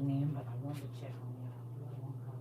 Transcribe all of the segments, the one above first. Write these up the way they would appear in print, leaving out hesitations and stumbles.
checking in, but I wanted to check on y'all. Do I want coffee?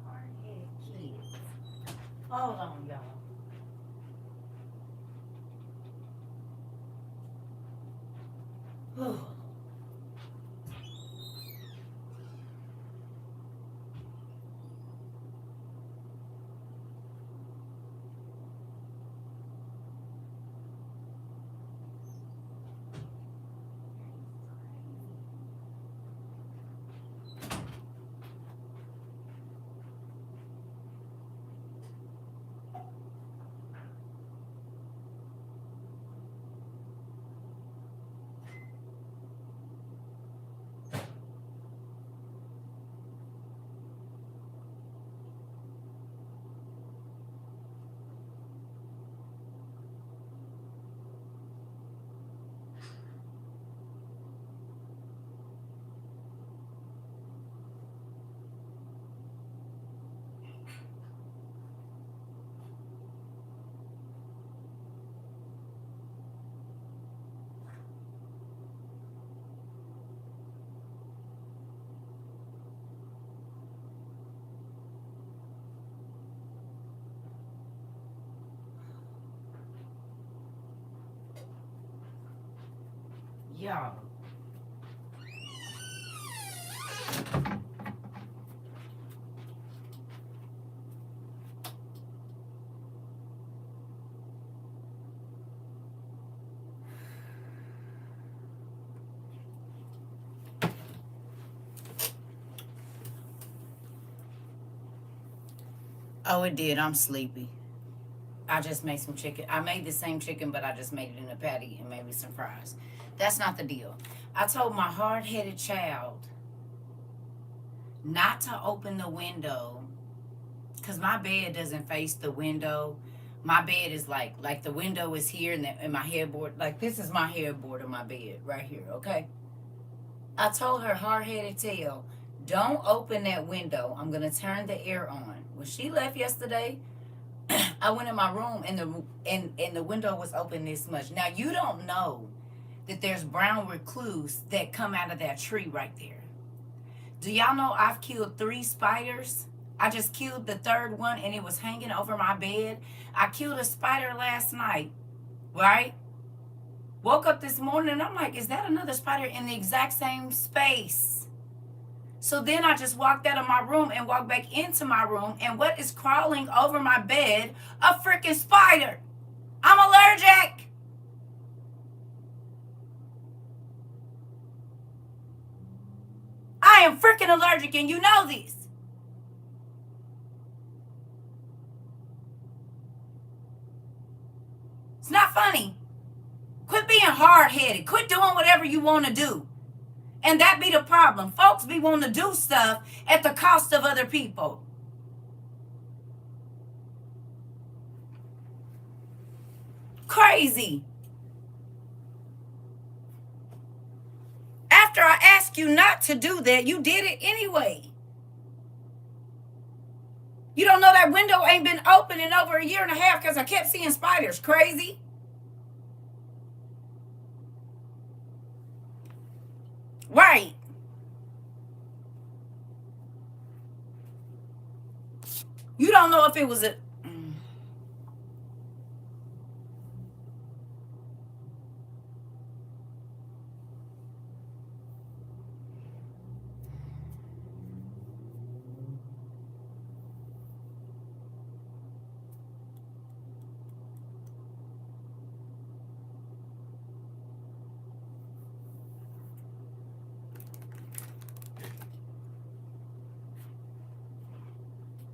Hard-headed kids. Hold on, y'all. Y'all. Oh, it did. I'm sleepy. I just made some chicken. I made the same chicken, but I just made it in a patty and maybe some fries. That's not the deal. I told my hard-headed child not to open the window because my bed doesn't face the window. My bed is like the window is here and my headboard, like this is my headboard of my bed right here, okay? I told her hard-headed tail, don't open that window. I'm going to turn the air on. When she left yesterday, I went in my room and the window was open this much. Now you don't know that there's brown recluse that come out of that tree right there. Do y'all know I've killed 3 spiders? I just killed the 3rd one and it was hanging over my bed. I killed a spider last night, right? Woke up this morning and I'm like, is that another spider in the exact same space? So then I just walked out of my room and walked back into my room, and what is crawling over my bed? A freaking spider. I'm allergic. I am freaking allergic, and you know this. It's not funny. Quit being hard-headed. Quit doing whatever you want to do. And that be the problem. Folks be wanting to do stuff at the cost of other people. Crazy. after I asked you not to do that, you did it anyway. You don't know that window ain't been open in over a year and a half because I kept seeing spiders. Crazy? Right. You don't know if it was a...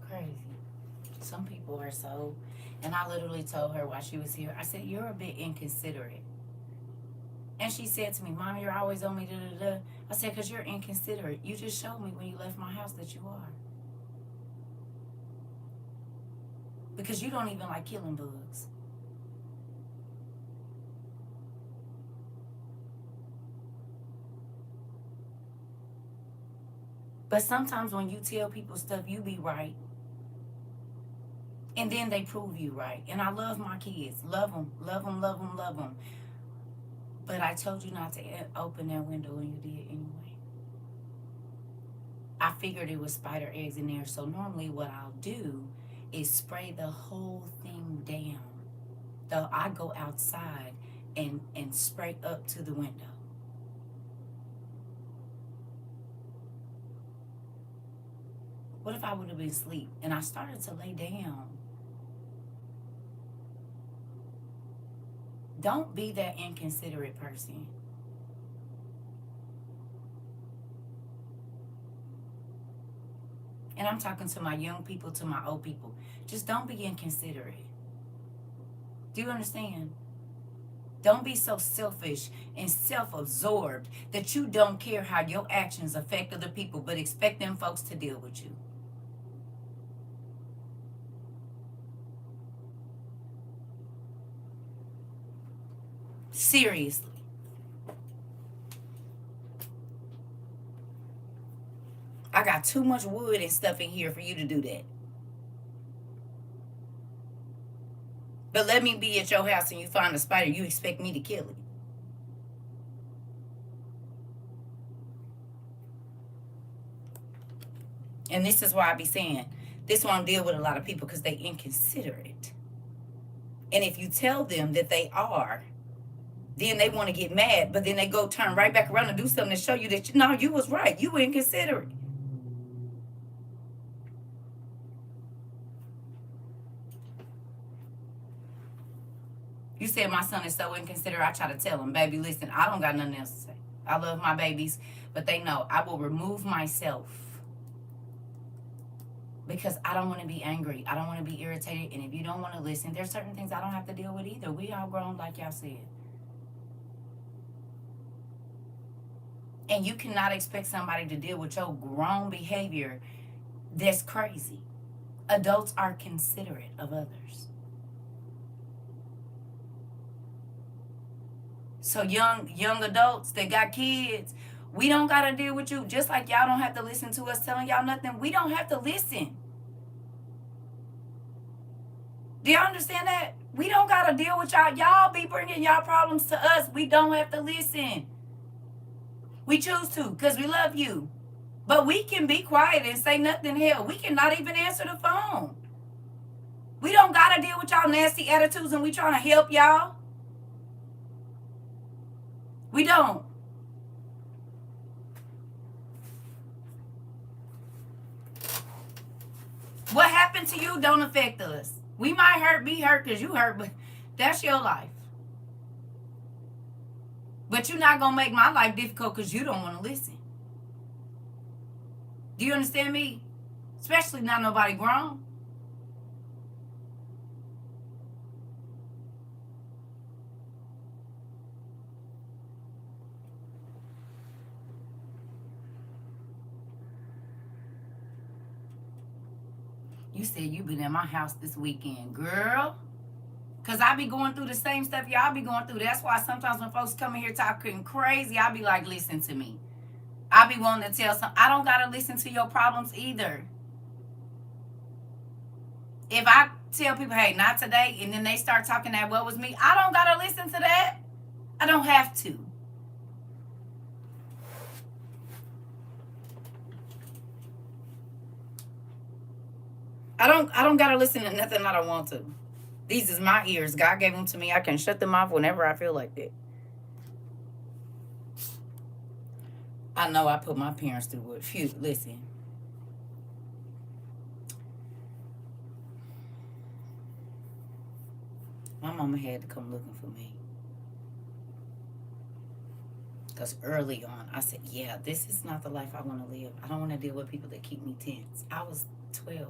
Crazy. Some people are so... And I literally told her while she was here, I said, you're a bit inconsiderate. And she said to me, Mom, you're always on me, da-da-da. I said, because you're inconsiderate. You just showed me when you left my house that you are. Because you don't even like killing bugs. But sometimes when you tell people stuff, you be right. And then they prove you right. And I love my kids. Love them, love them, love them, love them. But I told you not to open that window and you did anyway. I figured it was spider eggs in there. So normally what I'll do is spray the whole thing down. Though I go outside and spray up to the window. What if I would have been asleep and I started to lay down? Don't be that inconsiderate person. And I'm talking to my young people, to my old people. Just don't be inconsiderate. Do you understand? Don't be so selfish and self-absorbed that you don't care how your actions affect other people, but expect them folks to deal with you. Seriously. I got too much wood and stuff in here for you to do that. But let me be at your house and you find a spider, you expect me to kill it. And this is why I be saying, this won't deal with a lot of people because they inconsiderate. And if you tell them that they are, then they want to get mad, but then they go turn right back around and do something to show you that, no, you was right. You were inconsiderate. You said my son is so inconsiderate. I try to tell him, baby, listen, I don't got nothing else to say. I love my babies, but they know I will remove myself because I don't want to be angry. I don't want to be irritated. And if you don't want to listen, there's certain things I don't have to deal with either. We all grown, like y'all said. And you cannot expect somebody to deal with your grown behavior that's crazy. Adults are considerate of others. So young adults that got kids, we don't got to deal with you. Just like y'all don't have to listen to us telling y'all nothing, we don't have to listen. Do y'all understand that? We don't got to deal with y'all. Y'all be bringing y'all problems to us. We don't have to listen. We choose to because we love you. But we can be quiet and say nothing. Hell, we cannot even answer the phone. We don't got to deal with y'all nasty attitudes and we trying to help y'all. We don't. What happened to you don't affect us. We might be hurt because you hurt, but that's your life. But you're not going to make my life difficult because you don't want to listen. Do you understand me? Especially not nobody grown. You said you been at my house this weekend. Girl, Because I be going through the same stuff y'all be going through. That's why sometimes when folks come in here talking crazy, I be like, listen to me. I be wanting to tell some. I don't got to listen to your problems either. If I tell people, hey, not today, and then they start talking that what was me, I don't got to listen to that. I don't have to. I don't gotta listen to nothing I don't want to. These is my ears. God gave them to me. I can shut them off whenever I feel like it. I know I put my parents through it. Phew, listen. My mama had to come looking for me. Because early on, I said, yeah, this is not the life I want to live. I don't want to deal with people that keep me tense. I was 12.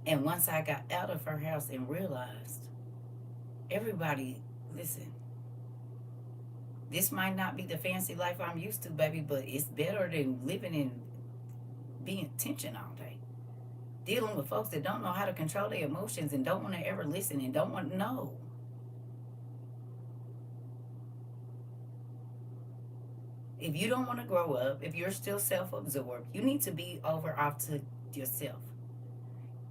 And once I got out of her house and realized, everybody, listen, this might not be the fancy life I'm used to, baby, but it's better than living in being tension all day. Dealing with folks that don't know how to control their emotions and don't want to ever listen and don't want to know. If you don't want to grow up, if you're still self-absorbed, you need to be over off to yourself.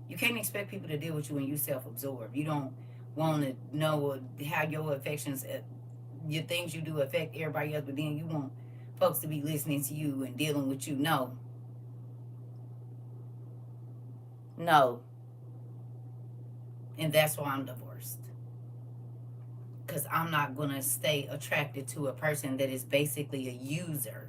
You can't expect people to deal with you when you're self-absorbed. You don't want to know how your affections, your things you do affect everybody else, but then you want folks to be listening to you and dealing with you. No. No. And that's why I'm divorced. Because I'm not going to stay attracted to a person that is basically a user.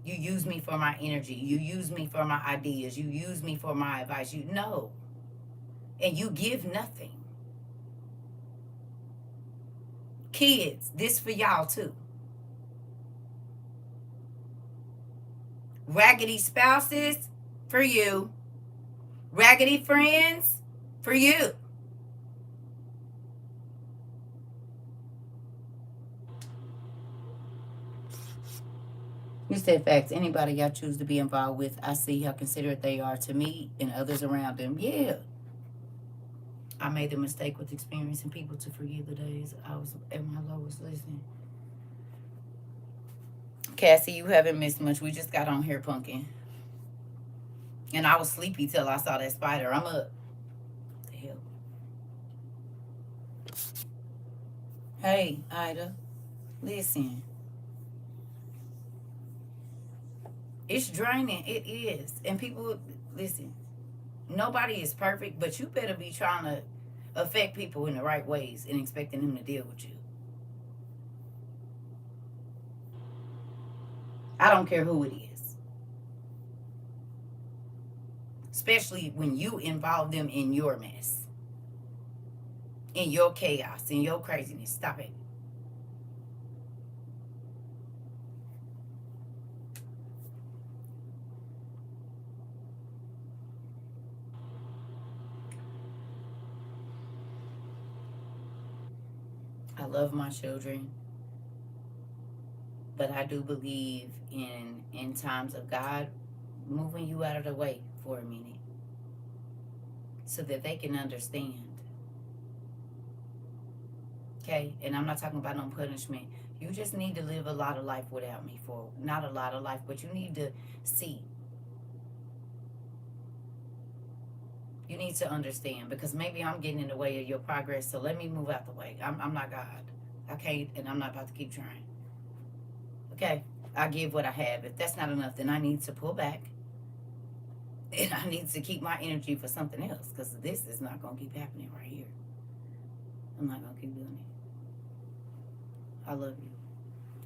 You use me for my energy. You use me for my ideas. You use me for my advice. You know. And you give nothing. Kids, this for y'all too. Raggedy spouses, for you. Raggedy friends, for you. You said facts. Anybody y'all choose to be involved with, I see how considerate they are to me and others around them. Yeah. I made the mistake with experiencing people to forgive the days I was at my lowest. Listening. Cassie, you haven't missed much. We just got on here punking. And I was sleepy till I saw that spider. I'm up. What the hell? Hey, Ida. Listen. It's draining. It is. And people, listen, nobody is perfect, but you better be trying to affect people in the right ways and expecting them to deal with you. I don't care who it is. Especially when you involve them in your mess, in your chaos, in your craziness. Stop it. I love my children, but I do believe in times of God moving you out of the way for a minute so that they can understand. Okay? And I'm not talking about no punishment. You just need to live a lot of life without me for, not a lot of life, but you need to see. You need to understand, because maybe I'm getting in the way of your progress, so let me move out the way. I'm not God. I can't, and I'm not about to keep trying. Okay? I give what I have. If that's not enough, then I need to pull back. And I need to keep my energy for something else, because this is not going to keep happening right here. I'm not going to keep doing it. I love you.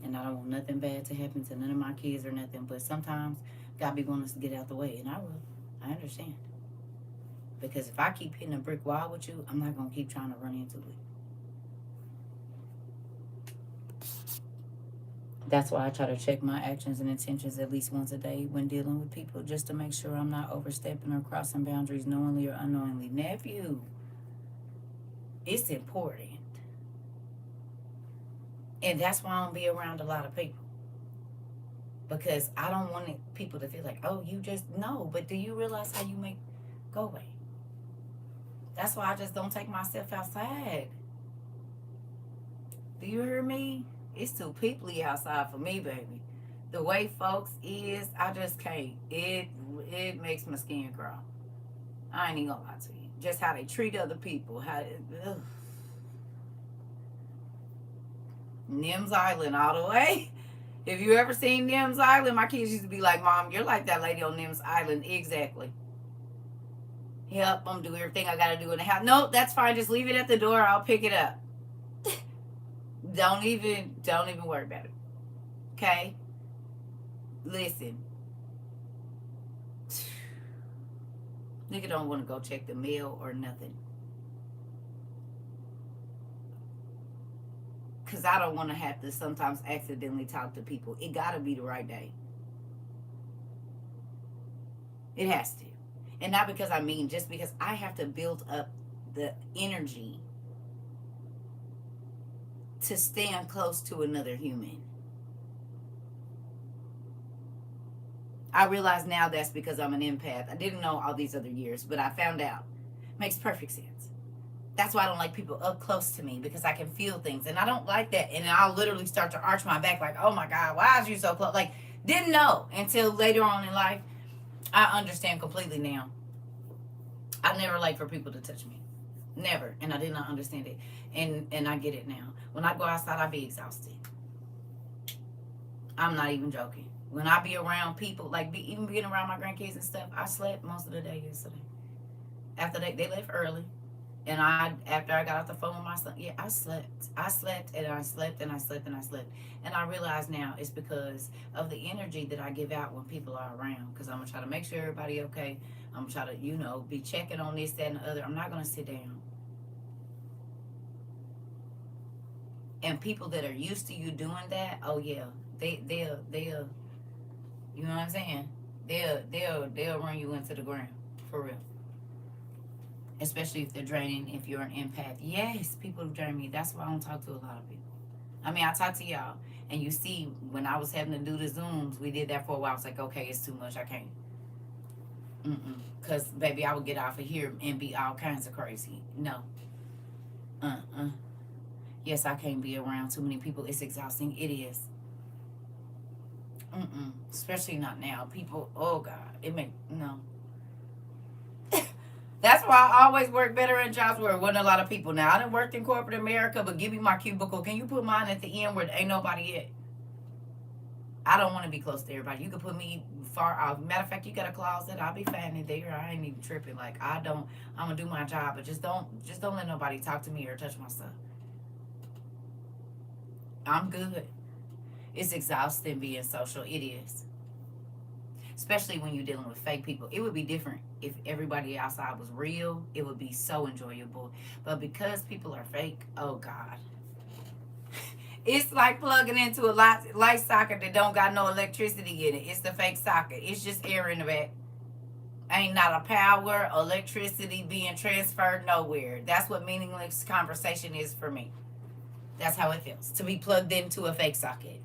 And I don't want nothing bad to happen to none of my kids or nothing, but sometimes God be wanting us to get out the way, and I will. I understand. Because if I keep hitting a brick wall with you, I'm not going to keep trying to run into it. That's why I try to check my actions and intentions at least once a day when dealing with people, just to make sure I'm not overstepping or crossing boundaries knowingly or unknowingly. Nephew, it's important. And that's why I don't be around a lot of people. Because I don't want people to feel like, oh, you just, no. But do you realize how you make, go away. That's why I just don't take myself outside. Do you hear me? It's too peoply outside for me, baby. The way folks is, I just can't. It makes my skin crawl. I ain't even gonna lie to you. Just how they treat other people. Ugh. Nims Island all the way. If you ever seen Nims Island, my kids used to be like, Mom, you're like that lady on Nims Island. Exactly. Help them do everything I gotta do in the house. Nope, that's fine. Just leave it at the door. I'll pick it up. Don't even worry about it. Okay? Listen. Nigga don't want to go check the mail or nothing. Because I don't want to have to sometimes accidentally talk to people. It got to be the right day. It has to. And not because I mean, just because I have to build up the energy to stand close to another human. I realize now that's because I'm an empath. I didn't know all these other years, but I found out. Makes perfect sense. That's why I don't like people up close to me, because I can feel things. And I don't like that. And I'll literally start to arch my back like, oh my God, why is you so close? Like, didn't know until later on in life. I understand completely now. I never like for people to touch me. Never. And I did not understand it. And I get it now. When I go outside, I be exhausted. I'm not even joking. When I be around people, like even being around my grandkids and stuff, I slept most of the day yesterday. After they left early. And after I got off the phone with my son, yeah, I slept. I slept and I slept and I slept and I slept. And I realize now it's because of the energy that I give out when people are around. Because I'm going to try to make sure everybody okay. I'm going to try to, be checking on this, that, and the other. I'm not going to sit down. And people that are used to you doing that, oh yeah, they'll you know what I'm saying? They'll run you into the ground, for real. Especially if they're draining, if you're an empath. Yes, people drain me. That's why I don't talk to a lot of people. I mean, I talk to y'all, and you see, when I was having to do the Zooms, we did that for a while. I was like, okay, it's too much. I can't. Because, baby, I would get off of here and be all kinds of crazy. No. Yes, I can't be around too many people. It's exhausting. It is. Especially not now. People, oh, God. No. That's why I always work better in jobs where there wasn't a lot of people. Now, I done worked in corporate America, but give me my cubicle. Can you put mine at the end where there ain't nobody at? I don't want to be close to everybody. You can put me far off. Matter of fact, you got a closet. I'll be fine in there. I ain't even tripping. Like, I'm going to do my job, but just don't let nobody talk to me or touch my stuff. I'm good. It's exhausting being social. It is. Especially when you're dealing with fake people. It would be different if everybody outside was real. It would be so enjoyable. But because people are fake, oh God. It's like plugging into a light socket that don't got no electricity in it. It's the fake socket. It's just air in the back. Ain't not a power, electricity being transferred nowhere. That's what meaningless conversation is for me. That's how it feels. To be plugged into a fake socket.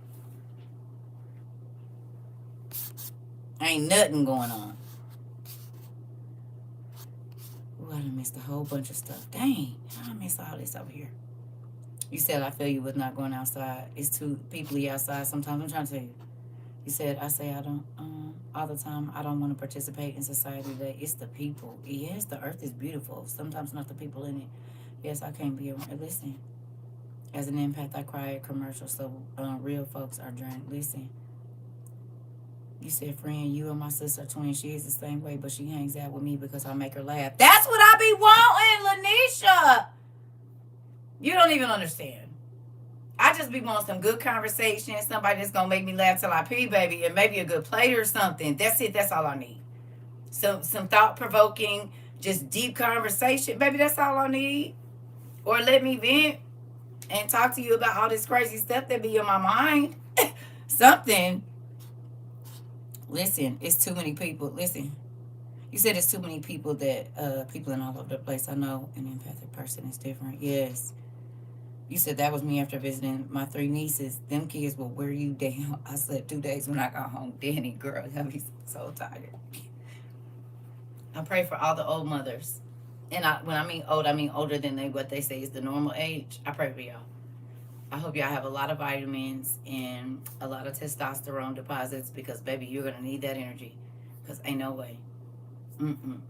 Ain't nothing going on. Ooh, I done missed a whole bunch of stuff. Dang, I missed all this over here. You said I feel you with not going outside. It's too peoply outside sometimes. I'm trying to tell you. You said, I say I don't, all the time, I don't want to participate in society today. It's the people. Yes, the earth is beautiful. Sometimes not the people in it. Yes, I can't be around. Listen, as an empath, I cry at commercials, so real folks are drained. Listen. You said, friend, you and my sister are twins. She is the same way, but she hangs out with me because I make her laugh. That's what I be wanting, Lanisha. You don't even understand. I just be wanting some good conversation, somebody that's going to make me laugh till I pee, baby, and maybe a good plate or something. That's it. That's all I need. Some thought-provoking, just deep conversation. Baby, that's all I need. Or let me vent and talk to you about all this crazy stuff that be in my mind. Something. Listen, it's too many people. Listen, you said it's too many people that, people in all over the place. I know an empathic person is different. Yes. You said that was me after visiting my 3 nieces. Them kids will wear you down. I slept 2 days when I got home. Danny, girl, I be so tired. I pray for all the old mothers. And when I mean old, I mean older than what they say is the normal age. I pray for y'all. I hope y'all have a lot of vitamins and a lot of testosterone deposits because, baby, you're going to need that energy. Because ain't no way. Mm-mm.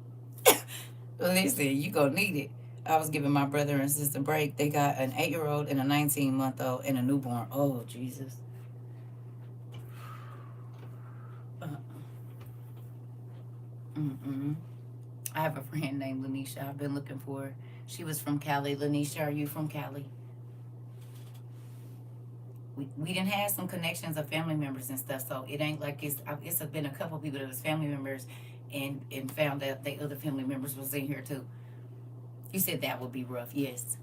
Listen, you going to need it. I was giving my brother and sister a break. They got an 8-year-old and a 19-month-old and a newborn. Oh, Jesus. Mm-mm. I have a friend named Lanisha I've been looking for. She was from Cali. Lanisha, are you from Cali? We didn't have some connections of family members and stuff, so it ain't like it's been a couple people that was family members and found out the other family members was in here too. You said that would be rough. Yes.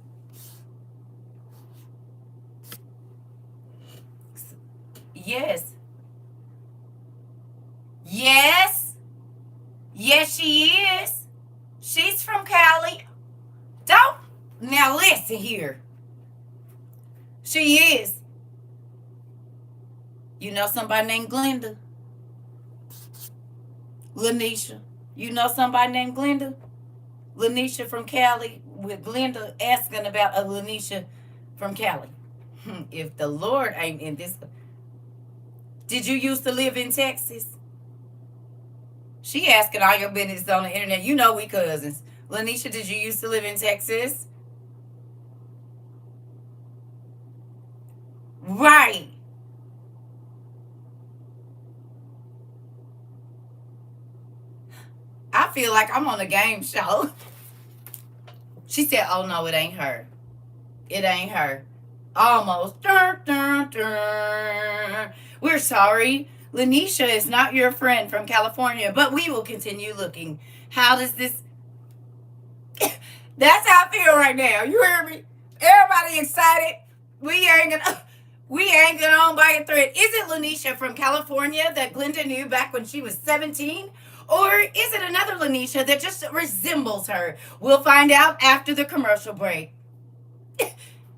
Yes. Yes. Yes, she is. She's from Cali. Don't. Now listen here. She is. You know somebody named Glenda? Lanisha. You know somebody named Glenda? Lanisha from Cali, with Glenda asking about a Lanisha from Cali. If the Lord ain't in this. Did you used to live in Texas? She asking all your business on the internet. You know we cousins. Lanisha, did you used to live in Texas? Right. I feel like I'm on a game show. She said, oh no, it ain't her. It ain't her. Almost. Dun, dun, dun. We're sorry. Lanisha is not your friend from California, but we will continue looking. How does this... That's how I feel right now. You hear me? Everybody excited. We hanging on by a thread. Is it Lanisha from California that Glenda knew back when she was 17? Or is it another Lanisha that just resembles her? We'll find out after the commercial break.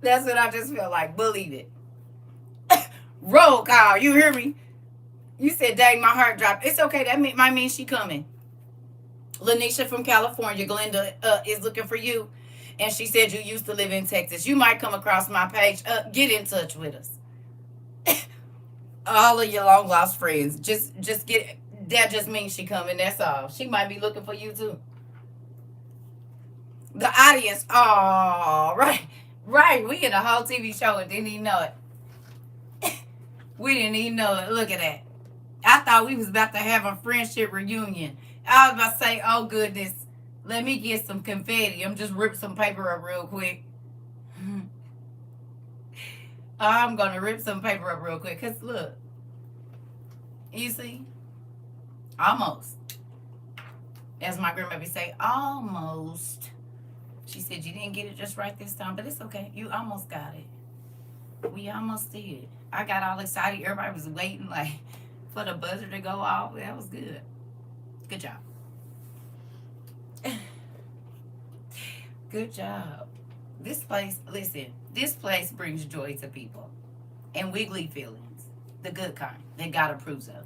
That's what I just feel like. Believe it. Roll call. You hear me? You said, dang, my heart dropped. It's okay. That might mean she coming. Lanisha from California. Glenda is looking for you. And she said you used to live in Texas. You might come across my page. Get in touch with us. All of your long lost friends. Just get... That just means she coming. That's all. She might be looking for you too. The audience. Oh, right. Right. We in a whole TV show and didn't even know it. We didn't even know it. Look at that. I thought we was about to have a friendship reunion. I was about to say, oh goodness, let me get some confetti. I'm just rip some paper up real quick. I'm going to rip some paper up real quick. Because look. You see? Almost. As my grandma would say, almost. She said you didn't get it just right this time, but it's okay. You almost got it. We almost did. I got all excited. Everybody was waiting like for the buzzer to go off. That was good. Good job. Good job. This place, listen, this place brings joy to people and wiggly feelings. The good kind that God approves of.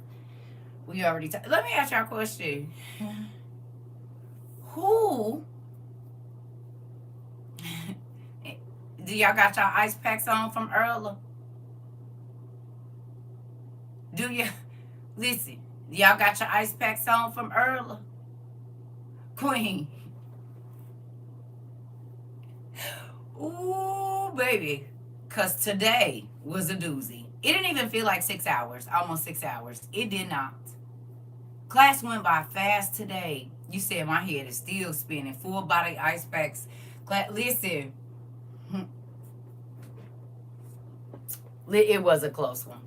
We already let me ask y'all a question. Who do y'all got y'all ice packs on from earlier? Do you listen? Y'all got your ice packs on from earlier? Queen. Ooh, baby. Cause today was a doozy. It didn't even feel like 6 hours, almost 6 hours. It did not. Class went by fast today. You said my head is still spinning. Full body ice packs. Listen. It was a close one.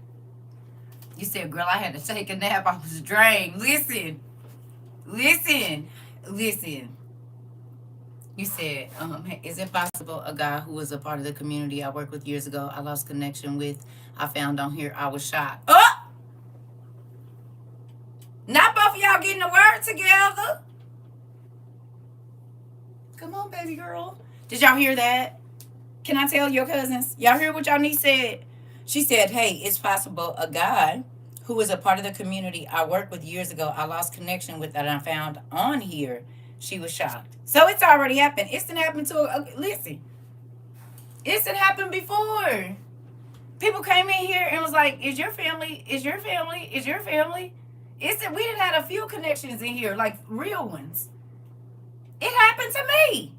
You said, girl, I had to take a nap. I was drained. Listen. You said, is it possible a guy who was a part of the community I worked with years ago, I lost connection with, I found on here, I was shot. Oh! Not both of y'all getting the word together. Come on, baby girl. Did y'all hear that? Can I tell your cousins? Y'all hear what y'all niece said? She said, hey, it's possible a guy who was a part of the community I worked with years ago, I lost connection with that I found on here, She was shocked. So it's already happened. It's done happened to her. Okay, listen, it's done happened before. People came in here and was like, "Is your family? Is your family? Is your family?" It's that we done had a few connections in here, like real ones. It happened to me.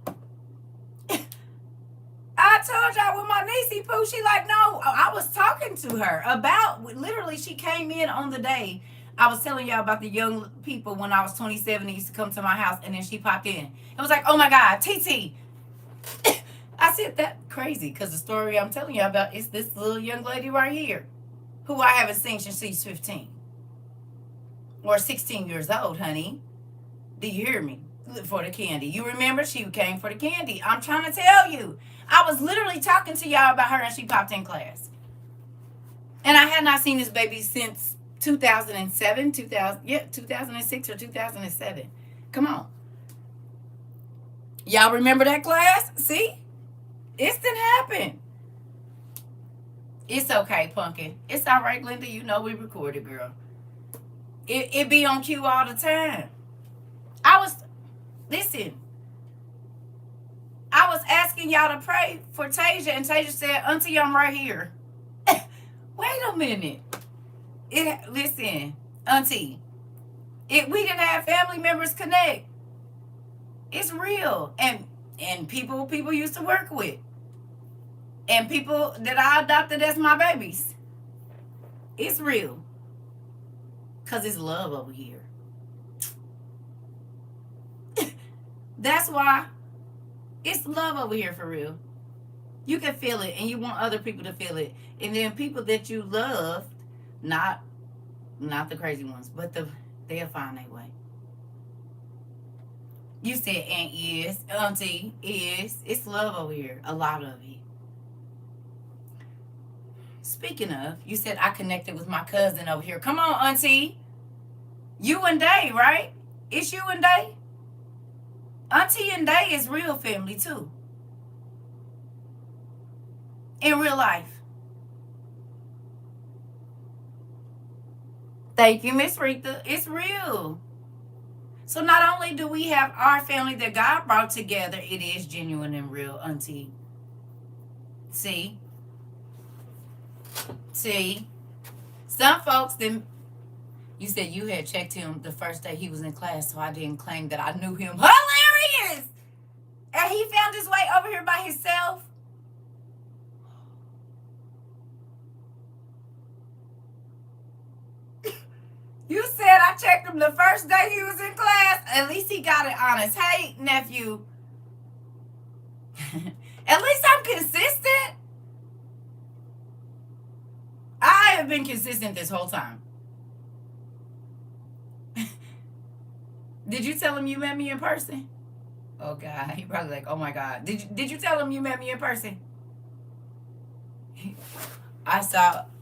I told y'all with my niecey poo, she like, no, I was talking to her about, literally, she came in on the day. I was telling y'all about the young people when I was 27, they used to come to my house, and then she popped in. It was like, oh my God, TT. I said, that crazy, because the story I'm telling you about is this little young lady right here, who I haven't seen since she's 15. Or 16 years old, honey. Do you hear me? For the candy. You remember she came for the candy. I'm trying to tell you. I was literally talking to y'all about her and she popped in class. And I had not seen this baby since 2007, 2006 or 2007. Come on. Y'all remember that class? See? It's didn't happen. It's okay, Pumpkin. It's all right, Linda. You know we recorded, girl. It be on cue all the time. Listen, I was asking y'all to pray for Tasia, and Tasia said, Auntie, I'm right here. Wait a minute. Listen, Auntie, we didn't have family members connect. It's real. And people used to work with. And people that I adopted as my babies. It's real. Because it's love over here. That's why it's love over here for real. You can feel it, and you want other people to feel it. And then people that you love, not the crazy ones, but they'll find their way. You said Aunt is, Auntie is. It's love over here. A lot of it. Speaking of, you said I connected with my cousin over here. Come on, Auntie. You and Day, right? It's you and Day? Auntie and Day is real family too. In real life. Thank you, Miss Rita. It's real. So not only do we have our family that God brought together, it is genuine and real, Auntie. See? Some folks, then you said you had checked him the first day he was in class, so I didn't claim that I knew him. Hilarious! And he found his way over here by himself. You said I checked him the first day he was in class. At least he got it honest. Hey, nephew. At least I'm consistent. I have been consistent this whole time. Did you tell him you met me in person? Oh God, he probably like, oh my God. Did you tell him you met me in person?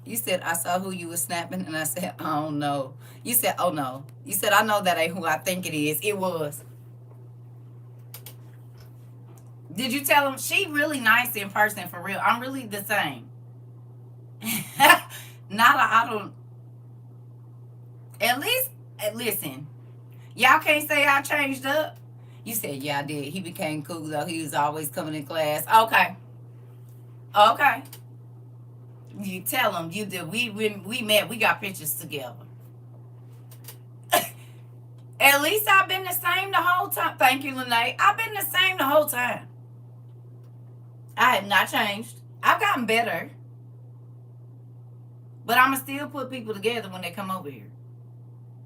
You said I saw who you was snapping, and I said, I don't know. You said, oh no. You said, I know that ain't who I think it is. It was. Did you tell him she really nice in person for real? I'm really the same. I don't. At least, listen. Y'all can't say I changed up. You said, yeah, I did. He became cool, though. He was always coming in class. Okay. You tell him you did. We met. We got pictures together. At least I've been the same the whole time. Thank you, Lene. I've been the same the whole time. I have not changed. I've gotten better. But I'm going to still put people together when they come over here.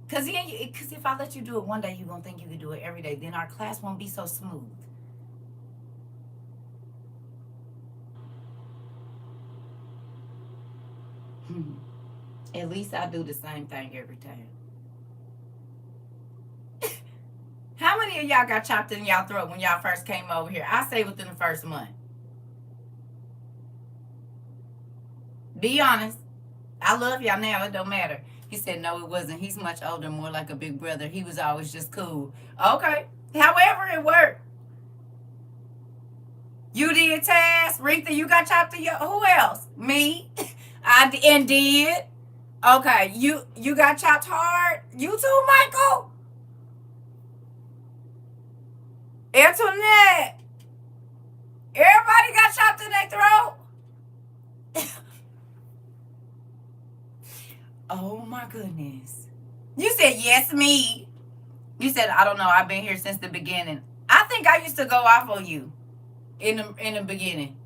Because if I let you do it one day, you're going to think you can do it every day. Then our class won't be so smooth. At least I do the same thing every time. How many of y'all got chopped in y'all throat when y'all first came over here? I say within the first month. Be honest. I love y'all now. It don't matter. He said, no, it wasn't. He's much older, more like a big brother. He was always just cool. Okay. However it worked. You did, Taz. Rita, you got chopped in your... Who else? Me. I did. Okay. You got chopped hard? You too, Michael? Antoinette, everybody got chopped in their throat. Oh my goodness. You said, yes, me. You said, I don't know. I've been here since the beginning. I think I used to go off on you in the beginning.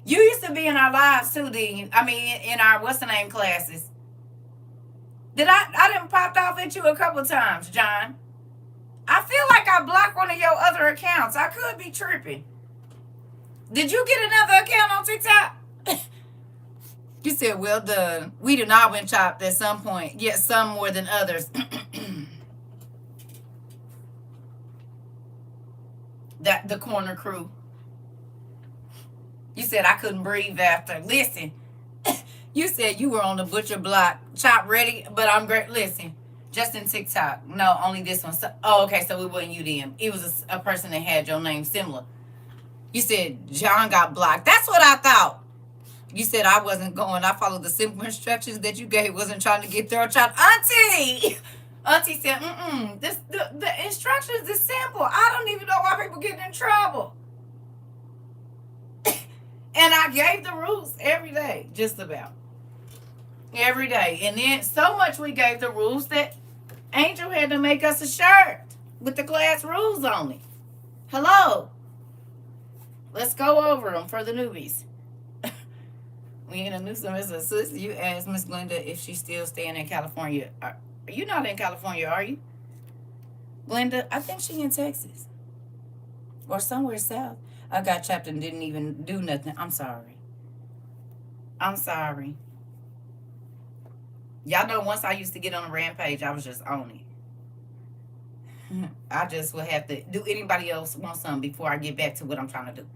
You used to be in our lives too, didn't you? I mean, in our what's the name classes. Did I didn't popped off at you a couple times, John. I feel like I blocked one of your other accounts. I could be tripping. Did you get another account on TikTok? You said, well done. We did not been chopped at some point. Yet some more than others. That the corner crew. You said I couldn't breathe after. Listen. You said you were on the butcher block. Chop ready, but I'm great. Listen. Just in TikTok. No, only this one. So, oh, okay, so it wasn't you then. It was a person that had your name similar. You said John got blocked. That's what I thought. You said I wasn't going. I followed the simple instructions that you gave. Wasn't trying to get through. Auntie! Auntie said, the instructions is simple. I don't even know why people get in trouble. And I gave the rules every day, just about. Every day. And then so much we gave the rules that Angel had to make us a shirt with the class rules on it. Hello. Let's go over them for the newbies. We in a new semester. Sister, you asked Miss Glenda if she's still staying in California. Are you not in California, are you? Glenda, I think she in Texas. Or somewhere south. I got chopped and didn't even do nothing. I'm sorry. I'm sorry. Y'all know once I used to get on a rampage, I was just on it. I just would have to do anybody else want something before I get back to what I'm trying to do.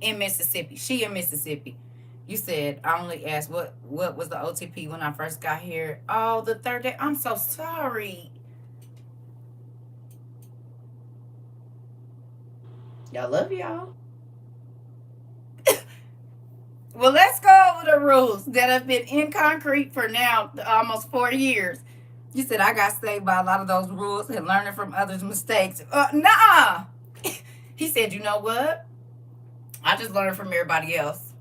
In Mississippi. She in Mississippi. You said, I only asked what was the OTP when I first got here. Oh, the third day. I'm so sorry. Y'all love y'all. Well, let's go over the rules that have been in concrete for now almost 4 years. You said I got saved by a lot of those rules and learning from others' mistakes. Nah. He said, you know what? I just learned from everybody else.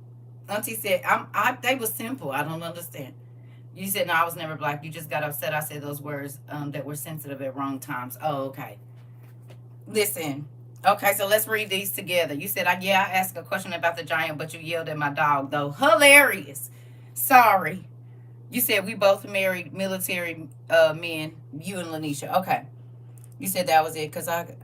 Auntie said, they was simple. I don't understand. You said, no, I was never black. You just got upset. I said those words that were sensitive at wrong times. Oh, okay. Listen. Okay, so let's read these together. You said, I asked a question about the giant, but you yelled at my dog, though. Hilarious. Sorry. You said we both married military men, you and Lanisha. Okay. You said that was it because I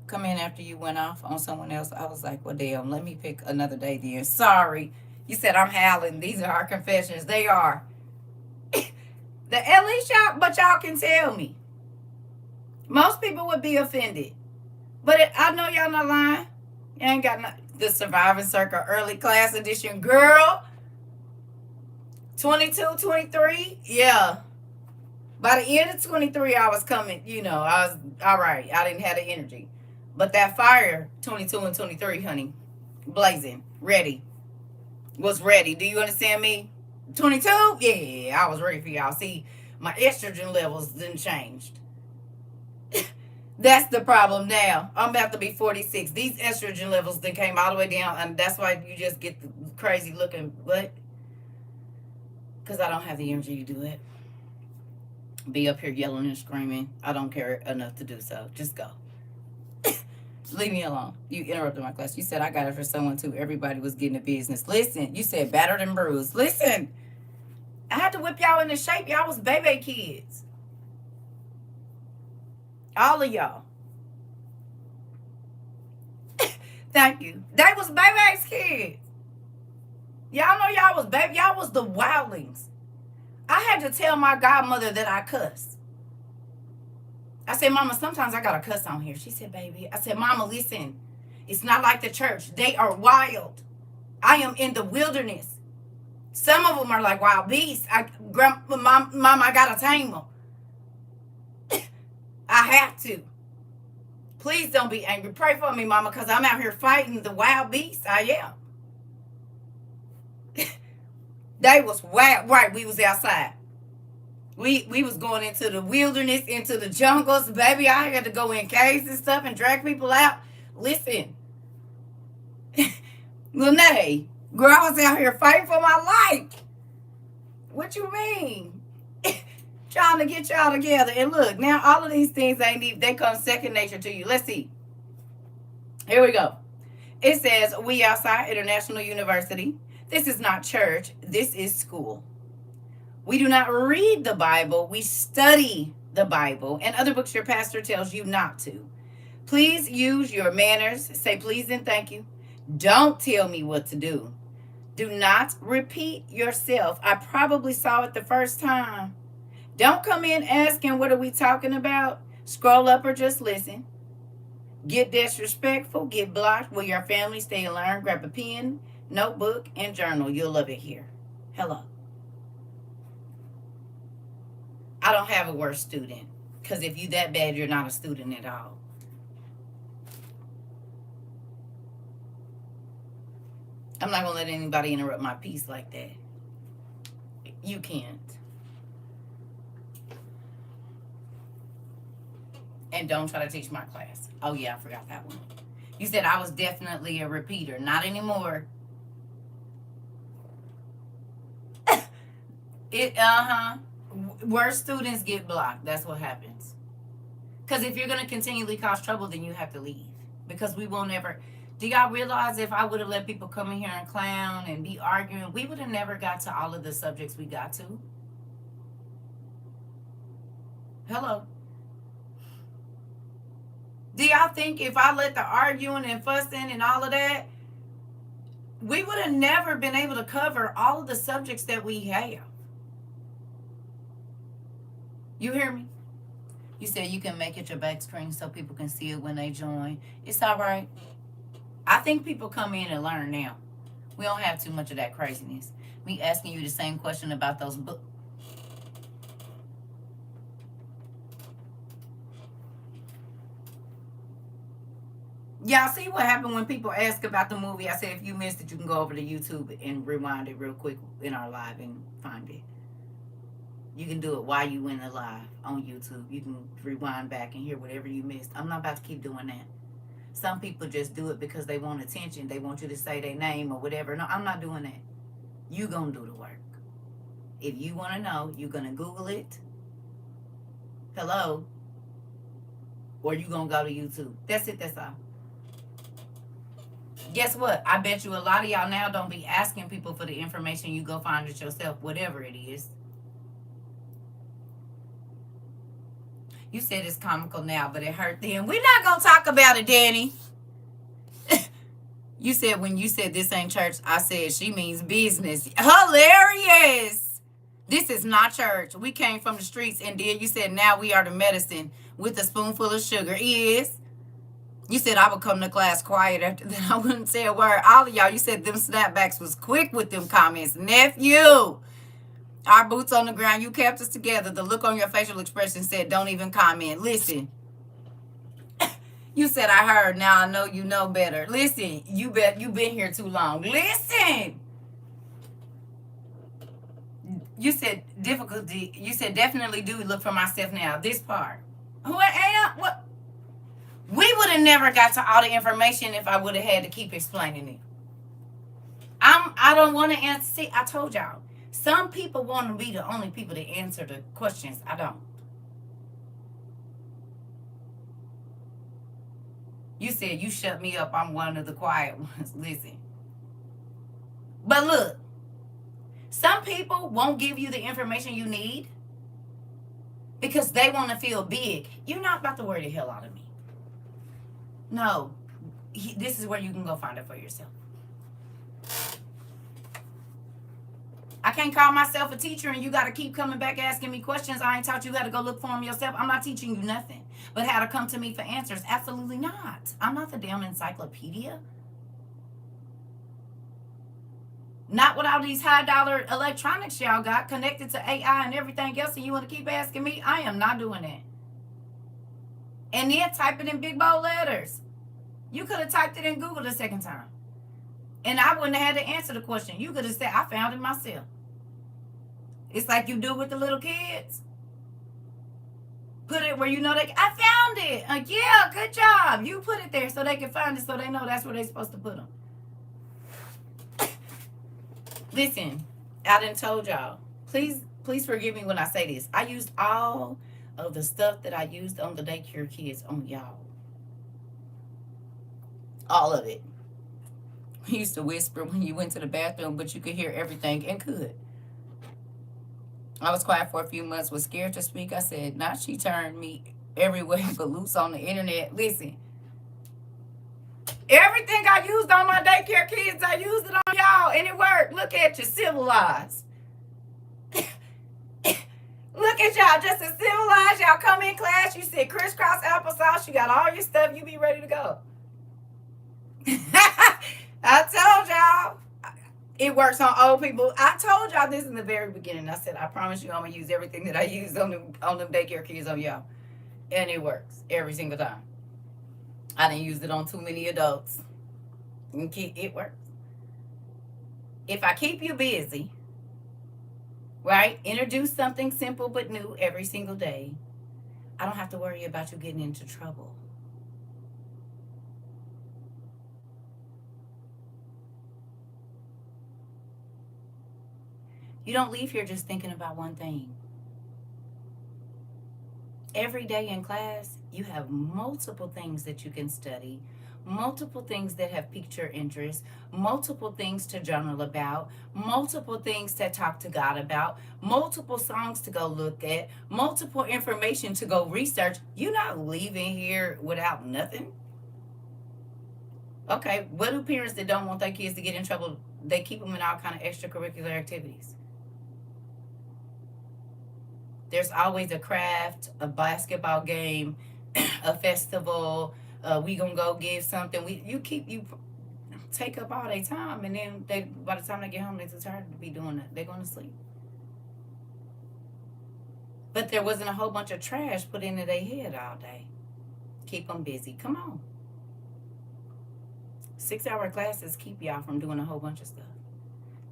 come in after you went off on someone else. I was like, well, damn, let me pick another day then. Sorry. You said I'm howling. These are our confessions. They are. At least y'all can tell me. Most people would be offended. But I know y'all not lying. You ain't got the Surviving CERCA Early Class Edition. Girl. 22, 23. Yeah. By the end of 23, I was coming. I was all right. I didn't have the energy. But that fire, 22 and 23, honey, blazing, ready, was ready. Do you understand me? 22? Yeah, I was ready for y'all. See, my estrogen levels didn't change. That's the problem now. I'm about to be 46. These estrogen levels then came all the way down, and that's why you just get the crazy looking. What? Because I don't have the energy to do it. Be up here yelling and screaming. I don't care enough to do so. Just go. Leave me alone. You interrupted my class. You said I got it for someone too. Everybody was getting a business. Listen, you said battered and bruised. Listen, I had to whip y'all into shape. Y'all was baby kids. All of y'all. Thank you. They was baby's kids. Y'all know y'all was baby. Y'all was the wildlings. I had to tell my godmother that I cussed. I said, Mama, sometimes I got to cuss on here. She said, baby. I said, Mama, listen. It's not like the church. They are wild. I am in the wilderness. Some of them are like wild beasts. Mom, I got to tame them. I have to. Please don't be angry. Pray for me, Mama, because I'm out here fighting the wild beasts. I am. They was wild. Right, we was outside. We was going into the wilderness, into the jungles, baby. I had to go in caves and stuff and drag people out. Listen, Lene, girl, I was out here fighting for my life. What you mean? Trying to get y'all together. And look, now all of these things ain't even, they come second nature to you. Let's see. Here we go. It says, we outside International University. This is not church. This is school. We do not read the Bible. We study the Bible and other books your pastor tells you not to. Please use your manners. Say please and thank you. Don't tell me what to do. Do not repeat yourself. I probably saw it the first time. Don't come in asking what are we talking about. Scroll up or just listen. Get disrespectful. Get blocked. Will your family stay and learn? Grab a pen, notebook, and journal. You'll love it here. Hello. I don't have a worse student. Because if you that bad, you're not a student at all. I'm not going to let anybody interrupt my peace like that. You can't. And don't try to teach my class. Oh, yeah, I forgot that one. You said I was definitely a repeater. Not anymore. Worse students get blocked. That's what happens. Because if you're going to continually cause trouble, then you have to leave. Because we won't ever... Do y'all realize if I would have let people come in here and clown and be arguing, we would have never got to all of the subjects we got to? Hello. Do y'all think if I let the arguing and fussing and all of that, we would have never been able to cover all of the subjects that we have? You hear me? You said you can make it your back screen so people can see it when they join. It's all right. I think people come in and learn now. We don't have too much of that craziness. Me asking you the same question about those books. Y'all see what happened when people ask about the movie? I said if you missed it, you can go over to YouTube and rewind it real quick in our live and find it. You can do it while you in the live on YouTube. You can rewind back and hear whatever you missed. I'm not about to keep doing that. Some people just do it because they want attention. They want you to say their name or whatever. No, I'm not doing that. You gonna do the work. If you want to know, you're gonna Google it. Hello. Or you gonna go to YouTube. That's it. That's all. Guess what? I bet you a lot of y'all now don't be asking people for the information. You go find it yourself, whatever it is. You said it's comical now, but it hurt then. We're not going to talk about it, Danny. You said when you said this ain't church, I said she means business. Hilarious. This is not church. We came from the streets and then you said now we are the medicine with a spoonful of sugar. Is. You said I would come to class quiet after that. I wouldn't say a word. All of y'all, you said them snapbacks was quick with them comments. Nephew. Our boots on the ground. You kept us together. The look on your facial expression said, don't even comment. Listen. You said, I heard. Now I know you know better. Listen. You been here too long. Listen. You said difficulty. You said definitely do look for myself now. This part. What? We would have never got to all the information if I would have had to keep explaining it. I don't want to answer. See, I told y'all. Some people want to be the only people to answer the questions. I don't. You said you shut me up. I'm one of the quiet ones. Listen. But look. Some people won't give you the information you need because they want to feel big. You're not about to worry the hell out of me. No. This is where you can go find it for yourself. I can't call myself a teacher and you got to keep coming back asking me questions. I ain't taught you how to go look for them yourself. I'm not teaching you nothing. But how to come to me for answers? Absolutely not. I'm not the damn encyclopedia. Not with all these high-dollar electronics y'all got connected to AI and everything else and you want to keep asking me? I am not doing that. And then type it in big bold letters. You could have typed it in Google the second time. And I wouldn't have had to answer the question. You could have said, I found it myself. It's like you do with the little kids. Put it where you know I found it. Yeah, good job. You put it there so they can find it, so they know that's where they're supposed to put them. Listen, I done told y'all. Please forgive me when I say this. I used all of the stuff that I used on the daycare kids on y'all. All of it. We used to whisper when you went to the bathroom, but you could hear everything and could. I was quiet for a few months, was scared to speak. I said, now she turned me every way but loose on the internet. Listen, everything I used on my daycare kids, I used it on y'all, and it worked. Look at you, civilized. Look at y'all, just as civilized. Y'all come in class, you said crisscross applesauce, you got all your stuff, you be ready to go. I told y'all. It works on old people. I told y'all this in the very beginning. I said, I promise you I'm going to use everything that I used on them daycare kids on y'all. And it works every single time. I didn't use it on too many adults. It works. If I keep you busy, right, introduce something simple but new every single day, I don't have to worry about you getting into trouble. You don't leave here just thinking about one thing. Every day in class, you have multiple things that you can study, multiple things that have piqued your interest, multiple things to journal about, multiple things to talk to God about, multiple songs to go look at, multiple information to go research. You're not leaving here without nothing. Okay, what do parents that don't want their kids to get in trouble, they keep them in all kind of extracurricular activities? There's always a craft, a basketball game, a festival. We gonna go give something. You take up all their time, and then by the time they get home, they're too tired to be doing it. They're going to sleep. But there wasn't a whole bunch of trash put into their head all day. Keep them busy. Come on. 6-hour classes keep y'all from doing a whole bunch of stuff.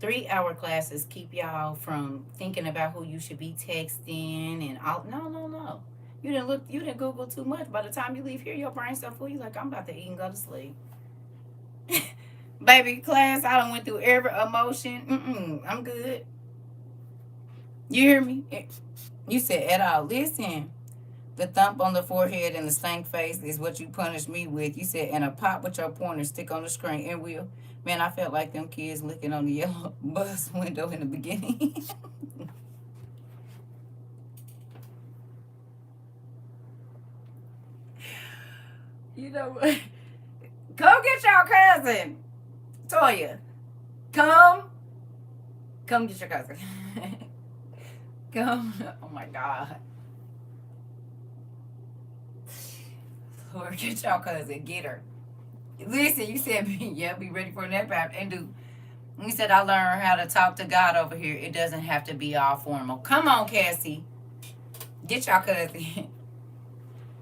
3-hour classes keep y'all from thinking about who you should be texting and all. No. You didn't Google too much. By the time you leave here, your brain's so full, you're like, I'm about to eat and go to sleep. Baby, class, I done went through every emotion. I'm good. You hear me? You said at all. Listen, the thump on the forehead and the stank face is what you punish me with. You said, and a pop with your pointer stick on the screen. And will. Man, I felt like them kids looking on the yellow bus window in the beginning. You know what? Come get your cousin. Toya. Come get your cousin. Come. Oh my God. Lord, get your cousin. Get her. Listen, you said, yeah, be ready for that part. And do. You said, I learned how to talk to God over here. It doesn't have to be all formal. Come on, Cassie. Get your cousin.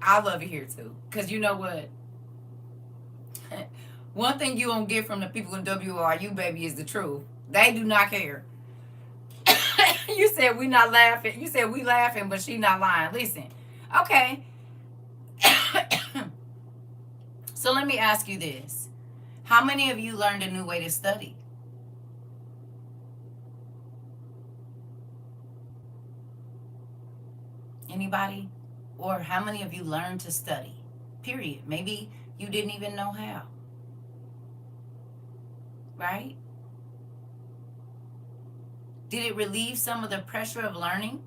I love it here, too. Because you know what? One thing you don't get from the people in WRU, baby, is the truth. They do not care. You said we not laughing. You said we laughing, but she not lying. Listen. Okay. So let me ask you this. How many of you learned a new way to study? Anybody? Or how many of you learned to study? Period. Maybe you didn't even know how. Right? Did it relieve some of the pressure of learning?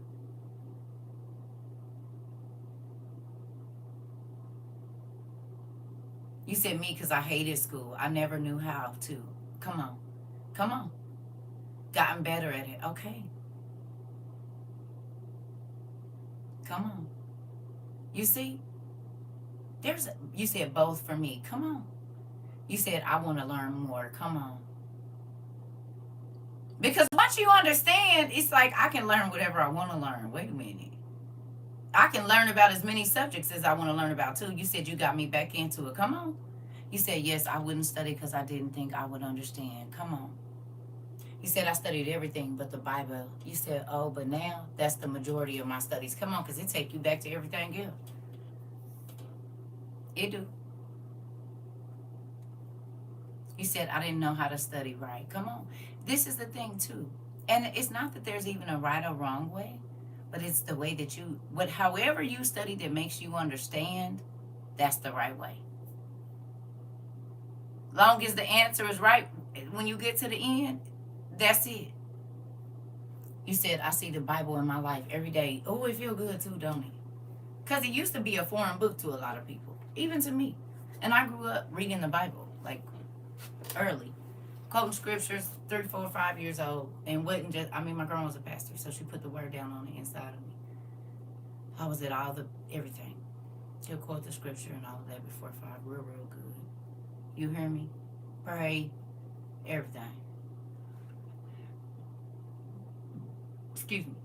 You said me because I hated school. I never knew how to. Come on. Gotten better at it. Okay. Come on. You see? You said both for me. Come on. You said I want to learn more. Come on. Because once you understand, it's like I can learn whatever I want to learn. Wait a minute. I can learn about as many subjects as I want to learn about too. You said you got me back into it. Come on. You said, yes, I wouldn't study because I didn't think I would understand. Come on. You said I studied everything but the Bible. You said, oh, but now that's the majority of my studies. Come on, because it take you back to everything else. It do. You said I didn't know how to study right. Come on. This is the thing too. And it's not that there's even a right or wrong way, but it's the way that however you study that makes you understand, that's the right way. Long as the answer is right, when you get to the end, that's it. You said, I see the Bible in my life every day. Oh, it feel good too, don't it? Because it used to be a foreign book to a lot of people, even to me. And I grew up reading the Bible, like, early. Quoting scriptures, 3, 4, 5 years old. And wasn't just, my grandma was a pastor, so she put the word down on the inside of me. I was at everything. She'll quote the scripture and all of that before 5, real good. You hear me? Pray, everything. Excuse me.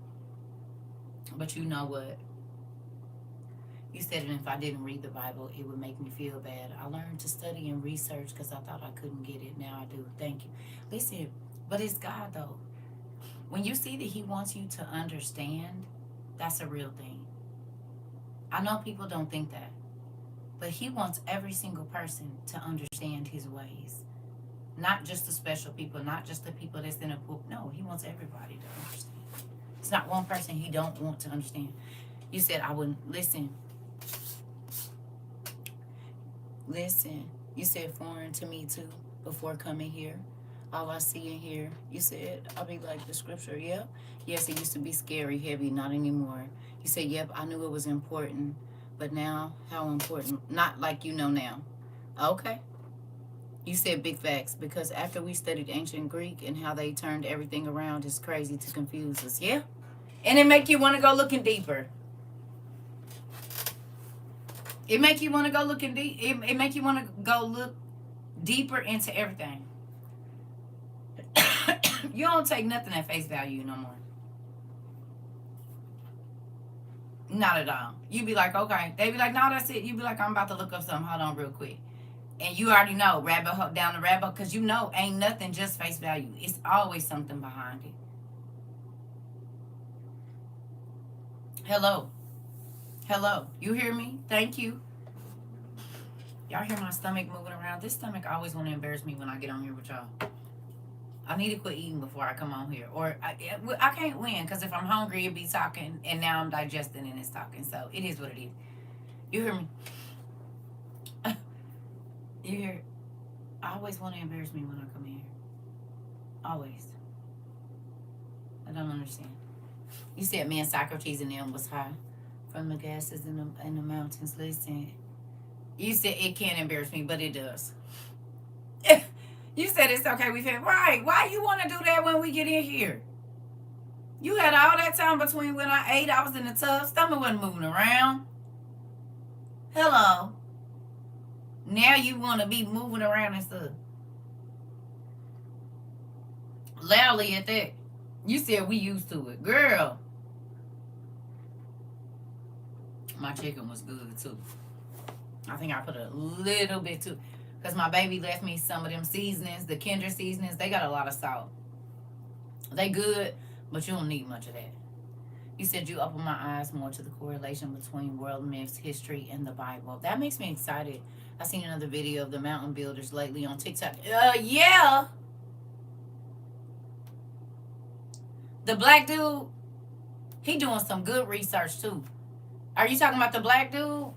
But you know what? You said, and if I didn't read the Bible, it would make me feel bad. I learned to study and research because I thought I couldn't get it. Now I do. Thank you. Listen, but it's God, though. When you see that he wants you to understand, that's a real thing. I know people don't think that. But he wants every single person to understand his ways. Not just the special people, not just the people that's in a book. No, he wants everybody to understand. It's not one person he don't want to understand. You said I wouldn't listen. Listen, you said foreign to me too before coming here. All I see and hear, you said, I'll be like the scripture, yeah? Yes, it used to be scary, heavy, not anymore. You said, yep, I knew it was important, but now, how important? Not like you know now. Okay. You said big facts, because after we studied ancient Greek and how they turned everything around, it's crazy to confuse us, yeah? And it make you want to go looking deeper. It make you want to go looking deep. It make you want to go look deeper into everything. You don't take nothing at face value no more. Not at all. You be like, okay. They be like, no, that's it. You be like, I'm about to look up something. Hold on real quick. And you already know, down the rabbit hole, because you know ain't nothing just face value. It's always something behind it. Hello. Hello. You hear me? Thank you. Y'all hear my stomach moving around? This stomach always want to embarrass me when I get on here with y'all. I need to quit eating before I come on here. Or I can't win, because if I'm hungry, it be talking, and now I'm digesting and it's talking. So it is what it is. You hear me? You hear? I always want to embarrass me when I come in here. Always. I don't understand. You said me and Socrates and them was high from the gases in the mountains. Listen. You said it can't embarrass me, but it does. You said it's okay. We've had, right. Why you want to do that when we get in here? You had all that time between when I ate, I was in the tub. Stomach wasn't moving around. Hello. Now you want to be moving around and stuff. Loudly at that. You said we used to it. Girl. My chicken was good too. I think I put a little bit too. Because my baby left me some of them seasonings, the Kinder seasonings. They got a lot of salt. They good, but you don't need much of that. You said you opened my eyes more to the correlation between world myths, history, and the Bible. That makes me excited. I seen another video of the mountain builders lately on TikTok. Yeah. The black dude, he doing some good research too. Are you talking about the black dude?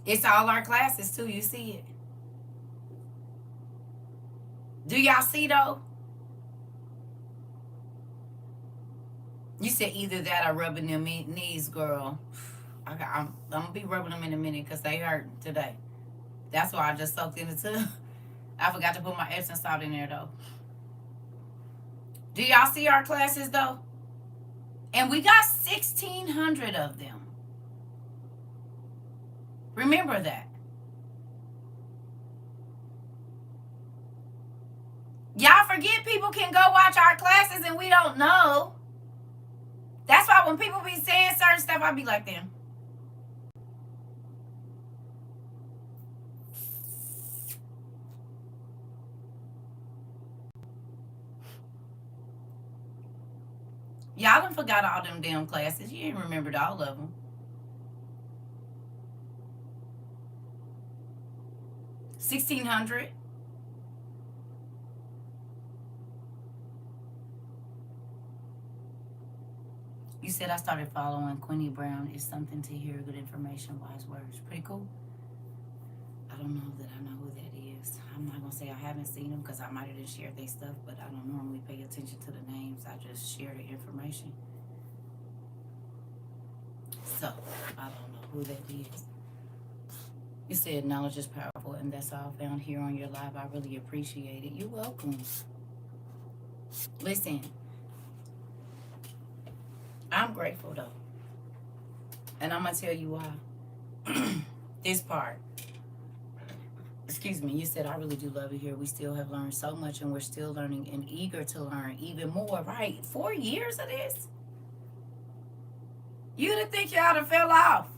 It's all our classes too. You see it. Do y'all see though? You said either that or rubbing them knees, girl. I'm gonna be rubbing them in a minute because they hurt today. That's why I just soaked in the tub. I forgot to put my Epsom salt in there though. Do y'all see our classes though? And we got 1,600 of them. Remember that. Y'all forget people can go watch our classes and we don't know. That's why when people be saying certain stuff, I be like them. Y'all done forgot all them damn classes. You ain't remembered all of them. 1600. You said I started following Quinny Brown. Is something to hear, good information, wise words. Pretty cool. I don't know that I know who that is. I'm not gonna say I haven't seen them because I might have just shared their stuff, but I don't normally pay attention to the names. I just share the information. So I don't know who that is. You said knowledge is powerful, and that's all found here on your live. I really appreciate it. You're welcome. Listen, I'm grateful though, and I'm gonna tell you why. This part. Excuse me, you said I really do love it here. We still have learned so much and we're still learning and eager to learn even more, right? 4 years of this? You'd have think y'all have fell off.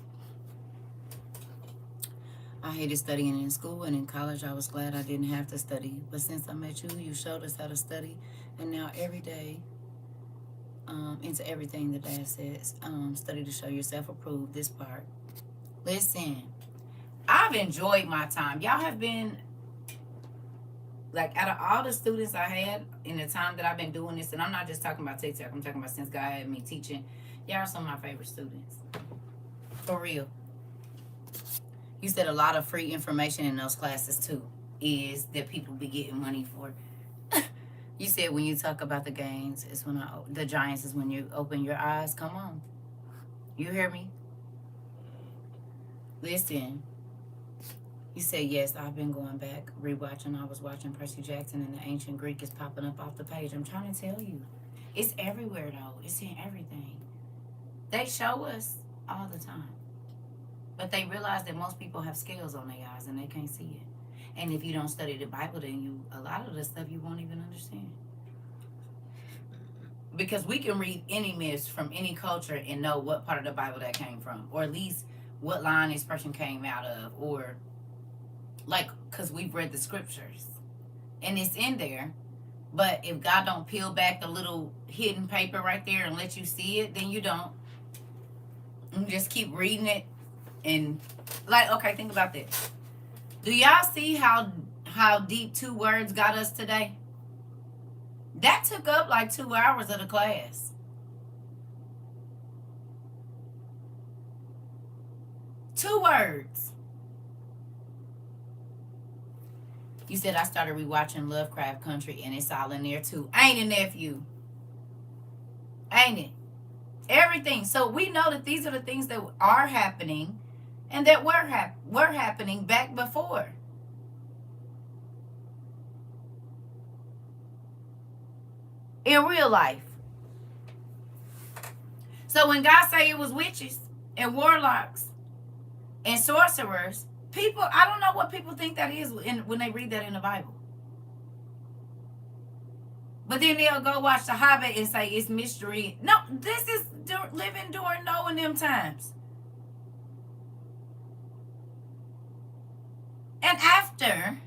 I hated studying in school and in college. I was glad I didn't have to study. But since I met you, you showed us how to study. And now every day, into everything that Dad says, study to show yourself approved. This part. Listen, I've enjoyed my time. Y'all have been, like, out of all the students I had in the time that I've been doing this, and I'm not just talking about TikTok, I'm talking about since God had me teaching, y'all are some of my favorite students. For real. You said a lot of free information in those classes, too, is that people be getting money for. You said when you talk about the gains, it's when the giants is when you open your eyes. Come on. You hear me? Listen. You said, yes, I've been going back, rewatching. I was watching Percy Jackson and the ancient Greek is popping up off the page. I'm trying to tell you. It's everywhere, though. It's in everything. They show us all the time. But they realize that most people have scales on their eyes and they can't see it. And if you don't study the Bible, then a lot of the stuff you won't even understand. Because we can read any myths from any culture and know what part of the Bible that came from. Or at least what line this person came out of. Or, like, because we've read the scriptures. And it's in there. But if God don't peel back the little hidden paper right there and let you see it, then you don't. You just keep reading it. And, like, okay, think about this. Do y'all see how deep 2 words got us today? That took up like 2 hours of the class. Two words. You said I started rewatching Lovecraft Country and it's all in there too. Ain't it, nephew? Ain't it? Everything. So we know that these are the things that are happening and that were happening back before. In real life. So when God say it was witches and warlocks and sorcerers, people, I don't know what people think that is when they read that in the Bible. But then they'll go watch The Hobbit and say it's mystery. No, this is living during Noah and them times. And after,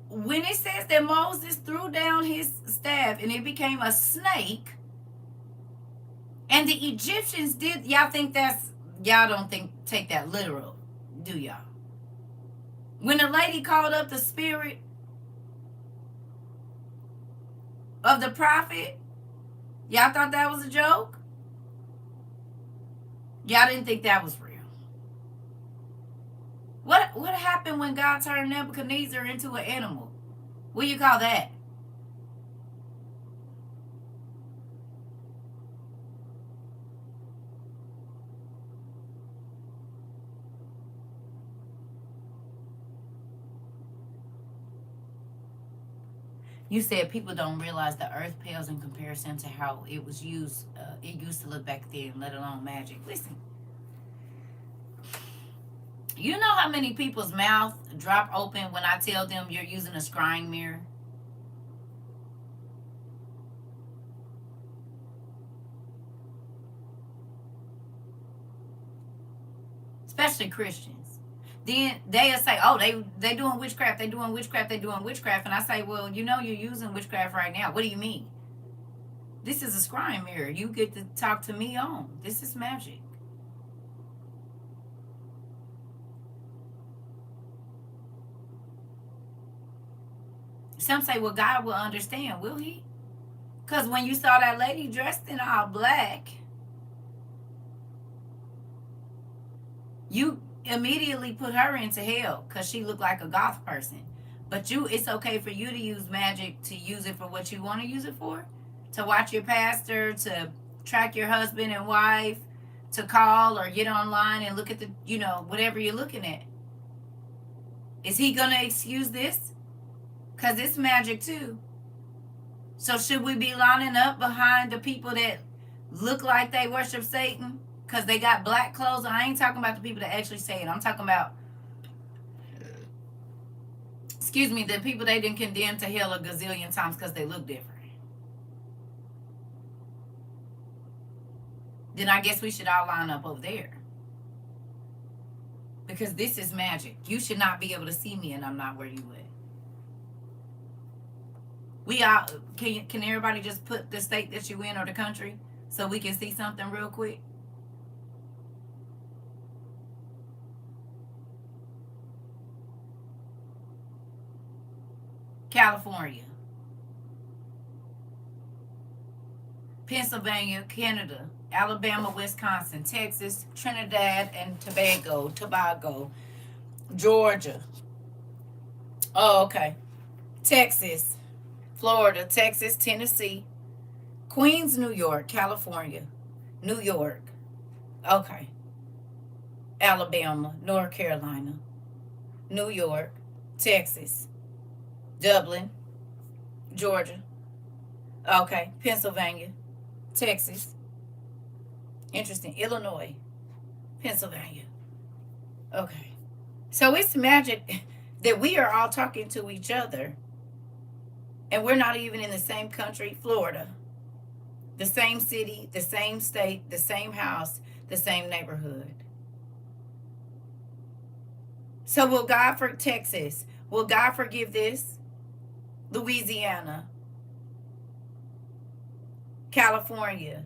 when it says that Moses threw down his staff and it became a snake, and the Egyptians did, y'all don't take that literal, do y'all? When the lady called up the spirit of the prophet, y'all thought that was a joke? Y'all didn't think that was real. What happened when God turned Nebuchadnezzar into an animal? What do you call that? You said people don't realize the earth pales in comparison to how it was used. It used to look back then, let alone magic. Listen. You know how many people's mouth drop open when I tell them you're using a scrying mirror? Especially Christians. Then they'll say, "Oh, they doing witchcraft. They doing witchcraft. They doing witchcraft." And I say, "Well, you know you're using witchcraft right now. What do you mean? This is a scrying mirror. You get to talk to me on. This is magic." Some say, "Well, God will understand. Will He?" Because when you saw that lady dressed in all black, you immediately put her into hell because she looked like a goth person. But it's okay for you to use magic, to use it for what you want to use it for, to watch your pastor, to track your husband and wife, to call or get online and look at the, whatever you're looking at. Is he going to excuse this? Because it's magic too. So should we be lining up behind the people that look like they worship Satan because they got black clothes? I ain't talking about the people that actually say it. I'm talking about, excuse me, the people they didn't condemn to hell a gazillion times because they look different. Then I guess we should all line up over there. Because this is magic. You should not be able to see me and I'm not where you at. We all can everybody just put the state that you in or the country so we can see something real quick? California, Pennsylvania, Canada, Alabama, Wisconsin, Texas, Trinidad and Tobago, Georgia. Oh, okay. Texas, Florida, Texas, Tennessee, Queens, New York, California, New York. Okay. Alabama, North Carolina, New York, Texas, Dublin, Georgia. Okay. Pennsylvania, Texas. Interesting. Illinois, Pennsylvania. Okay. So it's magic that we are all talking to each other and we're not even in the same country. Florida, the same city, the same state, the same house, the same neighborhood. So will God for Texas? Will God forgive this? Louisiana, California.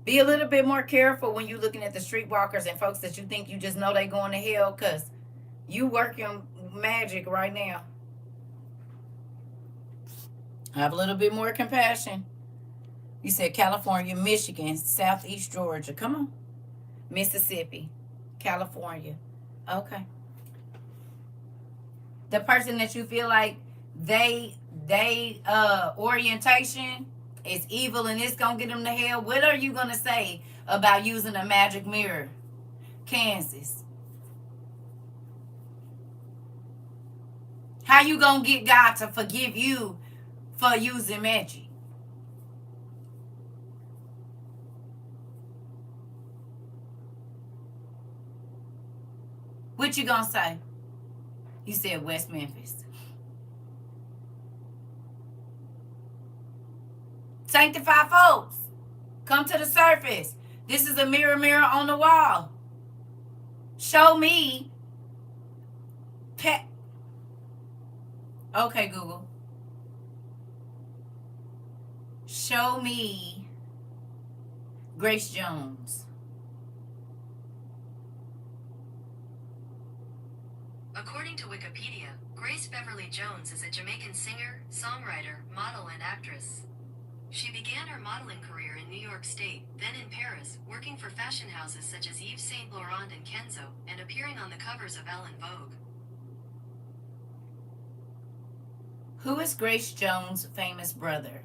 Be a little bit more careful when you're looking at the streetwalkers and folks that you think you just know they going to hell because you working magic right now. Have a little bit more compassion. You said California, Michigan, Southeast Georgia. Come on. Mississippi, California. Okay. The person that you feel like they orientation is evil and it's gonna get them to hell. What are you gonna say about using a magic mirror? Kansas. How you gonna get God to forgive you for using magic? What you gonna say? You said West Memphis. Sanctified folks, come to the surface. This is a mirror, mirror on the wall. Show me. Okay, Google. Show me Grace Jones. According to Wikipedia, Grace Beverly Jones is a Jamaican singer, songwriter, model, and actress. She began her modeling career in New York State, then in Paris, working for fashion houses such as Yves Saint Laurent and Kenzo, and appearing on the covers of Elle and Vogue. Who is Grace Jones' famous brother?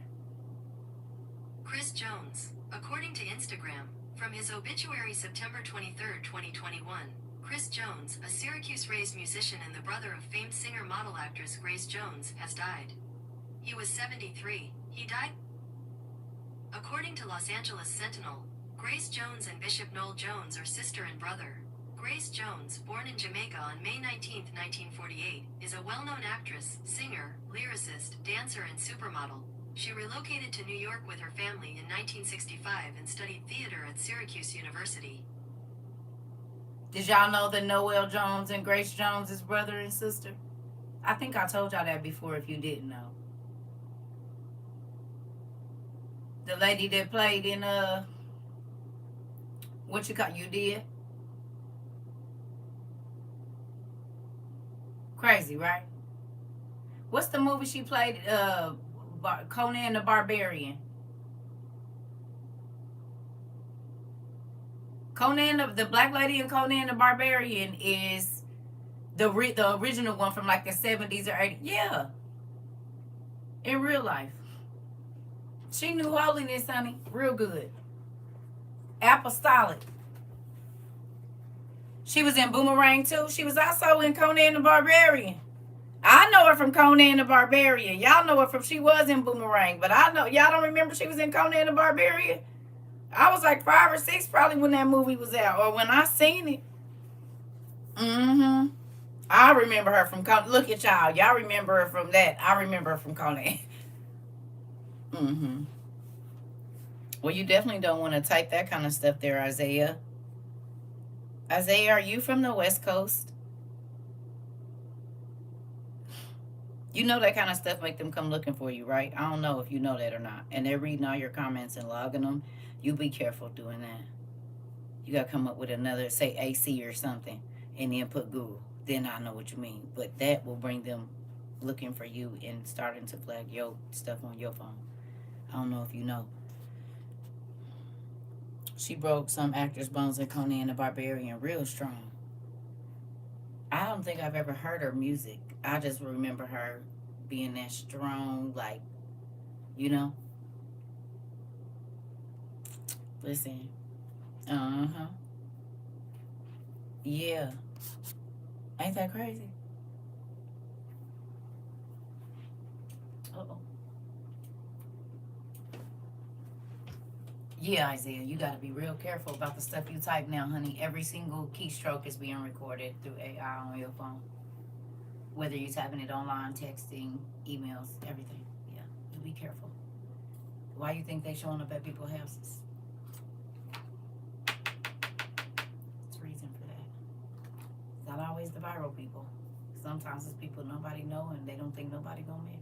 Chris Jones. According to Instagram, from his obituary September 23, 2021, Chris Jones, a Syracuse-raised musician and the brother of famed singer-model-actress Grace Jones, has died. He was 73. He died. According to Los Angeles Sentinel, Grace Jones and Bishop Noel Jones are sister and brother. Grace Jones, born in Jamaica on May 19, 1948, is a well-known actress, singer, lyricist, dancer, and supermodel. She relocated to New York with her family in 1965 and studied theater at Syracuse University. Did y'all know that Noel Jones and Grace Jones is brother and sister? I think I told y'all that before if you didn't know. The lady that played in what you call, you did? Crazy, right? What's the movie she played? Conan the Barbarian. Conan, the black lady in Conan the Barbarian is the original one from like the 70s or 80s. Yeah. In real life. She knew holiness, honey. Real good. Apostolic. She was in Boomerang too. She was also in Conan the Barbarian. I know her from Conan the Barbarian. Y'all know her from, she was in Boomerang. But I know, y'all don't remember she was in Conan the Barbarian? I was like 5 or 6 probably when that movie was out. Or when I seen it. I remember her from Conan. Look at y'all. Y'all remember her from that. I remember her from Conan. Well, you definitely don't want to type that kind of stuff there, Isaiah. Isaiah, are you from the West Coast? You know that kind of stuff make them come looking for you, right? I don't know if you know that or not. And they're reading all your comments and logging them. You be careful doing that. You got to come up with another, say AC or something, and then put Google. Then I know what you mean. But that will bring them looking for you and starting to flag your stuff on your phone. I don't know if you know. She broke some actor's bones in Conan the Barbarian real strong. I don't think I've ever heard her music. I just remember her being that strong, like, you know. Listen. Yeah. Ain't that crazy? Uh-oh. Yeah, Isaiah, you got to be real careful about the stuff you type now, honey. Every single keystroke is being recorded through AI on your phone. Whether you're typing it online, texting, emails, everything. Yeah, you be careful. Why you think they showing up at people's houses? There's a reason for that. It's not always the viral people. Sometimes it's people nobody know and they don't think nobody gonna make.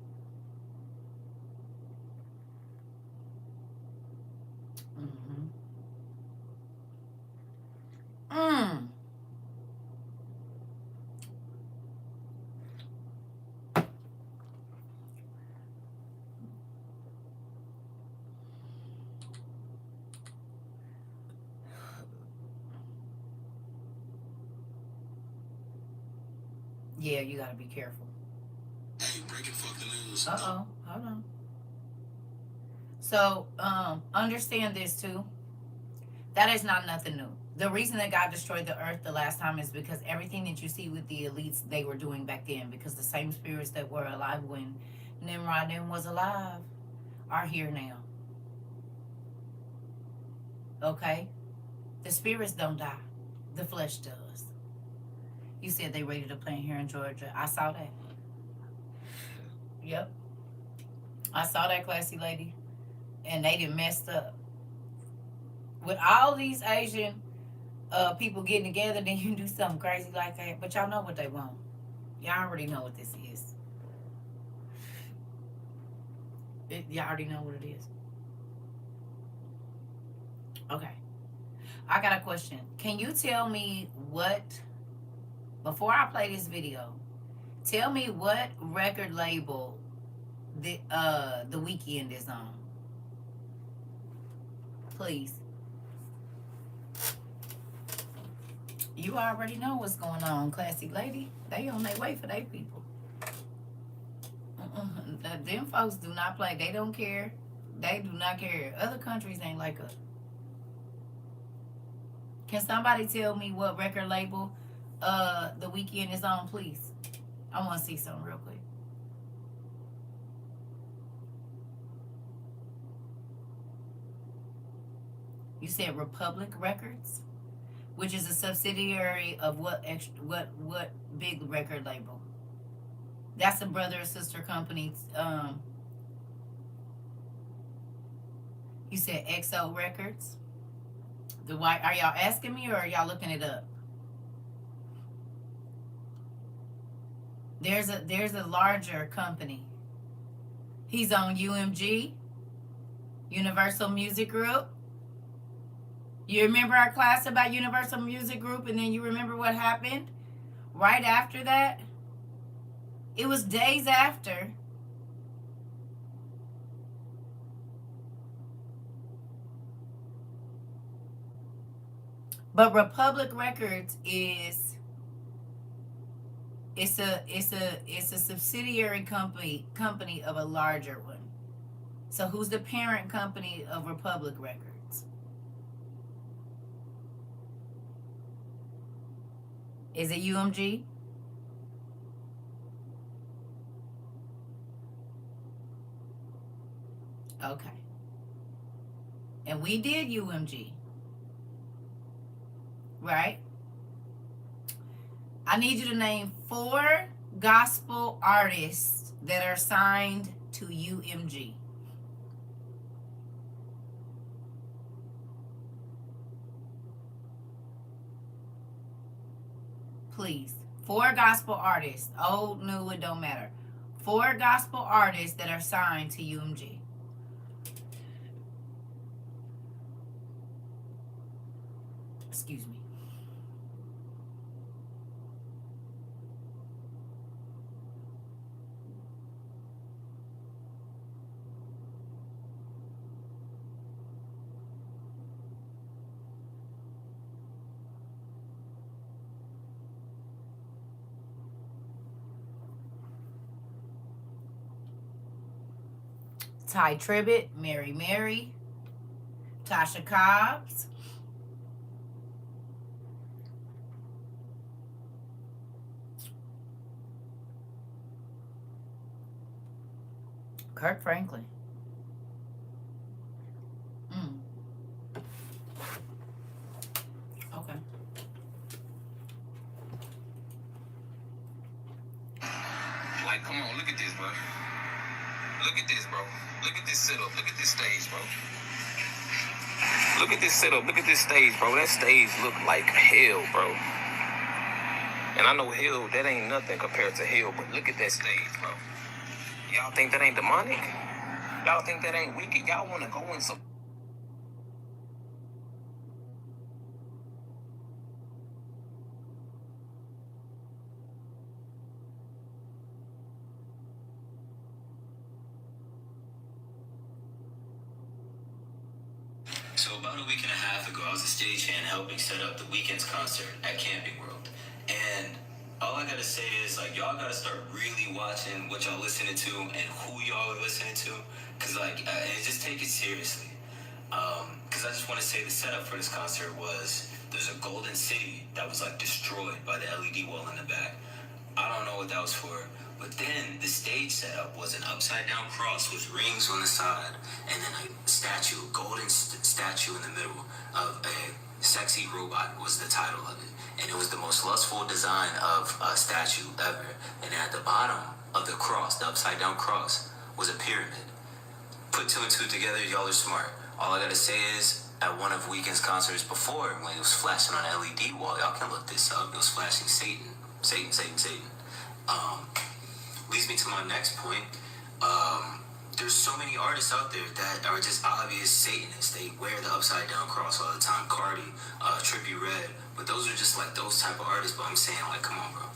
Yeah, you gotta be careful. Hey, breaking fucking news. Uh-oh, hold on. So, understand this too. That is not nothing new. The reason that God destroyed the earth the last time is because everything that you see with the elites, they were doing back then. Because the same spirits that were alive when Nimrod was alive are here now. Okay? The spirits don't die. The flesh does. You said they raided a plant here in Georgia. I saw that. Yep. I saw that, classy lady. And they done messed up. With all these Asian people getting together, then you do something crazy like that. But y'all know what they want. Y'all already know what this is. Y'all already know what it is. Okay. I got a question. Can you tell me what, before I play this video, tell me what record label the Weeknd is on? Please. You already know what's going on, classy lady. They on their way for their people. Them folks do not play. They don't care. They do not care. Other countries ain't like us. Can somebody tell me what record label the Weeknd is on, please? I want to see something real quick. You said Republic Records? which is a subsidiary of what big record label? That's a brother or sister company. You said XO Records. The white. Are y'all asking me or are y'all looking it up? There's a larger company. He's on UMG, Universal Music Group. You remember our class about Universal Music Group, and then you remember what happened right after that? It was days after. But Republic Records is it's a subsidiary company of a larger one. So who's the parent company of Republic Records? Is it UMG? Okay. And we did UMG. Right? I need you to name 4 gospel artists that are signed to UMG. Please. 4 gospel artists. Old, new, it don't matter. 4 gospel artists that are signed to UMG. Excuse me. Ty Tribbett, Mary Mary, Tasha Cobbs, Kirk Franklin. Okay. Like, come on, look at this, bro. Look at this, bro. Look at this setup. Look at this stage, bro. Look at this setup. Look at this stage, bro. That stage look like hell, bro. And I know hell, that ain't nothing compared to hell, but look at that stage, bro. Y'all think that ain't demonic? Y'all think that ain't wicked? Y'all want to go in some... So about a week and a half ago, I was a stagehand helping set up the weekend's concert at Camping World. And all I gotta say is, like, y'all gotta start really watching what y'all listening to and who y'all are listening to. Cause, like, and just take it seriously. Cause I just want to say the setup for this concert was, there's a golden city that was, like, destroyed by the LED wall in the back. I don't know what that was for. But then the stage setup was an upside down cross with rings on the side, and then a statue, golden statue in the middle of a sexy robot was the title of it. And it was the most lustful design of a statue ever. And at the bottom of the cross, the upside down cross, was a pyramid. Put 2 and 2 together, y'all are smart. All I gotta say is, at one of Weekend's concerts before, when it was flashing on an LED wall, y'all can look this up, it was flashing Satan. Satan, Satan, Satan. Leads me to my next point. There's so many artists out there that are just obvious Satanists. They wear the upside down cross all the time. Cardi, Trippie Redd. But those are just like those type of artists. But I'm saying, like, come on, bro.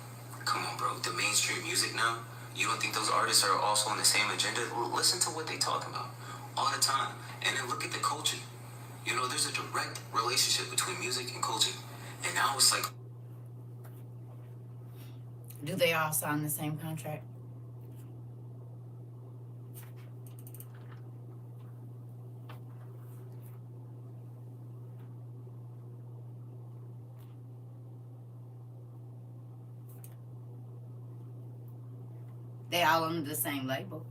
Come on, bro. The mainstream music now, you don't think those artists are also on the same agenda? Listen to what they talk about all the time. And then look at the culture. You know, there's a direct relationship between music and culture. And now it's like... Do they all sign the same contract? They all under the same label.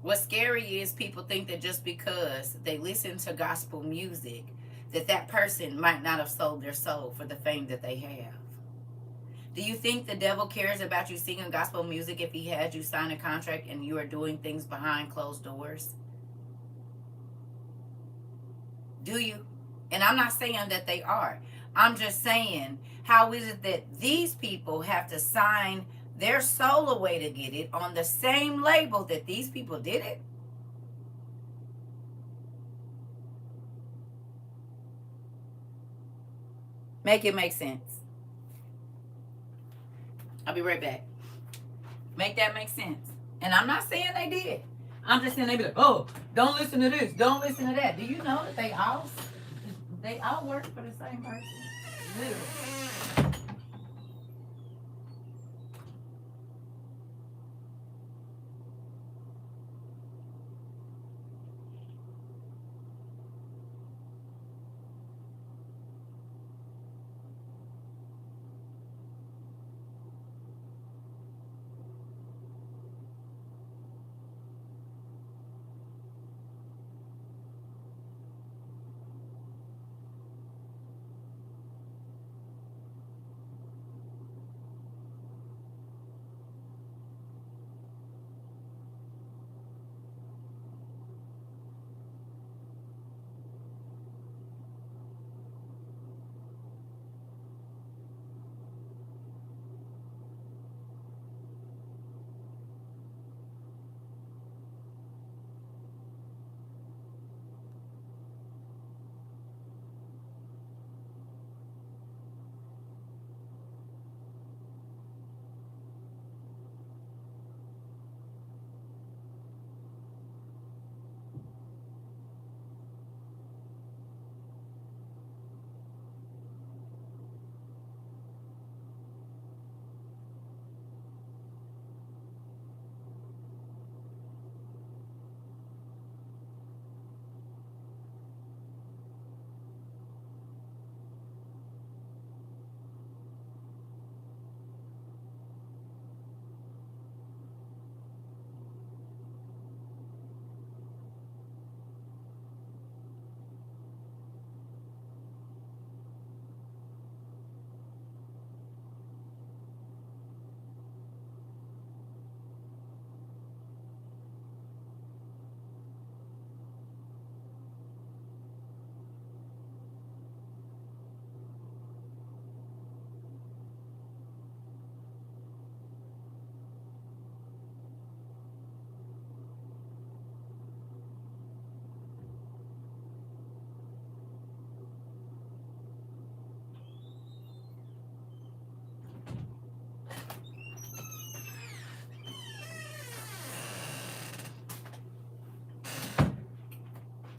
What's scary is people think that just because they listen to gospel music, that person might not have sold their soul for the fame that they have. Do you think the devil cares about you singing gospel music if he had you sign a contract and you are doing things behind closed doors? Do you? And I'm not saying that they are. I'm just saying, how is it that these people have to sign their soul away to get it on the same label that these people did it? Make it make sense. I'll be right back. Make that make sense. And I'm not saying they did. I'm just saying they be like, oh, don't listen to this, don't listen to that. Do you know that they all work for the same person? Literally.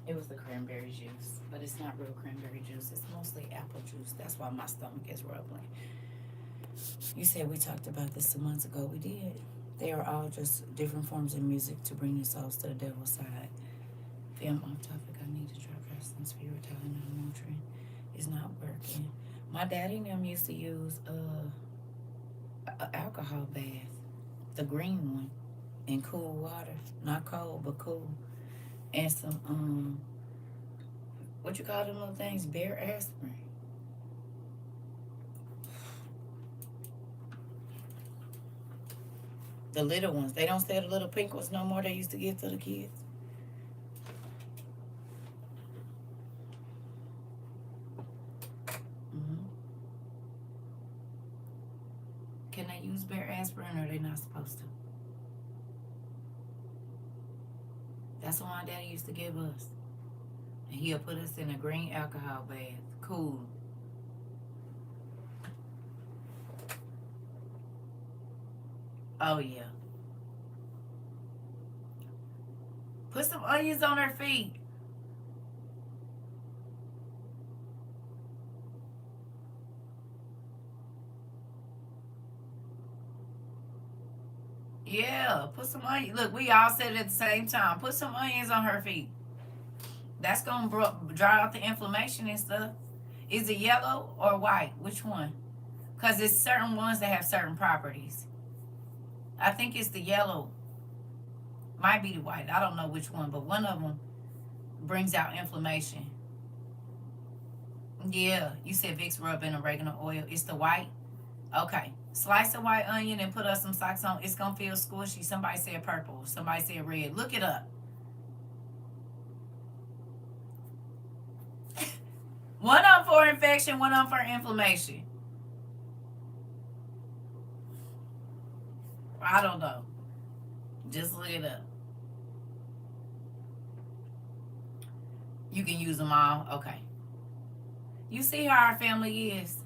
It was the cranberry juice, but it's not real cranberry juice. It's mostly apple juice. That's why my stomach is rumbling. You said we talked about this some months ago. We did. They are all just different forms of music to bring your souls to the devil's side. Fam, off topic. I need to try wrestling spirit Tylenol Motrin. It's not working. My daddy and them used to use a alcohol bath, the green one, in cool water, not cold but cool, and some what you call them little things, bear aspirin. The little ones. They don't sell the little pink ones no more. They used to give to the kids. Hmm. Can they use bear aspirin or are they not supposed to? That's what my daddy used to give us. And he'll put us in a green alcohol bath. Cool. Oh, yeah. Put some onions on her feet. Yeah, put some onions. Look, we all said it at the same time. Put some onions on her feet. That's going to dry out the inflammation and stuff. Is it yellow or white? Which one? Because it's certain ones that have certain properties. I think it's the yellow Might be the white. I don't know which one, but one of them brings out inflammation. Yeah, you said Vicks rub in oregano oil. It's the white. Okay. Slice a white onion and put up some socks on. It's gonna feel squishy. Somebody said purple. Somebody said red. Look it up. One on for infection, one on for inflammation. I don't know. Just look it up. You can use them all. Okay. You see how our family is.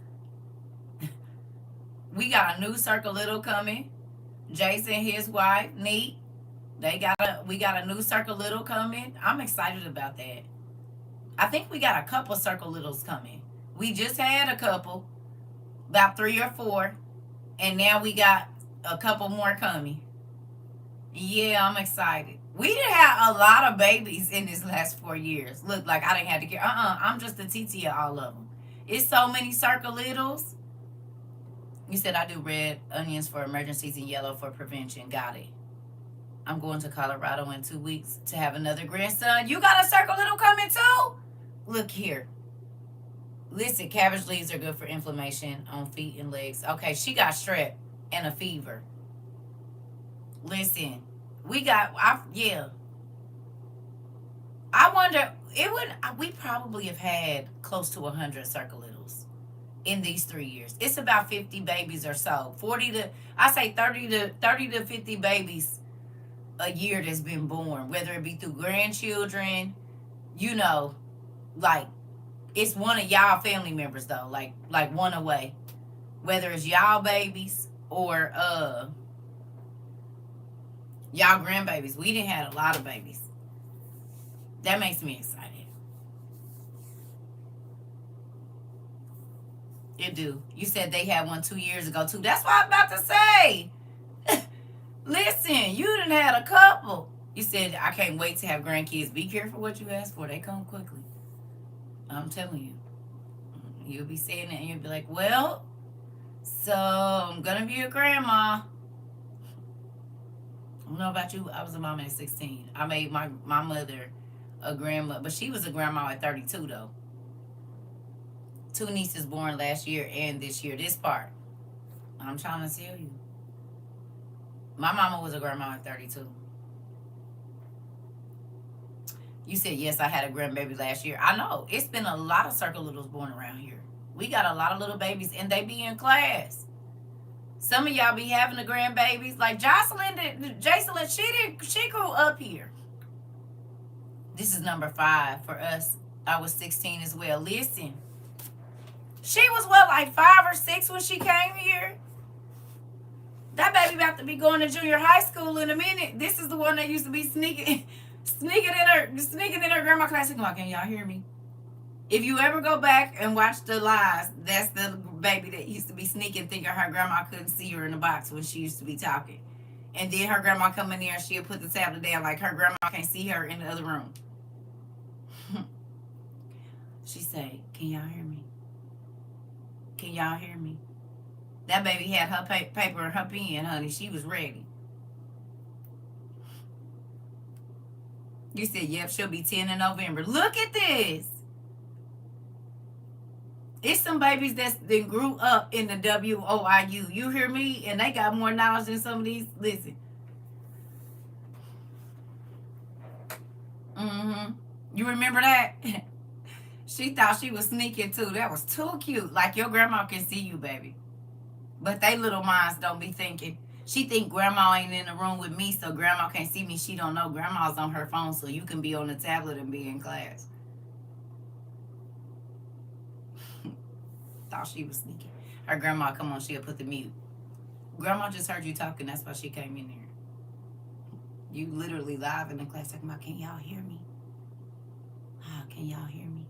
We got a new Circle Little coming. Jason, his wife, Neat. We got a new Circle Little coming. I'm excited about that. I think we got a couple Circle Littles coming. We just had a couple, about 3 or 4, and now we got a couple more coming. Yeah, I'm excited. We didn't have a lot of babies in this last 4 years. Look, like I didn't have to care. I'm just the TT of all of them. It's so many Circle Littles. You said I do red onions for emergencies and yellow for prevention. Got it. I'm going to Colorado in 2 weeks to have another grandson. You got a Circle Little coming too? Look here. Listen, cabbage leaves are good for inflammation on feet and legs. Okay, she got strep and a fever. Listen, yeah. I wonder, we probably have had close to 100 Circle Littles in these 3 years. It's about 50 babies or so. 30 to 50 babies a year that's been born, whether it be through grandchildren, like it's one of y'all family members though, like one away, whether it's y'all babies or y'all grandbabies. We didn't have a lot of babies. That makes me excited. It do. You said they had one 2 years ago too. That's what I'm about to say. Listen, you done had a couple. You said, I can't wait to have grandkids. Be careful what you ask for. They come quickly. I'm telling you. You'll be saying it and you'll be like, well, so I'm going to be a grandma. I don't know about you. I was a mom at 16. I made my mother a grandma. But she was a grandma at 32, though. 2 nieces born last year and this year. This part. I'm trying to tell you. My mama was a grandma at 32. You said, yes, I had a grandbaby last year. I know. It's been a lot of Circle Littles born around here. We got a lot of little babies, and they be in class. Some of y'all be having the grandbabies. Like Jocelyn, she grew up here. This is number 5 for us. I was 16 as well. Listen. She was, like 5 or 6 when she came here? That baby about to be going to junior high school in a minute. This is the one that used to be sneaking in her grandma class. Come on, can y'all hear me? If you ever go back and watch the lives, that's the baby that used to be sneaking, thinking her grandma couldn't see her in the box when she used to be talking. And then her grandma come in there and she'll put the tablet down like her grandma can't see her in the other room. She say, can y'all hear me? Can y'all hear me? That baby had her paper and her pen, honey. She was ready. You said, yep, she'll be 10 in November. Look at this. It's some babies that grew up in the WOIU. You hear me? And they got more knowledge than some of these. Listen. You remember that? She thought she was sneaking too. That was too cute. Like your grandma can see you, baby. But they little minds don't be thinking. She think grandma ain't in the room with me, so grandma can't see me. She don't know grandma's on her phone, so you can be on the tablet and be in class. Thought she was sneaking. Her grandma, come on, she'll put the mute. Grandma just heard you talking. That's why she came in there. You literally live in the class talking about, can y'all hear me? Can y'all hear me?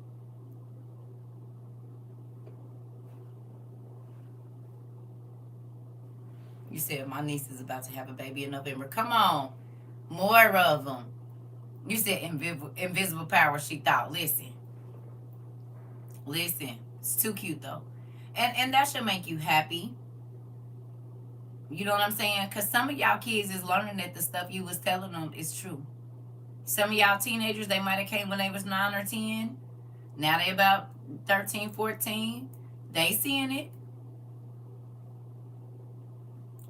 You said my niece is about to have a baby in November. Come on. More of them. You said invisible power, she thought. Listen. It's too cute, though. And that should make you happy. You know what I'm saying? Because some of y'all kids is learning that the stuff you was telling them is true. Some of y'all teenagers, they might have came when they was 9 or 10. Now they about 13, 14. They seeing it.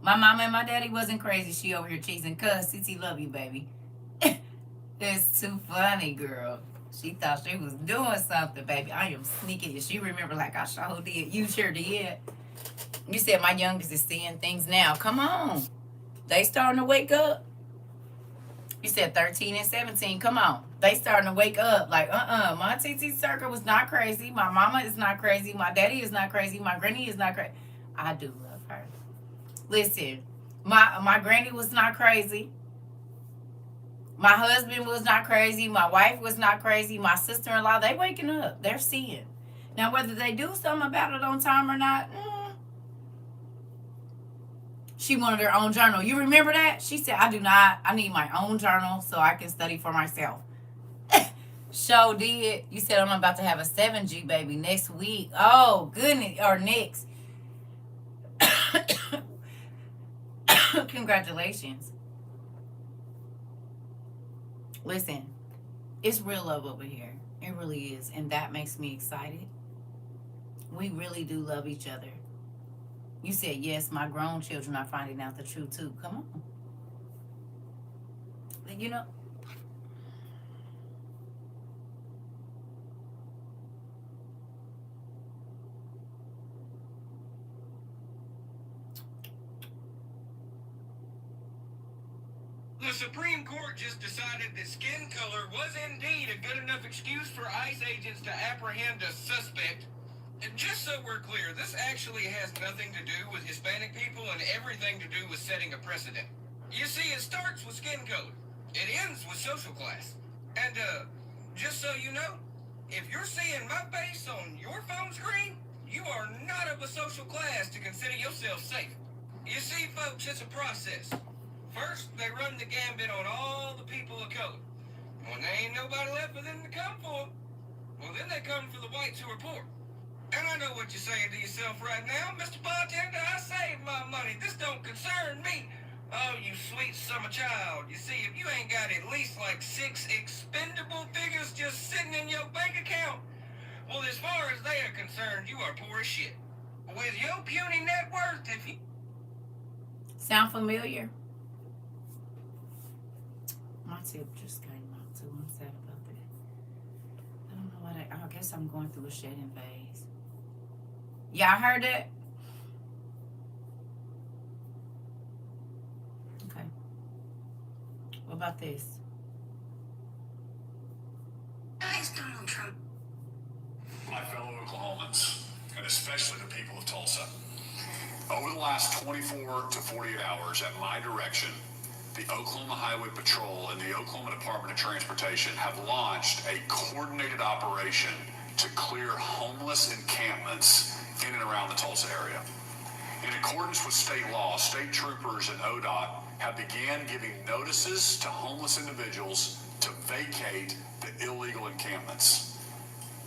My mama and my daddy wasn't crazy. She over here cheesing. Cuz, CT love you, baby. It's too funny, girl. She thought she was doing something, baby. I am sneaky. She remember like I sure did. You sure did. You said my youngest is seeing things now. Come on. They starting to wake up. You said 13 and 17. Come on. They starting to wake up. Like, my TT Circle was not crazy. My mama is not crazy. My daddy is not crazy. My granny is not crazy. I do love her. Listen, my granny was not crazy. My husband was not crazy. My wife was not crazy. My sister-in-law, they waking up. They're seeing. Now, whether they do something about it on time or not, she wanted her own journal. You remember that? She said, I do not. I need my own journal so I can study for myself. Show did. You said I'm about to have a 7G baby next week. Oh, goodness. Or next. Congratulations. Listen, it's real love over here. It really is. And that makes me excited. We really do love each other. You said, yes, my grown children are finding out the truth too. Come on. You know, the Supreme Court just decided that skin color was indeed a good enough excuse for ICE agents to apprehend a suspect. And just so we're clear, this actually has nothing to do with Hispanic people and everything to do with setting a precedent. You see, it starts with skin color. It ends with social class. And, just so you know, if you're seeing my face on your phone screen, you are not of a social class to consider yourself safe. You see, folks, it's a process. First, they run the gambit on all the people of color. When there ain't nobody left for them to come for, well, then they come for the whites who are poor. And I know what you're saying to yourself right now. Mr. Bartender, I saved my money. This don't concern me. Oh, you sweet summer child. You see, if you ain't got at least like 6 expendable figures just sitting in your bank account, well, as far as they are concerned, you are poor as shit. With your puny net worth, if you... sound familiar? My tip just came out too. I'm sad about that. I don't know what I guess I'm going through a shedding phase. Y'all heard that? Okay. What about this? Guys, Donald Trump. My fellow Oklahomans, and especially the people of Tulsa, over the last 24 to 48 hours at my direction, the Oklahoma Highway Patrol and the Oklahoma Department of Transportation have launched a coordinated operation to clear homeless encampments in and around the Tulsa area. In accordance with state law, state troopers and ODOT have began giving notices to homeless individuals to vacate the illegal encampments.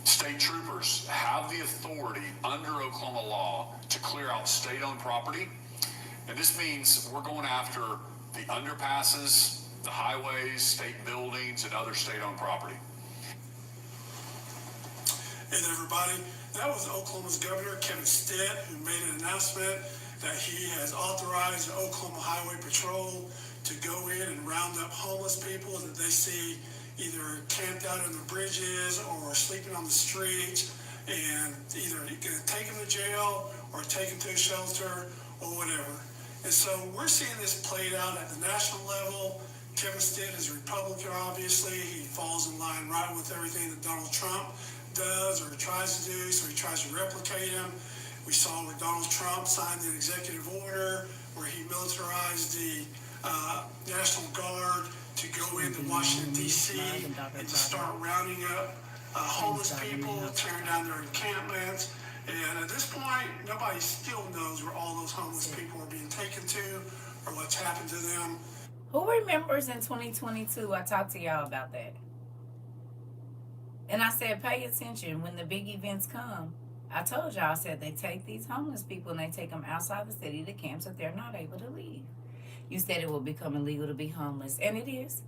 State troopers have the authority under Oklahoma law to clear out state-owned property, and this means we're going after the underpasses, the highways, state buildings, and other state-owned property. And everybody, that was Oklahoma's Governor Kevin Stitt, who made an announcement that he has authorized the Oklahoma Highway Patrol to go in and round up homeless people that they see either camped out on the bridges or sleeping on the streets, and either take them to jail or take them to a shelter or whatever. And so we're seeing this played out at the national level. Kevin Stitt is a Republican, obviously. He falls in line right with everything that Donald Trump does or tries to do, so he tries to replicate him. We saw with Donald Trump signed an executive order where he militarized the National Guard to go into Washington, D.C. and to start rounding up homeless people, tearing down their encampments. And at this point, nobody still knows where all those homeless people are being taken to or what's happened to them. Who remembers in 2022 I talked to y'all about that? And I said, pay attention when the big events come. I told y'all, I said they take these homeless people and they take them outside the city to camps that they're not able to leave. You said it will become illegal to be homeless, and it is.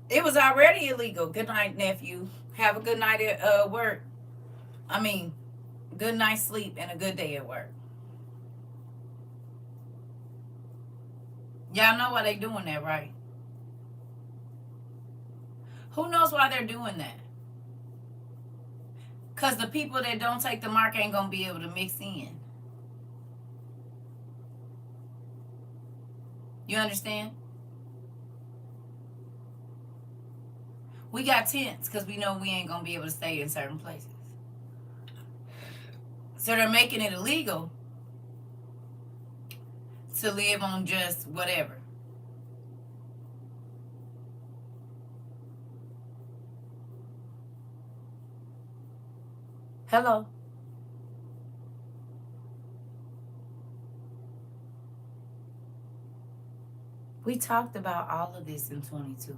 It was already illegal. Good night, nephew. Have a good night at work. I mean, good night's sleep and a good day at work. Y'all know why they doing that, right? Who knows why they're doing that? Because the people that don't take the mark ain't going to be able to mix in. You understand? We got tents because we know we ain't going to be able to stay in certain places. So they're making it illegal to live on just whatever. Hello. We talked about all of this in 22.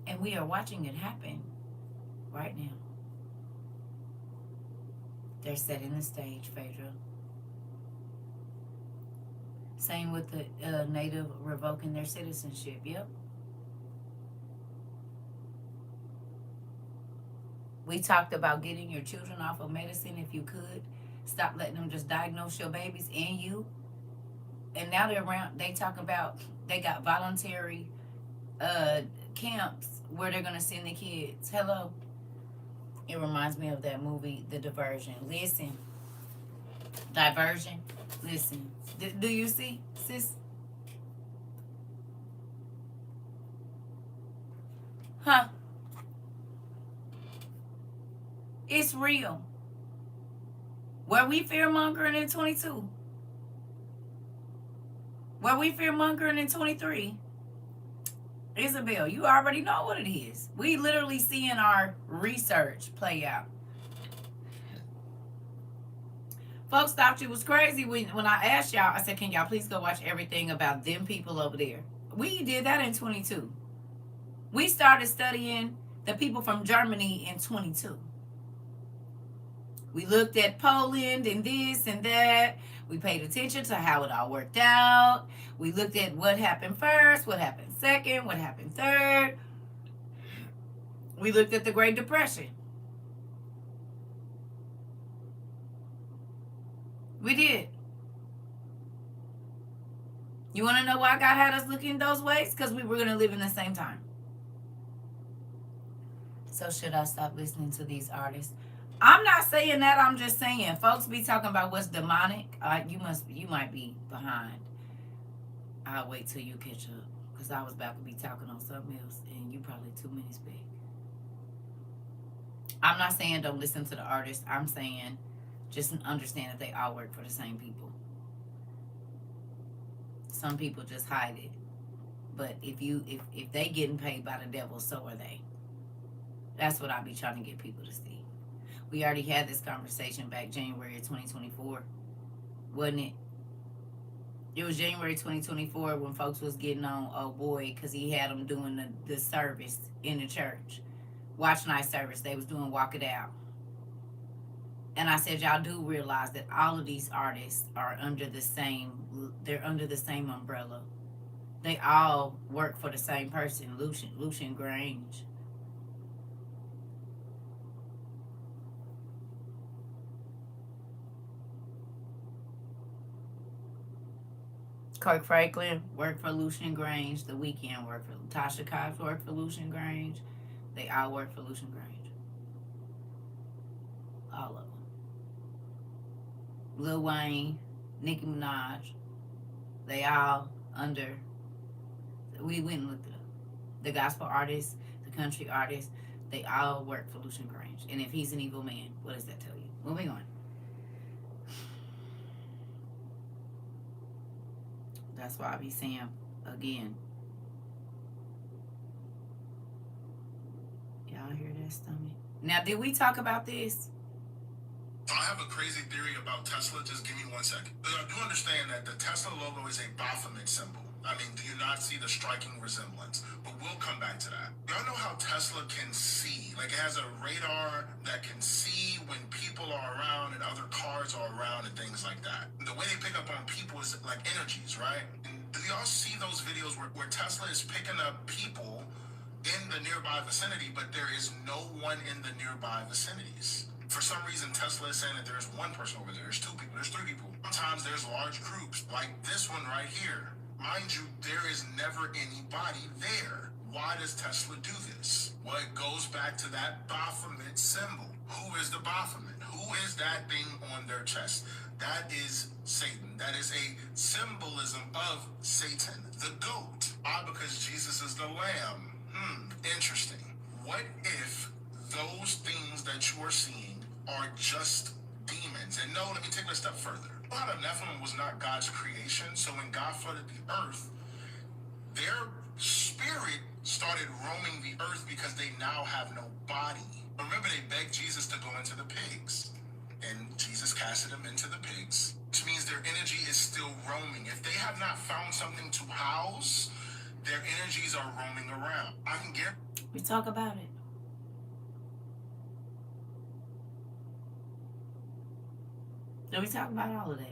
And we are watching it happen right now. They're setting the stage, Phaedra. Same with the native revoking their citizenship. Yep. We talked about getting your children off of medicine if you could. Stop letting them just diagnose your babies and you. And now they're around. They talk about they got voluntary camps where they're gonna send the kids. Hello. It reminds me of that movie, The Diversion. Listen. Diversion. Listen. Do you see, sis? Huh? It's real. Were we fear-mongering in 22? Were we fear-mongering in 23? Isabel, you already know what it is. We literally seeing our research play out. Folks thought you was crazy when I asked y'all. I said, can y'all please go watch everything about them people over there? We did that in 22. We started studying the people from Germany in 22. We looked at Poland and this and that. We paid attention to how it all worked out. We looked at what happened first, what happened second, what happened third. We looked at the Great Depression. We did. You want to know why God had us looking those ways? Because we were going to live in the same time. So should I stop listening to these artists? I'm not saying that. I'm just saying, folks be talking about what's demonic. You might be behind. I'll wait till you catch up, because I was about to be talking on something else, and you probably 2 minutes back. I'm not saying don't listen to the artists. I'm saying just understand that they all work for the same people. Some people just hide it, but if they getting paid by the devil, so are they. That's what I be trying to get people to see. We already had this conversation back January of 2024, wasn't it? It was January 2024 when folks was getting on oh boy because he had them doing the service in the church. Watch night service. They was doing Walk It Out. And I said, y'all do realize that all of these artists are under the same umbrella. They all work for the same person, Lucian Grange. Kirk Franklin worked for Lucian Grange. The Weeknd worked for Tasha Cobbs worked for Lucian Grange. They all work for Lucian Grange. All of them. Lil Wayne, Nicki Minaj. They all under. We went and looked it up. The gospel artists, the country artists, they all work for Lucian Grange. And if he's an evil man, what does that tell you? Moving on. That's why I be saying again. Y'all hear that stomach? Now, did we talk about this? I have a crazy theory about Tesla. Just give me 1 second. I do understand that the Tesla logo is a Baphomet symbol. I mean, do you not see the striking resemblance? But we'll come back to that. Y'all know how Tesla can see? Like, it has a radar that can see when people are around and other cars are around and things like that. The way they pick up on people is like energies, right? And do y'all see those videos where Tesla is picking up people in the nearby vicinity, but there is no one in the nearby vicinities? For some reason, Tesla is saying that there's one person over there, there's two people, there's three people. Sometimes there's large groups, like this one right here. Mind you, there is never anybody there. Why does Tesla do this? Well, it goes back to that Baphomet symbol. Who is the Baphomet? Who is that thing on their chest? That is Satan. That is a symbolism of Satan, the goat. Why? Because Jesus is the lamb. Interesting. What if those things that you are seeing are just demons? And no, let me take it a step further. A lot of Nephilim was not God's creation, so when God flooded the earth, their spirit started roaming the earth because they now have no body. Remember, they begged Jesus to go into the pigs, and Jesus casted them into the pigs, which means their energy is still roaming. If they have not found something to house, their energies are roaming around. I can get. We talk about it. So we talk about all of that.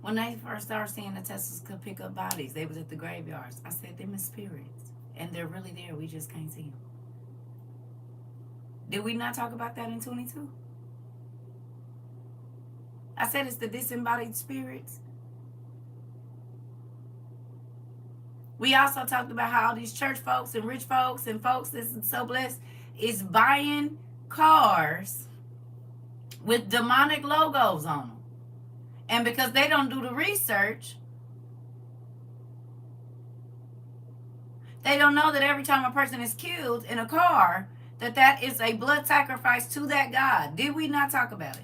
When they first started seeing the Teslas could pick up bodies, they was at the graveyards. I said, them is spirits. And they're really there. We just can't see them. Did we not talk about that in 22? I said it's the disembodied spirits. We also talked about how all these church folks and rich folks and folks that's so blessed is buying cars with demonic logos on them. And because they don't do the research, they don't know that every time a person is killed in a car, that is a blood sacrifice to that God. Did we not talk about it?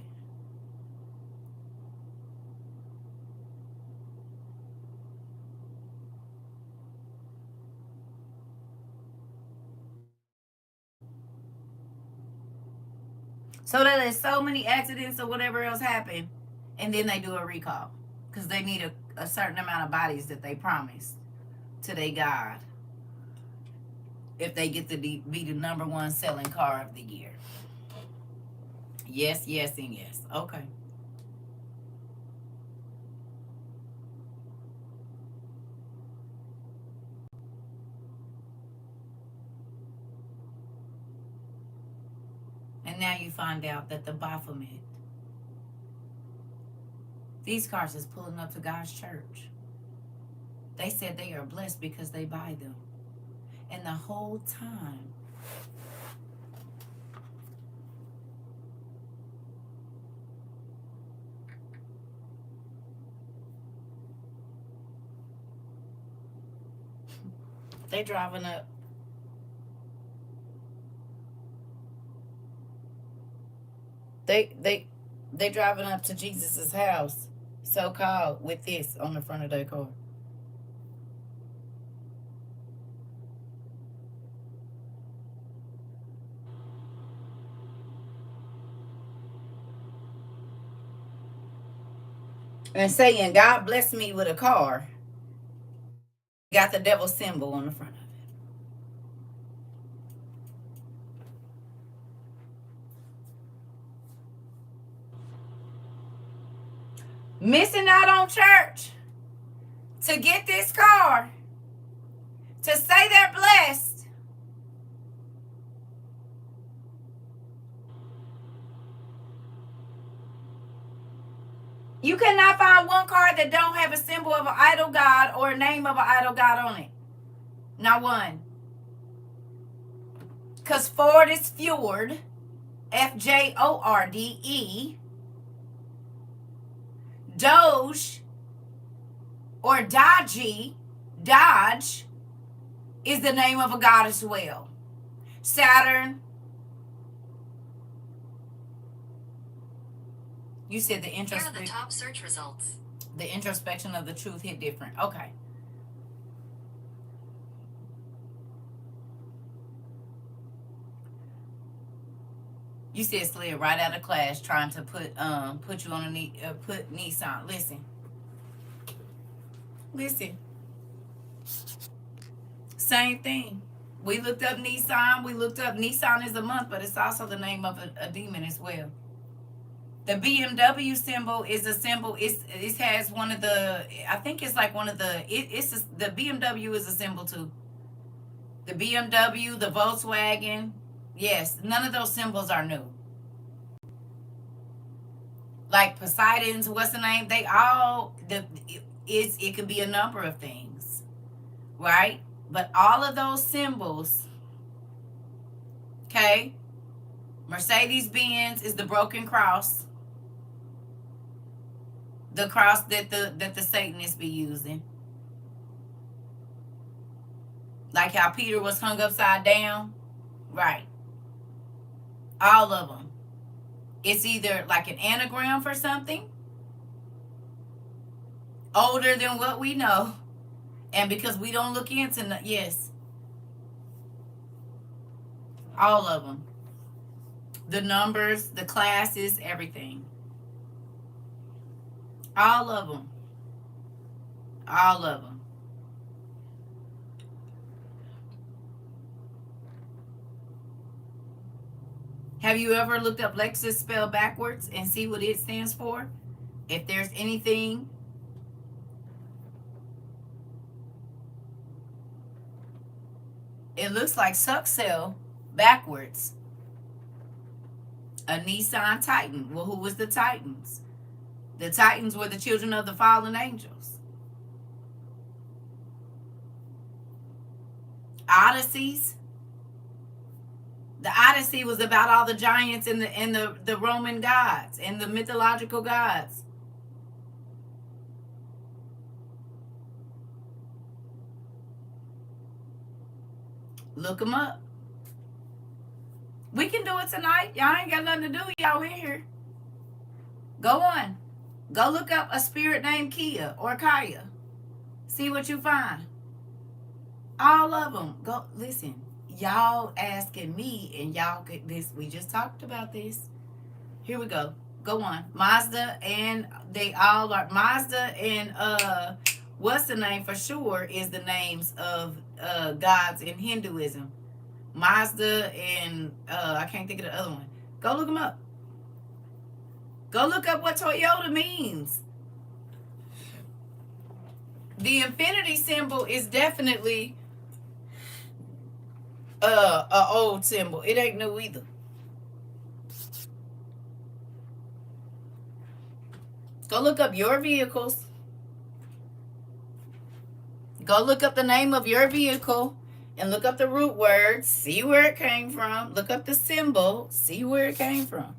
So that there's so many accidents or whatever else happen, and then they do a recall because they need a certain amount of bodies that they promised to their God if they get to be the number one selling car of the year. Yes, yes, and yes. Okay. And now you find out that the Baphomet, these cars is pulling up to God's church. They said they are blessed because they buy them. And the whole time, they driving up. They driving up to Jesus's house, so called, with this on the front of their car. And saying, God bless me with a car. Got the devil symbol on the front of it. Missing out on church to get this car, to say they're blessed. You cannot find one car that don't have a symbol of an idol god or a name of an idol god on it. Not one. Because Ford is Fjord, Fjorde. Doge or Dodge is the name of a god as well. Saturn. You said the Here are the top search results. The introspection of the truth hit different. Okay. You said slid right out of class trying to put you on put Nissan. Listen, Listen, same thing. We looked up Nissan. We looked up Nissan is a month, but it's also the name of a demon as well. The BMW symbol is a symbol. It has one of the. I think it's like one of the. The BMW is a symbol too. The BMW, the Volkswagen. Yes, none of those symbols are new. Like Poseidon's, what's the name? They all it could be a number of things, right? But all of those symbols, okay? Mercedes-Benz is the broken cross. The cross that the Satanists be using. Like how Peter was hung upside down. Right. All of them. It's either like an anagram for something older than what we know. And because we don't look into, yes. All of them. The numbers, the classes, everything. All of them. All of them. Have you ever looked up Lexus spelled backwards and see what it stands for? If there's anything. It looks like Succel backwards. A Nissan Titan. Well, who was the Titans? The Titans were the children of the fallen angels. Odysseys. The Odyssey was about all the giants and the Roman gods and the mythological gods. Look them up. We can do it tonight. Y'all ain't got nothing to do. Y'all in here. Go on. Go look up a spirit named Kia or Kaya. See what you find. All of them. Go listen. Y'all asking me and y'all get this. We just talked about this. Here we go. Go on. Mazda and they all are Mazda and what's the name for sure is the names of gods in Hinduism. Mazda and I can't think of the other one. Go look them up. Go look up what Toyota means. The infinity symbol is definitely a old symbol. It ain't new either. Go look up your vehicles. Go look up the name of your vehicle and look up the root word. See where it came from. Look up the symbol. See where it came from.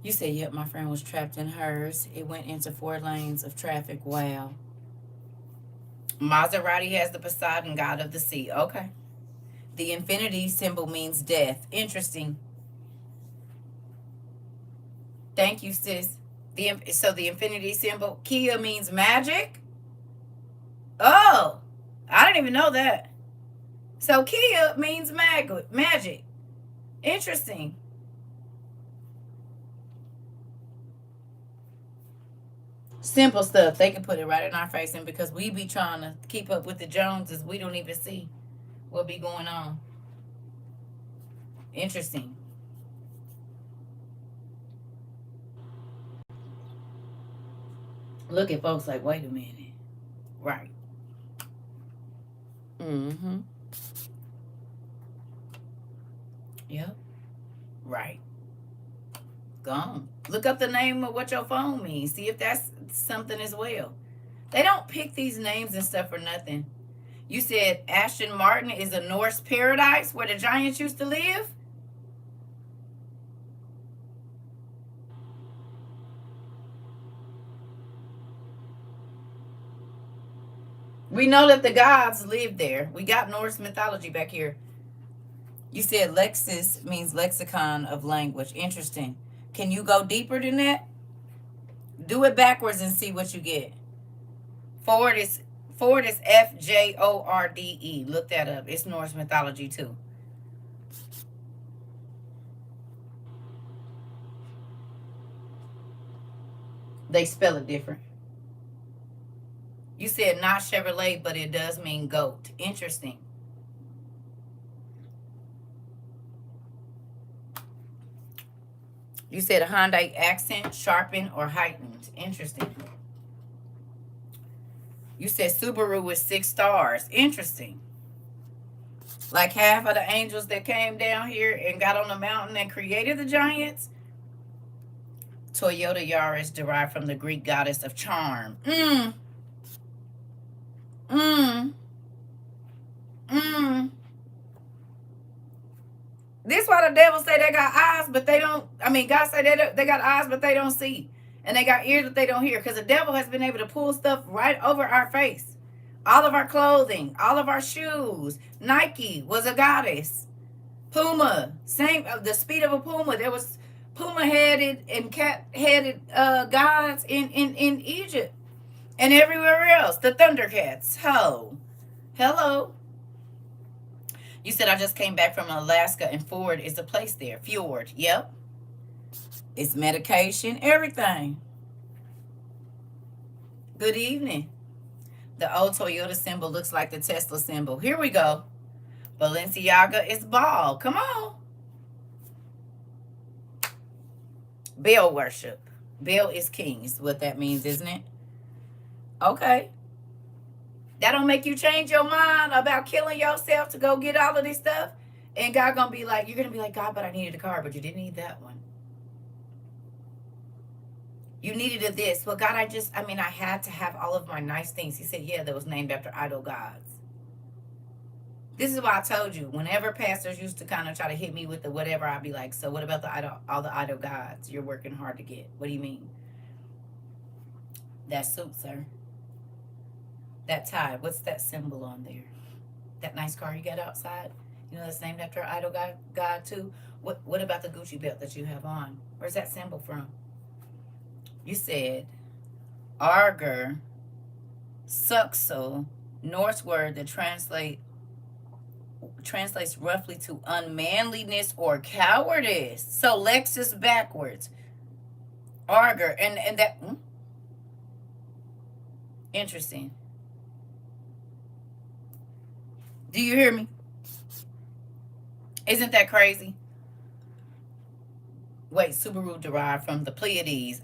You said, yep, my friend was trapped in hers. It went into 4 lanes of traffic. Wow. Maserati has the Poseidon, god of the sea. Okay. The infinity symbol means death. Interesting. Thank you, sis. So the infinity symbol, Kia means magic. Oh, I didn't even know that. So Kia means magic. Interesting. Simple stuff. They can put it right in our face, and because we be trying to keep up with the Joneses, we don't even see what be going on. Interesting. Look at folks like, wait a minute. Right. Mm-hmm. Yep. Right. Gone. Look up the name of what your phone means. See if that's something as well. They don't pick these names and stuff for nothing. You said Aston Martin is a Norse paradise where the giants used to live? We know that the gods lived there. We got Norse mythology back here. You said Lexis means lexicon of language. Interesting. Can you go deeper than that? Do it backwards and see what you get. Ford is Fjorde. Look that up. It's Norse mythology too. They spell it different. You said not Chevrolet, but it does mean goat. Interesting. You said a Hyundai accent, sharpened or heightened. Interesting. You said Subaru with 6 stars. Interesting. Like half of the angels that came down here and got on the mountain and created the giants. Toyota Yaris derived from the Greek goddess of charm. This why the devil say they got eyes, but they don't. I mean, God say they got eyes, but they don't see. And they got ears, but they don't hear. Because the devil has been able to pull stuff right over our face. All of our clothing, all of our shoes. Nike was a goddess. Puma, same, the speed of a puma. There was puma-headed and cat-headed gods in Egypt. And everywhere else. The Thundercats. Hello. You said I just came back from Alaska and Ford is a place there. Fjord. Yep. It's medication. Everything. Good evening. The old Toyota symbol looks like the Tesla symbol. Here we go. Balenciaga is ball. Come on. Baal worship. Baal is king is what that means, isn't it? Okay. That don't make you change your mind about killing yourself to go get all of this stuff. And God gonna be like, you're gonna be like, God, but I needed a car, but you didn't need that one. You needed a this. Well, God, I had to have all of my nice things. He said, yeah, that was named after idol gods. This is why I told you, whenever pastors used to kind of try to hit me with the whatever, I'd be like, so what about all the idol gods you're working hard to get? What do you mean? That suit, sir. That tie, what's that symbol on there? That nice car you got outside? You know that's named after an idol god too? What about the Gucci belt that you have on? Where's that symbol from? You said Arger, Suxel, Norse word that translates roughly to unmanliness or cowardice. So Lexus backwards. Arger, and that interesting. Do you hear me? Isn't that crazy? Wait, Subaru derived from the Pleiades.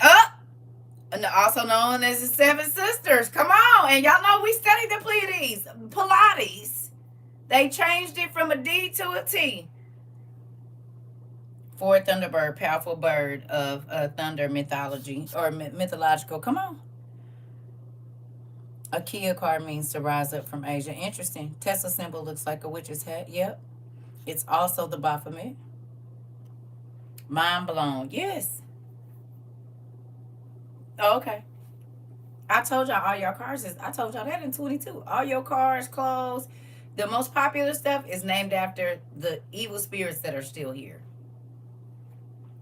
And also known as the Seven Sisters. Come on. And y'all know we studied the Pleiades. Pilates. They changed it from a D to a T. Ford Thunderbird, powerful bird of thunder mythology or mythological. Come on. A Kia car means to rise up from Asia. Interesting. Tesla symbol looks like a witch's hat. Yep. It's also the Baphomet. Mind blown. Yes. Oh, okay. I told y'all all your cars I told y'all that in 22. All your cars, clothes, the most popular stuff is named after the evil spirits that are still here.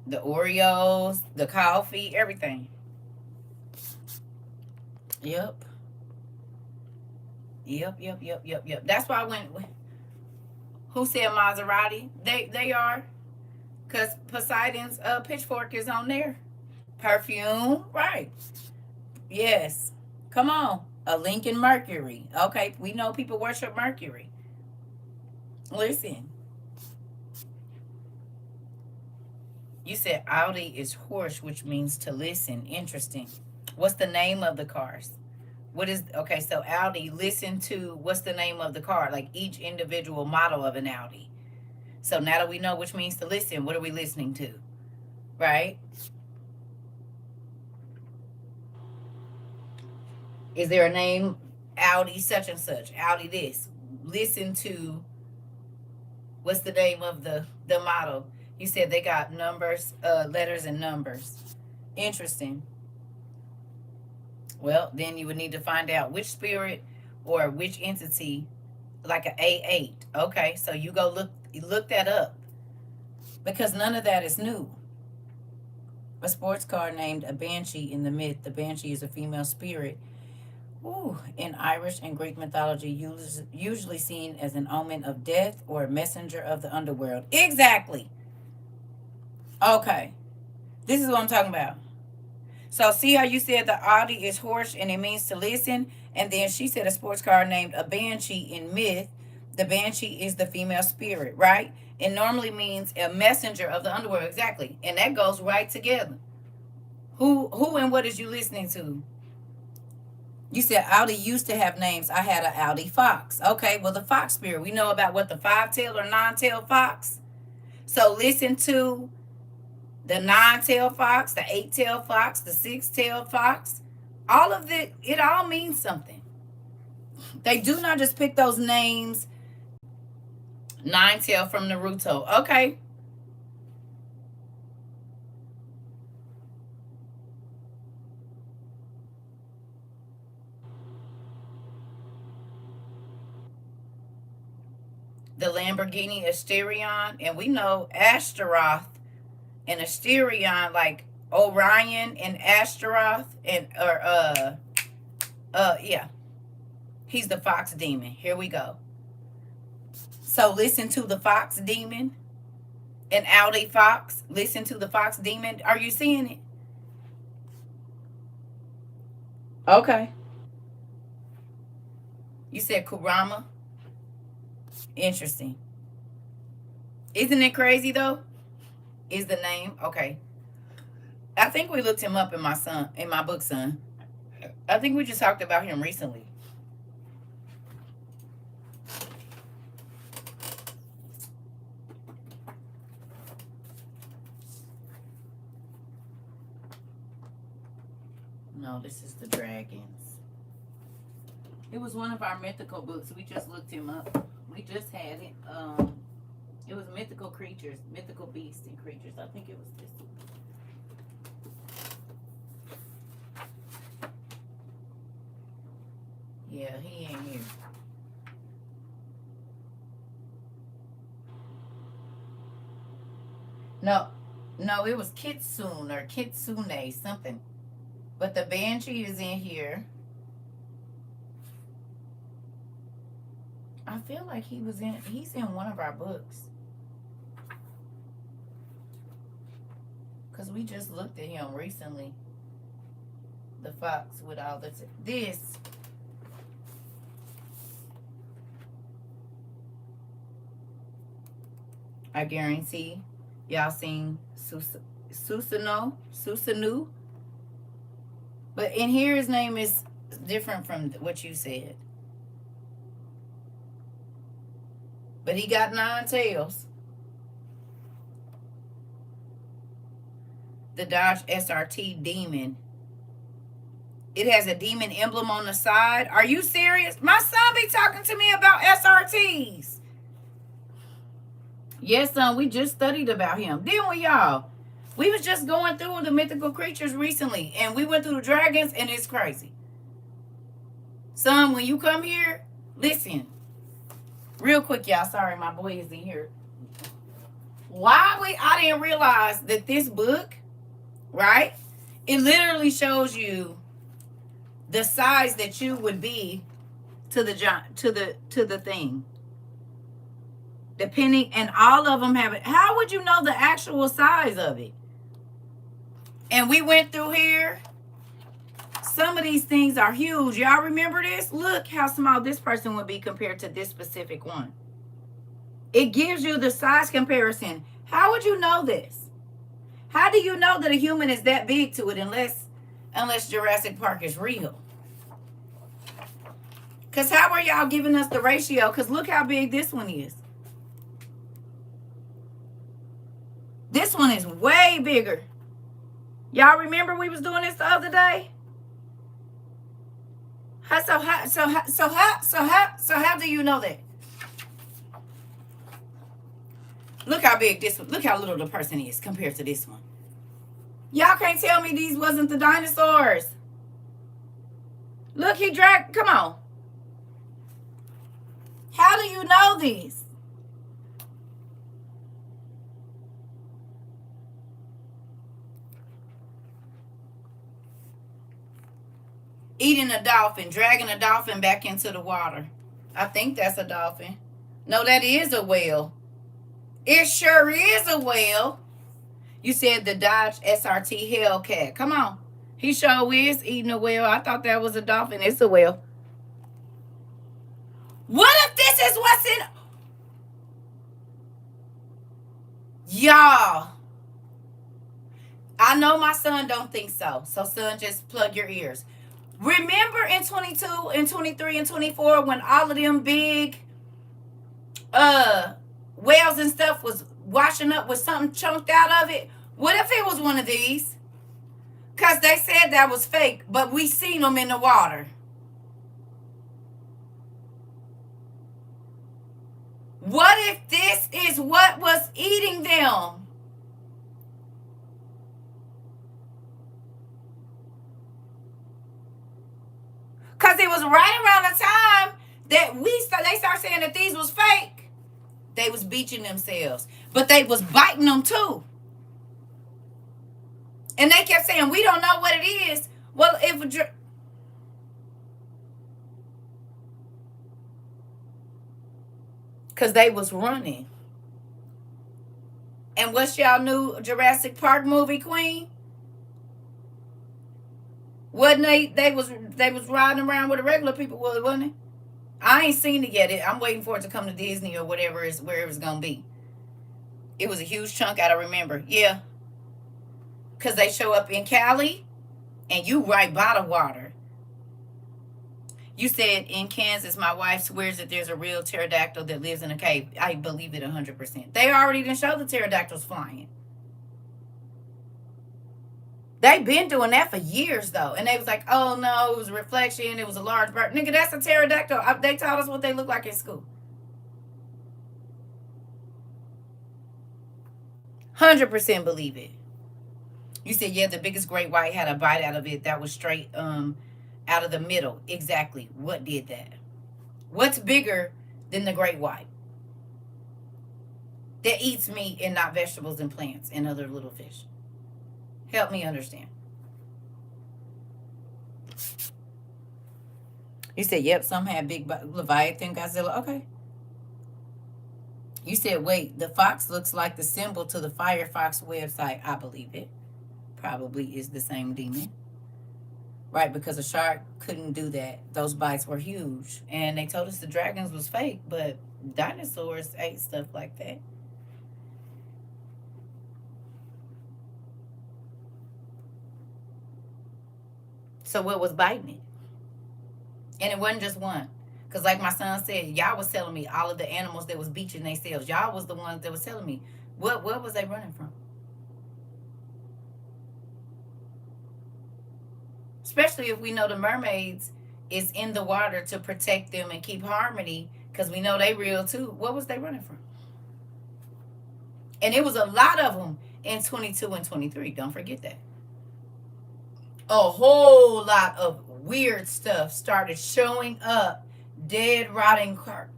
The Oreos, the coffee, everything. Yep. That's why I went. Who said Maserati? They are. Because Poseidon's pitchfork is on there. Perfume, right. Yes. Come on. A Lincoln Mercury. Okay, we know people worship Mercury. Listen. You said Audi is horse, which means to listen. Interesting. What's the name of the cars? Okay, so Audi, listen to, what's the name of the car? Like each individual model of an Audi. So now that we know which means to listen, what are we listening to? Right? Is there a name? Audi such and such. Audi this. Listen to, what's the name of the model? You said they got numbers, letters and numbers. Interesting. Well, then you would need to find out which spirit or which entity, like an A8. Okay, so you go look that up. Because none of that is new. A sports car named a banshee in the myth. The banshee is a female spirit. In Irish and Greek mythology, usually seen as an omen of death or a messenger of the underworld. Exactly. Okay. This is what I'm talking about. So see how you said the Audi is horse and it means to listen? And then she said a sports car named a banshee in myth. The banshee is the female spirit, right? It normally means a messenger of the underworld. Exactly. And that goes right together. Who and what is you listening to? You said Audi used to have names. I had an Audi fox. Okay, well, the fox spirit. We know about what the five-tailed or nine-tailed fox. So listen to the nine-tailed fox, the eight-tailed fox, the six-tailed fox. All of it all means something. They do not just pick those names. Nine-tail from Naruto. Okay. The Lamborghini Asterion, and we know Ashtaroth and Asterion, like Orion and Ashtaroth, and yeah, he's the fox demon. Here we go. So listen to the fox demon, and Audi fox. Listen to the fox demon. Are you seeing it? Okay. You said Kurama. Interesting. Isn't it crazy though? Is the name okay? I think we looked him up in my book, son. I think we just talked about him recently. No, this is the dragons. It was one of our mythical books. We just looked him up. We just had it. It was mythical creatures, mythical beasts and creatures. I think it was this one. Yeah, he ain't here. No, it was Kitsune or Kitsune something. But the banshee is in here. I feel like he's in one of our books. Because we just looked at him recently. The fox with all this. I guarantee y'all seen Susanu. But in here his name is different from what you said. But he got 9 tails. The Dodge SRT Demon. It has a demon emblem on the side. Are you serious? My son be talking to me about SRTs. Yes, son, we just studied about him. Didn't we, y'all? We was just going through the mythical creatures recently. And we went through the dragons, and it's crazy. Son, when you come here, listen. Real quick, y'all. Sorry, my boy is in here. I didn't realize that this book, right? It literally shows you the size that you would be to the thing. Depending, and all of them have it. How would you know the actual size of it? And we went through here. Some of these things are huge. Y'all remember this? Look how small this person would be compared to this specific one. It gives you the size comparison. How would you know this? How do you know that a human is that big to it unless Jurassic Park is real? Because how are y'all giving us the ratio? Because look how big this one is. This one is way bigger. Y'all remember we was doing this the other day? So how do you know that? Look how big this one. Look how little the person is compared to this one. Y'all can't tell me these wasn't the dinosaurs. Look, he dragged. Come on. How do you know these? Eating a dolphin, dragging a dolphin back into the water. I think that's a dolphin. No, that is a whale. It sure is a whale. You said the Dodge SRT Hellcat. Come on. He sure is eating a whale. I thought that was a dolphin. It's a whale. What if this is what's in... Y'all, I know my son don't think so. So, son, just plug your ears. Remember in 22 and 23 and 24 when all of them big whales and stuff was washing up with something chunked out of it? What if it was one of these? Because they said that was fake, but we seen them in the water. What if this is what was eating them? Because it was right around the time that they start saying that these was fake. They was beaching themselves. But they was biting them too. And they kept saying, we don't know what it is. Well, if... Because they was running. And what's y'all new Jurassic Park movie, Queen? Wasn't they was riding around with the regular people, wasn't it? I ain't seen it yet. I'm waiting for it to come to Disney or whatever is where it was gonna be. It was a huge chunk, I don't remember. Yeah. Because they show up in Cali and you right by the water. You said in Kansas, my wife swears that there's a real pterodactyl that lives in a cave. I believe it 100%. They already didn't show the pterodactyls flying. They've been doing that for years, though. And they was like, oh, no, it was a reflection. It was a large bird. Nigga, that's a pterodactyl. They taught us what they look like in school. 100% believe it. You said, yeah, the biggest great white had a bite out of it that was straight out of the middle. Exactly. What did that? What's bigger than the great white? That eats meat and not vegetables and plants and other little fish. Help me understand. You said, yep, some had big Leviathan, Godzilla. Okay. You said, wait, the fox looks like the symbol to the Firefox website. I believe it. Probably is the same demon. Right, because a shark couldn't do that. Those bites were huge. And they told us the dragons was fake, but dinosaurs ate stuff like that. So what was biting it? And it wasn't just one. Because like my son said, y'all was telling me all of the animals that was beaching themselves. Y'all was the ones that was telling me. What was they running from? Especially if we know the mermaids is in the water to protect them and keep harmony. Because we know they real too. What was they running from? And it was a lot of them in 22 and 23. Don't forget that. A whole lot of weird stuff started showing up. Dead, rotting cars.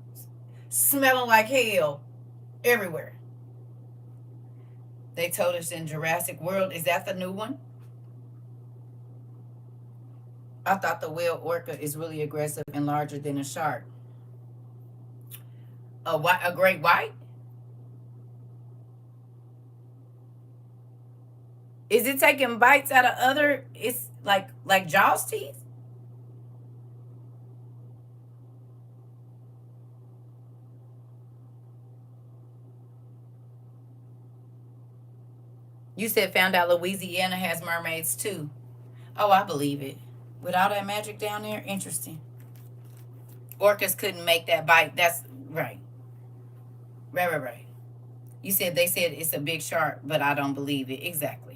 Smelling like hell. Everywhere. They told us in Jurassic World. Is that the new one? I thought the whale orca is really aggressive and larger than a shark. A great white? Is it taking bites out of other? It's like Jaws teeth? You said found out Louisiana has mermaids too. Oh, I believe it. With all that magic down there, interesting. Orcas couldn't make that bite. That's right. Right. You said they said it's a big shark, but I don't believe it. Exactly.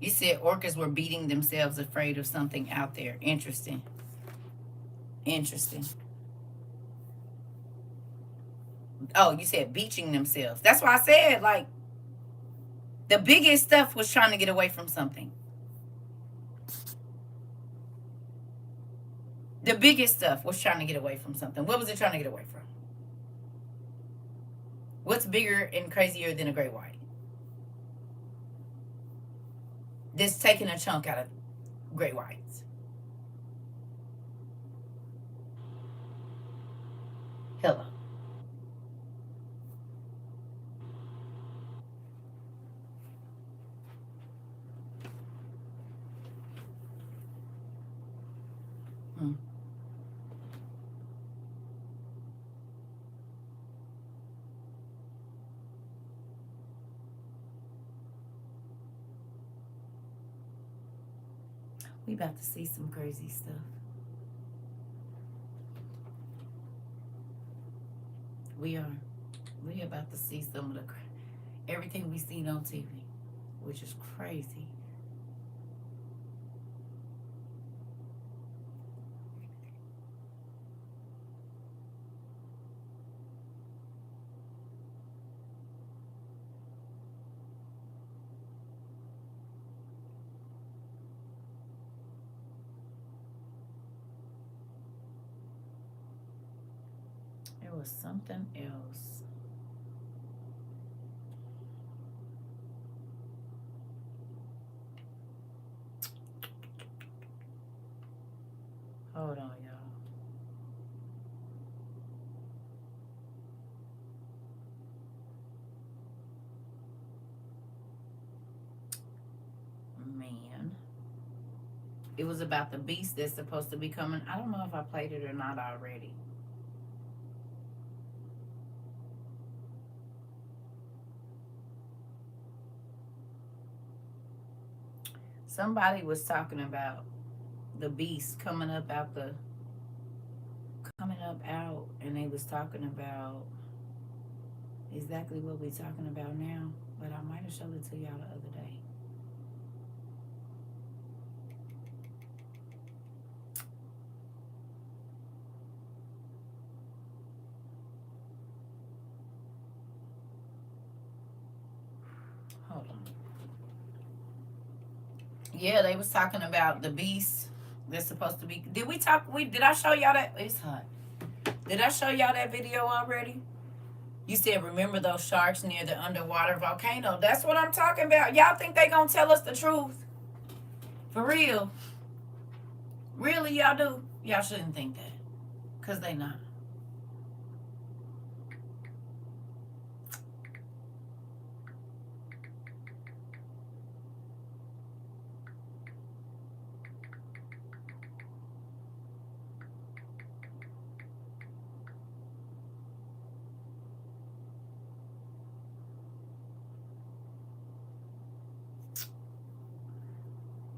You said orcas were beating themselves afraid of something out there. Interesting. Oh, you said beaching themselves. That's why I said, like, the biggest stuff was trying to get away from something. The biggest stuff was trying to get away from something. What was it trying to get away from? What's bigger and crazier than a great white? that's taking a chunk out of great whites. Hello. Hmm. We about to see some crazy stuff. We are. We about to see some of the everything we seen on TV, which is crazy. It was something else. Hold on, y'all. Man. It was about the beast that's supposed to be coming. I don't know if I played it or not already. Somebody was talking about the beast coming up out, and they was talking about exactly what we're talking about now, but I might have showed it to y'all the other day. Hold on. Yeah, they was talking about the beast that's supposed to be. Did I show y'all that? It's hot. Did I show y'all that video already? You said, remember those sharks near the underwater volcano? That's what I'm talking about. Y'all think they gonna tell us the truth? For real? Really, y'all do? Y'all shouldn't think that. Because they not.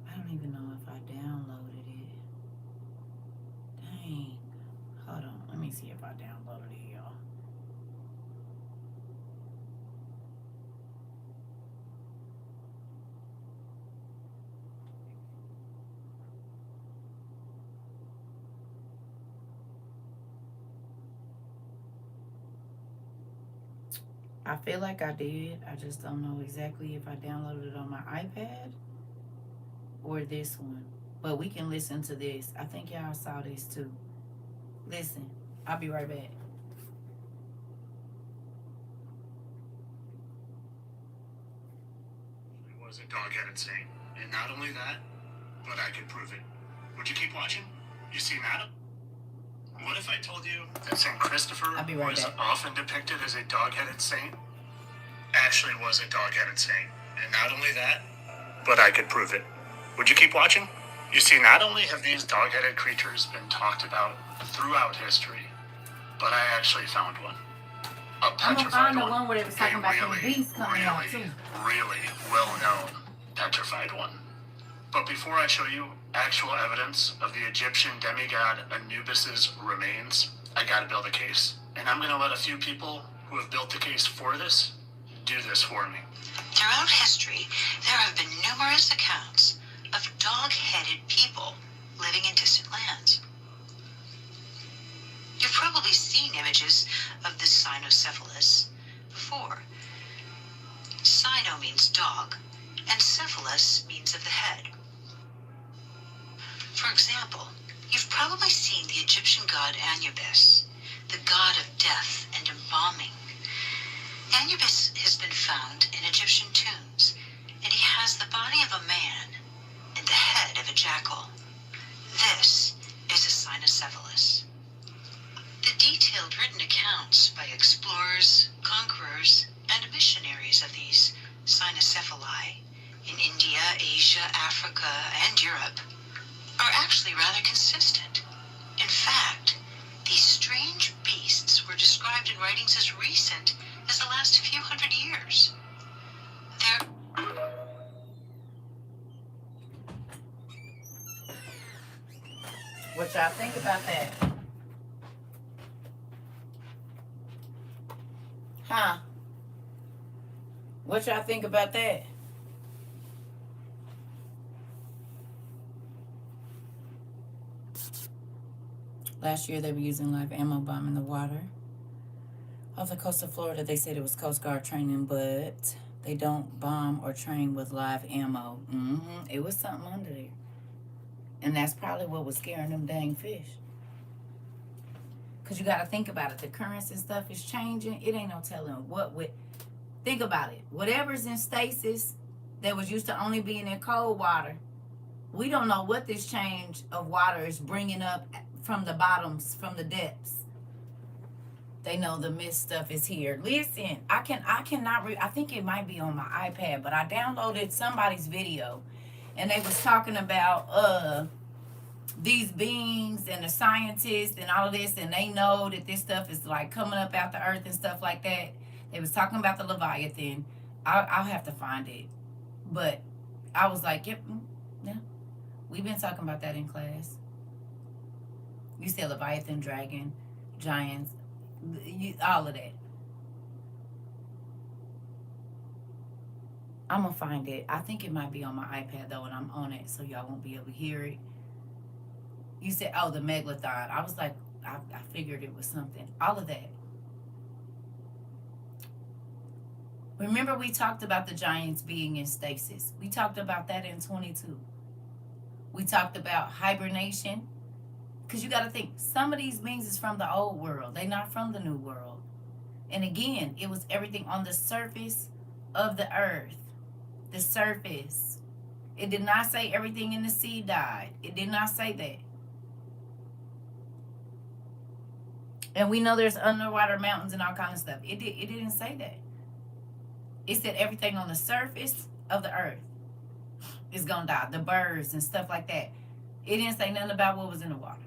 I don't even know if I downloaded it. Dang. Hold on. Let me see if I downloaded it, y'all. I feel like I did. I just don't know exactly if I downloaded it on my iPad or this one. But we can listen to this. I think y'all saw this too. Listen, I'll be right back. It was a dog-headed saint. And not only that, but I could prove it. Would you keep watching? You seen that? What if I told you that St. Christopher was often depicted as a dog-headed saint? Actually was a dog-headed saint. And not only that, but I could prove it. Would you keep watching? You see, not only have these dog-headed creatures been talked about throughout history, but I actually found one. A petrified one. Where they was talking about the beast coming out too. Really well-known petrified one. But before I show you actual evidence of the Egyptian demigod Anubis's remains, I gotta build a case. And I'm gonna let a few people who have built the case for this do this for me. Throughout history, there have been numerous accounts of dog-headed people living in distant lands. You've probably seen images of the cynocephalus before. Cyno means dog, and cephalus means of the head. For example, you've probably seen the Egyptian god Anubis, the god of death and embalming. Anubis has been found in Egyptian tombs, and he has the body of a man the head of a jackal. This is a cynocephalus. The detailed written accounts by explorers, conquerors, and missionaries of these cynocephali in India, Asia, Africa, and Europe are actually rather consistent. In fact, these strange beasts were described in writings as recent as the last few hundred years. What y'all think about that? Huh? What y'all think about that? Last year they were using live ammo bomb in the water off the coast of Florida. They said it was Coast Guard training, but they don't bomb or train with live ammo. It was something under there. And that's probably what was scaring them dang fish. Because you got to think about it. The currents and stuff is changing. It ain't no telling what would... Think about it. Whatever's in stasis that was used to only being in cold water, we don't know what this change of water is bringing up from the bottoms, from the depths. They know the mist stuff is here. Listen, I cannot I think it might be on my iPad, but I downloaded somebody's video and they was talking about these beings and the scientists and all of this, and they know that this stuff is like coming up out the earth and stuff like that. They was talking about the Leviathan. I'll have to find it. But I was like, yep, yeah. We've been talking about that in class. You said Leviathan, dragon, giants, all of that. I'm going to find it. I think it might be on my iPad, though, and I'm on it, so y'all won't be able to hear it. You said, oh, the megalodon. I was like, I figured it was something. All of that. Remember we talked about the giants being in stasis. We talked about that in 22. We talked about hibernation. Because you got to think, some of these beings is from the old world. They're not from the new world. And again, it was everything on the surface of the earth. The surface. It did not say everything in the sea died. It did not say that. And we know there's underwater mountains and all kind of stuff. It didn't say that. It said everything on the surface of the earth is going to die. The birds and stuff like that. It didn't say nothing about what was in the water.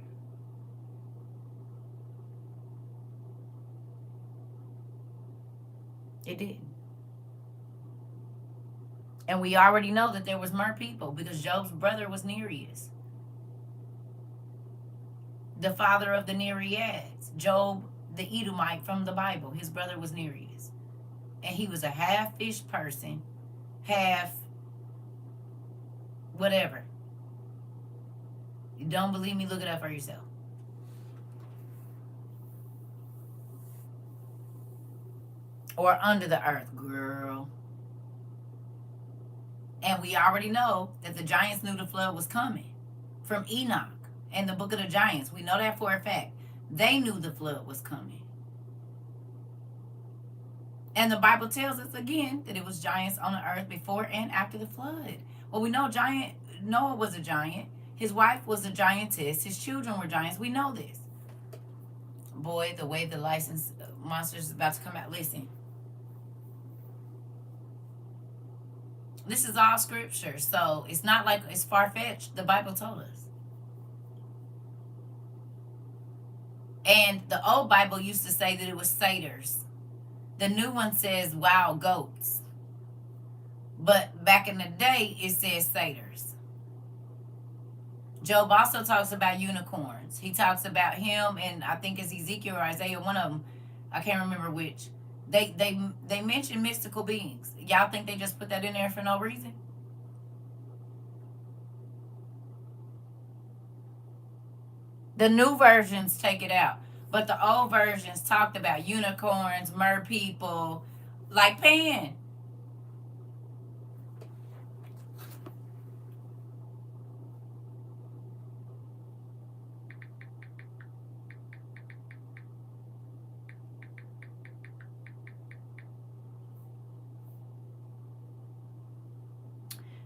It didn't. And we already know that there was mer people because Job's brother was Nereus. The father of the Nereids. Job, the Edomite from the Bible. His brother was Nereus. And he was a half fish person, half whatever. You don't believe me? Look it up for yourself. Or under the earth, girl. And we already know that the giants knew the flood was coming from Enoch and the book of the giants. We know that for a fact. They knew the flood was coming. And the Bible tells us again that it was giants on the earth before and after the flood. Well, we know Noah was a giant. His wife was a giantess. His children were giants. We know this. Boy, the way the licensed monsters is about to come out. Listen. This is all scripture, so it's not like it's far-fetched. The Bible told us. And the old Bible used to say that it was satyrs. The new one says wild goats. But back in the day, it says satyrs. Job also talks about unicorns. He talks about him, and I think it's Ezekiel or Isaiah, one of them. I can't remember which. They mention mystical beings. Y'all think they just put that in there for no reason? The new versions take it out. But the old versions talked about unicorns, mer people, like Pan.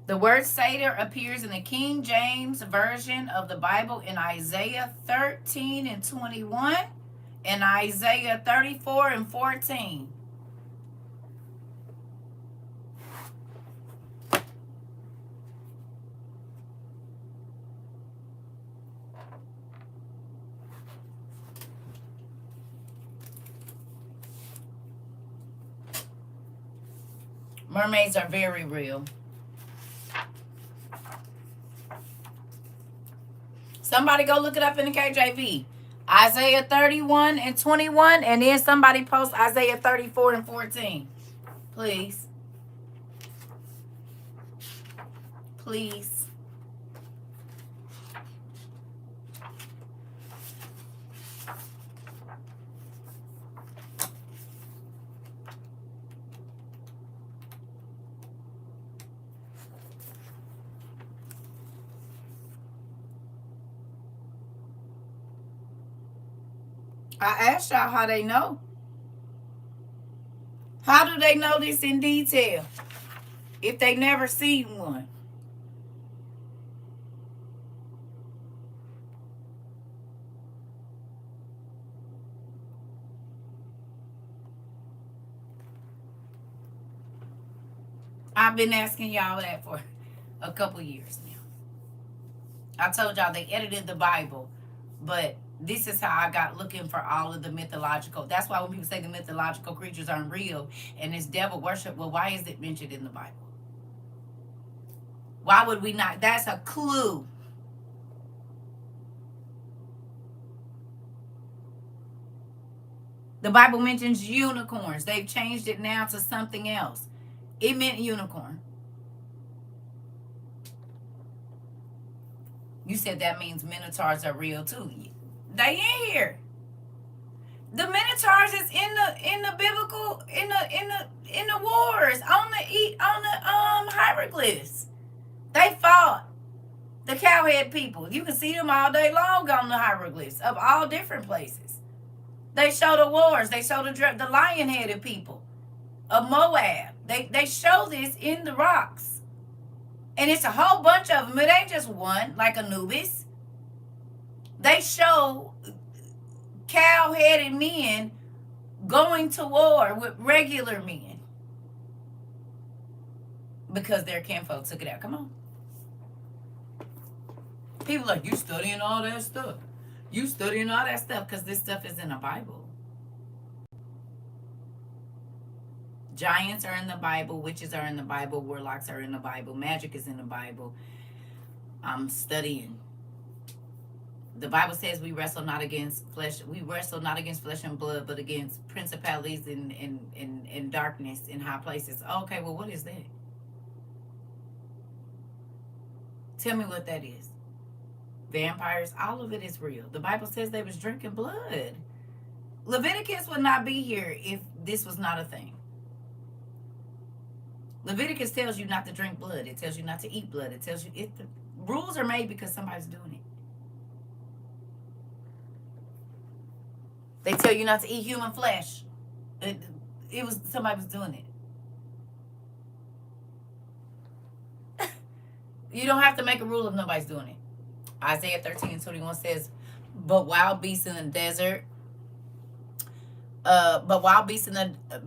The word satyr appears in the King James Version of the Bible in Isaiah 13 and 21 and Isaiah 34 and 14. Mermaids are very real. Somebody go look it up in the KJV. Isaiah 31 and 21, and then somebody post Isaiah 34 and 14. Please. Please. I asked y'all how they know. How do they know this in detail if they never seen one? I've been asking y'all that for a couple years now. I told y'all they edited the Bible, but this is how I got looking for all of the mythological. That's why when people say the mythological creatures aren't real and it's devil worship, well, why is it mentioned in the Bible? Why would we not? That's a clue. The Bible mentions unicorns. They've changed it now to something else. It meant unicorn. You said that means minotaurs are real too. They in here. The minotaurs is in the biblical in the wars on the hieroglyphs. They fought the cowhead people. You can see them all day long on the hieroglyphs of all different places. They show the wars. They show the lion-headed people of Moab. They show this in the rocks. And it's a whole bunch of them. It ain't just one, like Anubis. They show cow-headed men going to war with regular men. Because their kinfolk took it out. Come on. People are like, you studying all that stuff. You studying all that stuff because this stuff is in the Bible. Giants are in the Bible. Witches are in the Bible. Warlocks are in the Bible. Magic is in the Bible. I'm studying. The Bible says we wrestle not against flesh. We wrestle not against flesh and blood, but against principalities in darkness in high places. Okay, well, what is that? Tell me what that is. Vampires, all of it is real. The Bible says they was drinking blood. Leviticus would not be here if this was not a thing. Leviticus tells you not to drink blood. It tells you not to eat blood. It tells you the rules are made because somebody's doing it. They tell you not to eat human flesh. It was somebody was doing it. You don't have to make a rule if nobody's doing it. Isaiah 13 and 21 says, but wild beasts in the desert,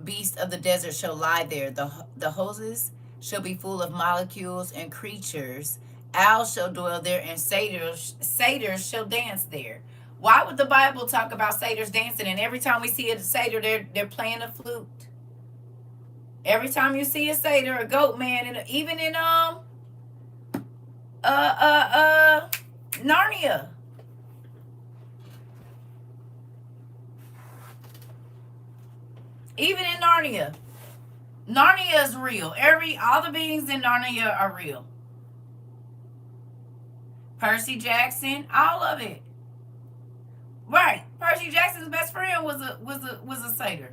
beasts of the desert shall lie there. The houses shall be full of molecules and creatures. Owls shall dwell there, and satyrs shall dance there. Why would the Bible talk about satyrs dancing? And every time we see a satyr, they're playing a flute. Every time you see a satyr, a goat man, and even in Narnia. Even in Narnia. Narnia is real. All the beings in Narnia are real. Percy Jackson, all of it. Right. Percy Jackson's best friend was a satyr.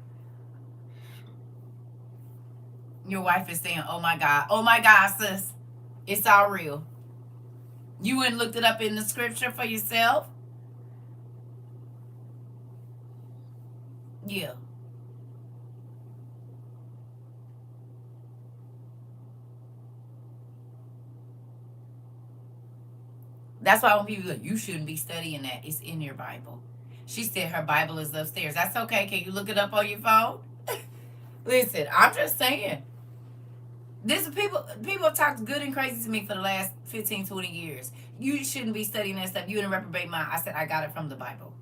Your wife is saying, oh my God, sis. It's all real. You went and looked it up in the scripture for yourself? Yeah. That's why when people like, you shouldn't be studying that, it's in your Bible. She said her Bible is upstairs. That's okay. Can you look it up on your phone? Listen, I'm just saying. This people have talked good and crazy to me for the last 15, 20 years. You shouldn't be studying that stuff. You in a reprobate mind. I said I got it from the Bible.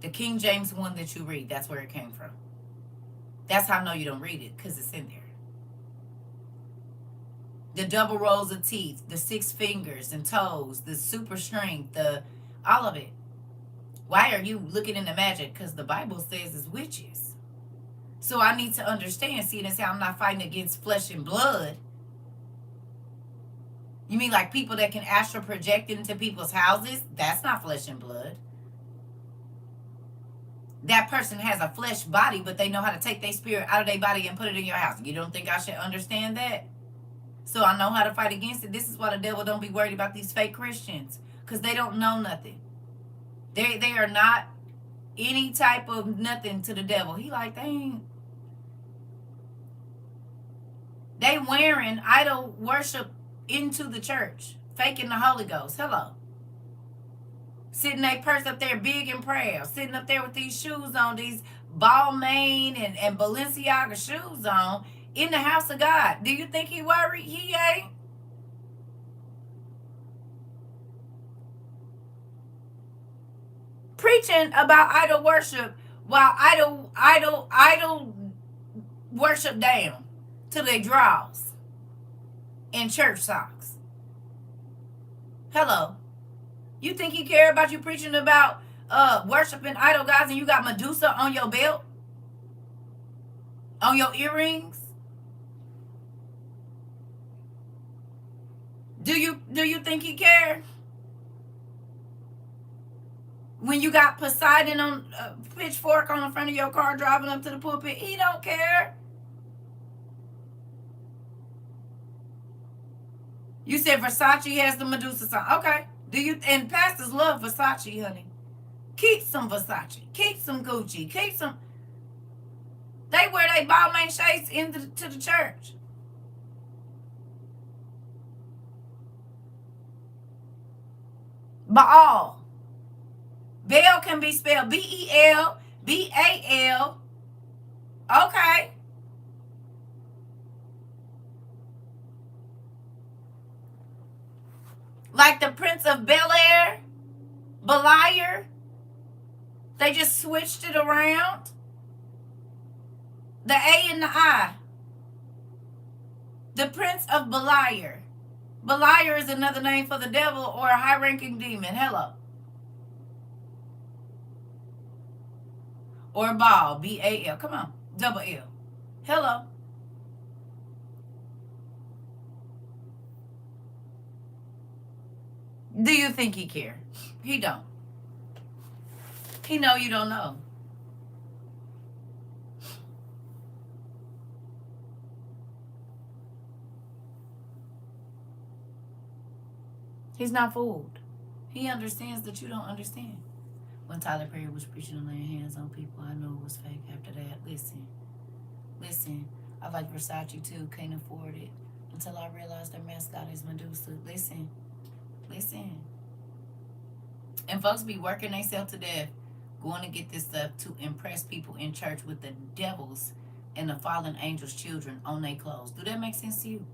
The King James one that you read, that's where it came from. That's how I know you don't read it, because it's in there. The double rows of teeth, the 6 fingers and toes, the super strength, all of it. Why are you looking into magic? Because the Bible says it's witches. So I need to understand. See, and say I'm not fighting against flesh and blood. You mean like people that can astral project into people's houses? That's not flesh and blood. That person has a flesh body, but they know how to take their spirit out of their body and put it in your house. You don't think I should understand that? So I know how to fight against it. This is why the devil don't be worried about these fake Christians, because they don't know nothing. They are not any type of nothing to the devil. He like, they wearing idol worship into the church, faking the Holy Ghost. Hello. Sitting they purse up there big and proud, sitting up there with these shoes on, these Balmain and Balenciaga shoes on, in the house of God. Do you think he worried? He ain't. Preaching about idol worship while idol worship down to their drawers and church socks. Hello. You think he care about you preaching about worshiping idol gods and you got Medusa on your belt? On your earrings? Do you think he care? When you got Poseidon on a pitchfork on the front of your car driving up to the pulpit, he don't care. You said Versace has the Medusa song. Okay. And pastors love Versace, honey. Keep some Versace. Keep some Gucci. Keep some. They wear their Balmain shades to the church. Baal. Baal can be spelled B-E-L, B-A-L. Okay. Like the Prince of Bel-Air, Beliar. They just switched it around. The A and the I. The Prince of Beliar. Beliar is another name for the devil or a high-ranking demon. Hello. Or Baal, B-A-L. Come on, double L. Hello. Do you think he care? He don't. He know you don't know. He's not fooled. He understands that you don't understand. When Tyler Perry was preaching on laying hands on people, I knew it was fake after that. Listen. I like Versace too. Can't afford it. Until I realized their mascot is Medusa. Listen. And folks be working themselves to death, going to get this stuff to impress people in church with the devils and the fallen angels' children on their clothes. Do that make sense to you?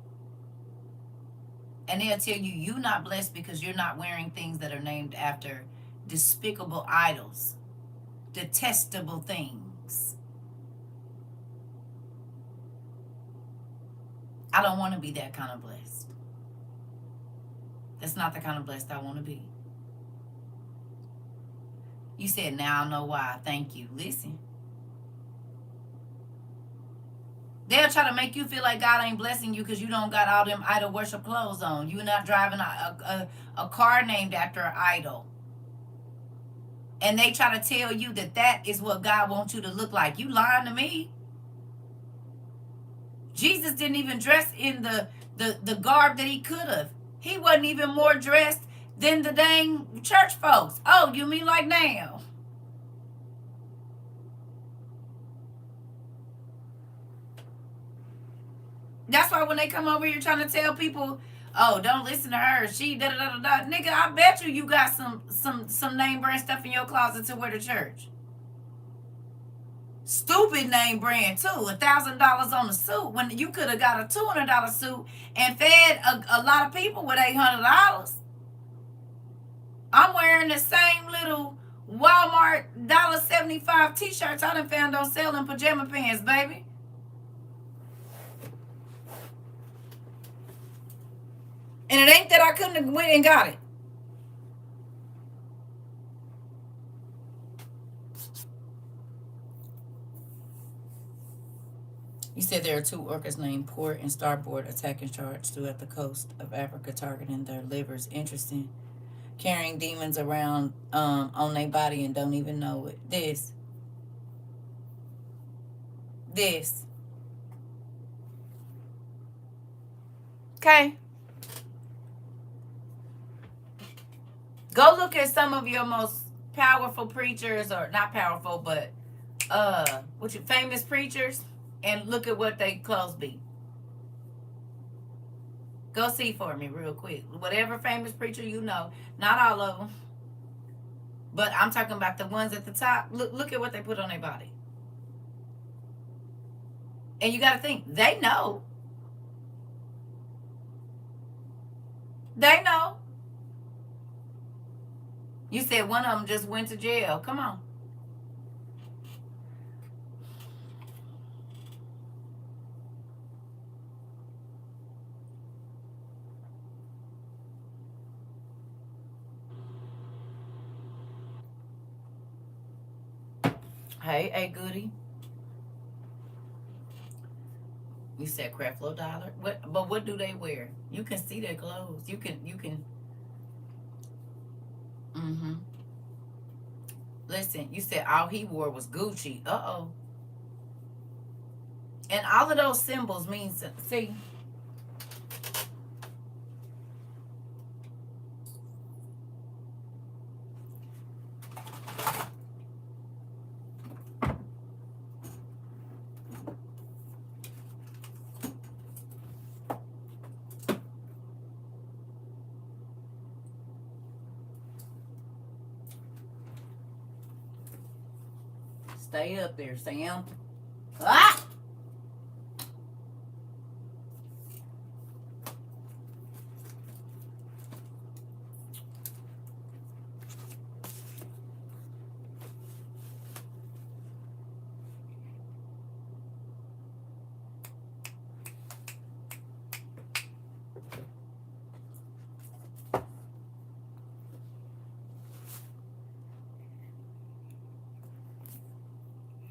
And they'll tell you you're not blessed because you're not wearing things that are named after despicable idols, detestable things. I don't want to be that kind of blessed. That's not the kind of blessed I want to be. You said, now I know why. Thank you. Listen. They'll try to make you feel like God ain't blessing you because you don't got all them idol worship clothes on. You're not driving a car named after an idol. And they try to tell you that that is what God wants you to look like. You lying to me. Jesus didn't even dress in the garb that he could have. He wasn't even more dressed than the dang church folks. Oh, you mean like now? That's why when they come over here trying to tell people, Oh, don't listen to her. She da da da da. Nigga, I bet you got some name brand stuff in your closet to wear to church. Stupid name brand too. $1,000 on a suit when you could have got a $200 suit and fed a lot of people with $800. I'm wearing the same little Walmart $1.75 t-shirts I done found on sale in pajama pants, baby. And it ain't that I couldn't have went and got it. You said there are two orcas named Port and Starboard attacking charge throughout the coast of Africa, targeting their livers. Interesting. Carrying demons around on their body and don't even know it. This. Okay. Go look at some of your most powerful preachers, or not powerful, but famous preachers, and look at what they clothes be. Go see for me real quick. Whatever famous preacher you know, not all of them, but I'm talking about the ones at the top. Look at what they put on their body. And you got to think, they know. They know. You said one of them just went to jail. Come on. Hey, goody. You said Creflo Dollar. But what do they wear? You can see their clothes. You can. Mm-hmm. Listen, you said all he wore was Gucci. Uh-oh. And all of those symbols mean, see. Stay up there, Sam. Ah!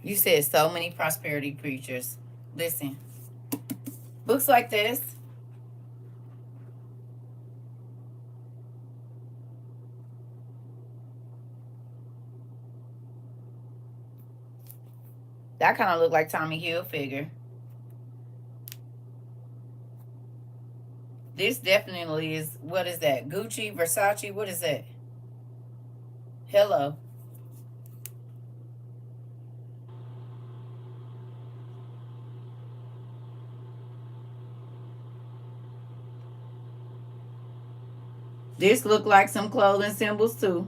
You said so many prosperity preachers. Listen, books like this. That kind of look like Tommy Hilfiger. This definitely is, what is that? Gucci, Versace, what is that? Hello. This look like some clothing symbols too.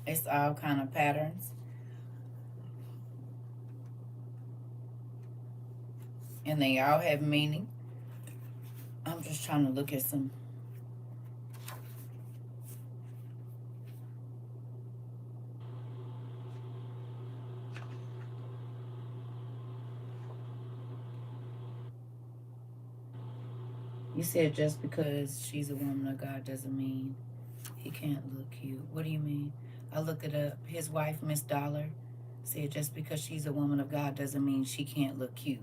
It's all kind of patterns. And they all have meaning. I'm just trying to look at some. You said just because she's a woman of God doesn't mean he can't look cute. What do you mean? I looked it up. His wife, Miss Dollar, said just because she's a woman of God doesn't mean she can't look cute.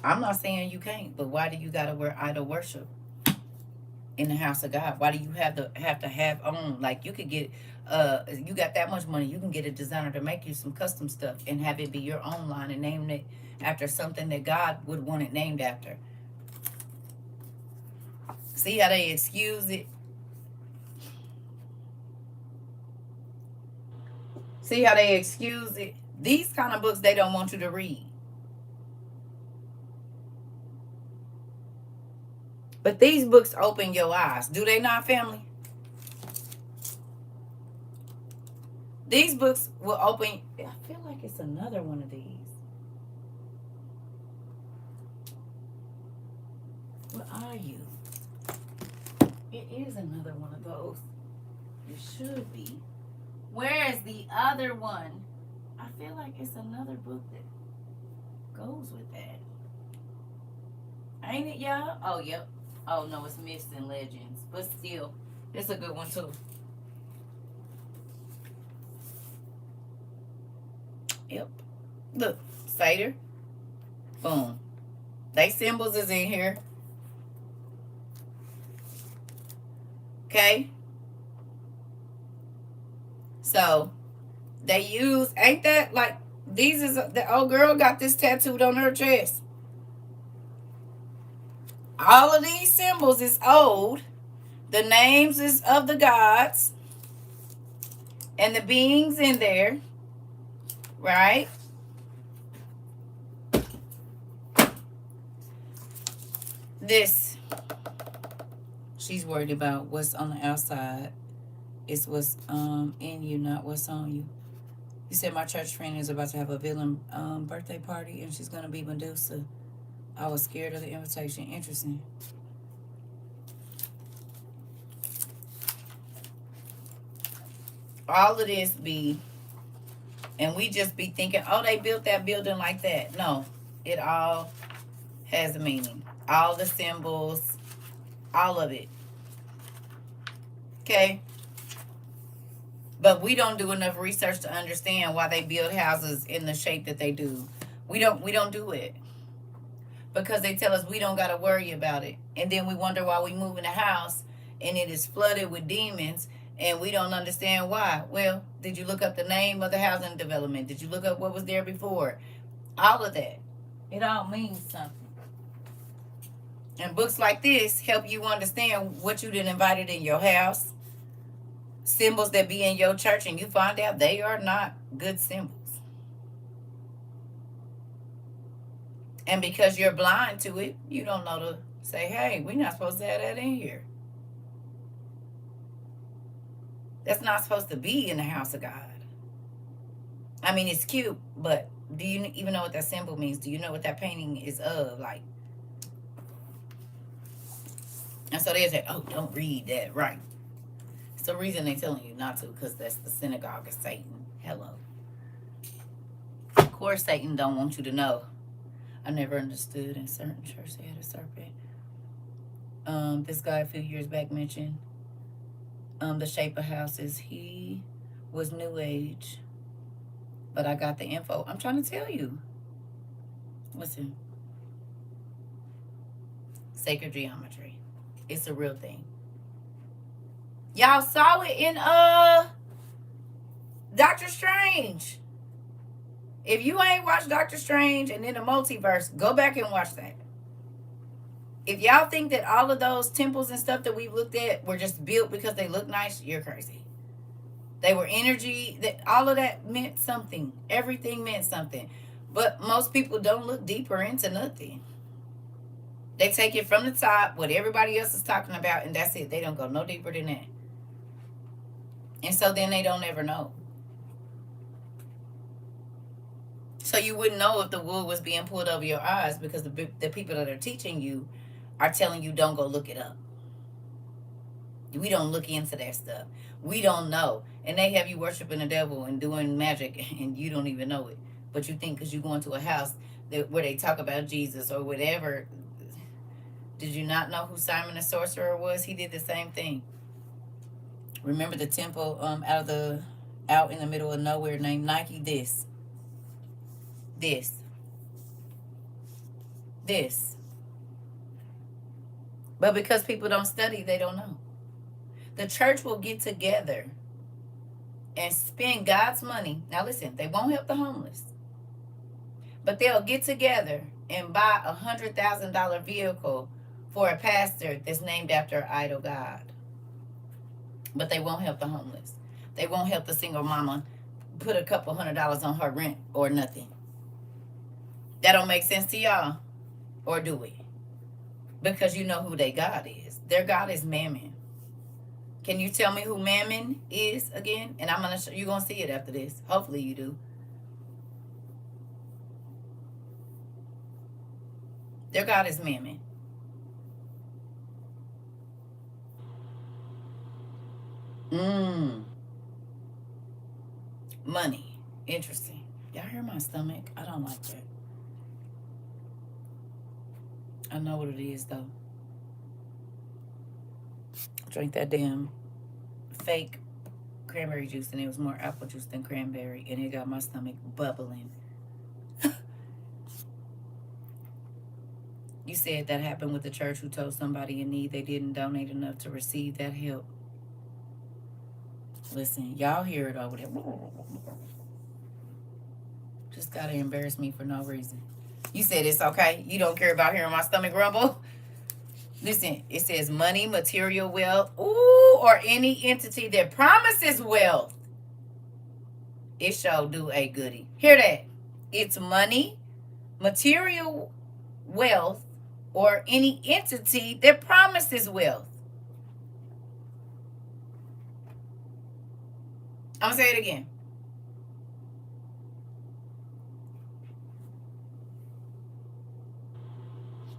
I'm not saying you can't, but why do you gotta wear idol worship? in the house of God? Why do you have to have on? Like, you could get you got that much money, you can get a designer to make you some custom stuff and have it be your own line and name it after something that God would want it named after. See how they excuse it? See how they excuse it? These kind of books they don't want you to read. But these books open your eyes. Do they not, family? These books will open. I feel like it's another one of these. Where are you? It is another one of those. It should be. Where is the other one? I feel like it's another book that goes with that. Ain't it, y'all? Oh, yep. Oh, no, it's Myths and Legends. But still, it's a good one, too. Yep. Look, Seder. Boom. They symbols is in here. Okay? So, they use, ain't that like, these is, the old girl got this tattooed on her chest. All of these symbols is old. The names is of the gods. And the beings in there. Right? This. She's worried about what's on the outside. It's what's in you, not what's on you. You said my church friend is about to have a villain birthday party and she's going to be Medusa. I was scared of the invitation. Interesting. All of this be, and we just be thinking, oh, they built that building like that. No, it all has a meaning. All the symbols, all of it. Okay? But we don't do enough research to understand why they build houses in the shape that they do. We don't do it. Because they tell us we don't got to worry about it. And then we wonder why we move in a house and it is flooded with demons and we don't understand why. Well, did you look up the name of the housing development? Did you look up what was there before? All of that. It all means something. And books like this help you understand what you done invited in your house. Symbols that be in your church and you find out they are not good symbols. And because you're blind to it, you don't know to say, hey, we're not supposed to have that in here. That's not supposed to be in the house of God. I mean, it's cute, but do you even know what that symbol means? Do you know what that painting is of? Like, and so they say, oh, don't read that. Right. It's the reason they're telling you not to, because that's the synagogue of Satan. Hello. Of course, Satan don't want you to know. I never understood in certain churches they had a serpent. This guy a few years back mentioned the shape of houses. He was New Age, but I got the info. I'm trying to tell you. Listen. Sacred geometry. It's a real thing. Y'all saw it in Doctor Strange. If you ain't watched Doctor Strange and then the multiverse, go back and watch that. If y'all think that all of those temples and stuff that we've looked at were just built because they look nice, you're crazy. They were energy. That all of that meant something. Everything meant something. But most people don't look deeper into nothing. They take it from the top, what everybody else is talking about, and that's it. They don't go no deeper than that. And so then they don't ever know. So you wouldn't know if the wool was being pulled over your eyes because the people that are teaching you are telling you don't go look it up. We don't look into that stuff. We don't know. And they have you worshiping the devil and doing magic and you don't even know it. But you think because you go into a house where they talk about Jesus or whatever. Did you not know who Simon the Sorcerer was? He did the same thing. Remember the temple out in the middle of nowhere named Nike? This. But because people don't study, they don't know. The church will get together and spend God's money. Now listen, they won't help the homeless. But they'll get together and buy $100,000 vehicle for a pastor that's named after an idol god. But they won't help the homeless. They won't help the single mama put a couple $100 on her rent or nothing. That don't make sense to y'all? Or do it? Because you know who their God is. Their God is Mammon. Can you tell me who Mammon is again? And I'm gonna show you're gonna see it after this. Hopefully you do. Their God is Mammon. Money. Interesting. Y'all hear my stomach? I don't like that. I know what it is though. Drink that damn fake cranberry juice and it was more apple juice than cranberry and it got my stomach bubbling. You said that happened with the church who told somebody in need they didn't donate enough to receive that help. Listen, y'all hear it over there. Just gotta embarrass me for no reason. You said it's okay. You don't care about hearing my stomach rumble. Listen, it says money, material wealth, or any entity that promises wealth. It shall do a goodie. Hear that? It's money, material wealth, or any entity that promises wealth. I'm going to say it again.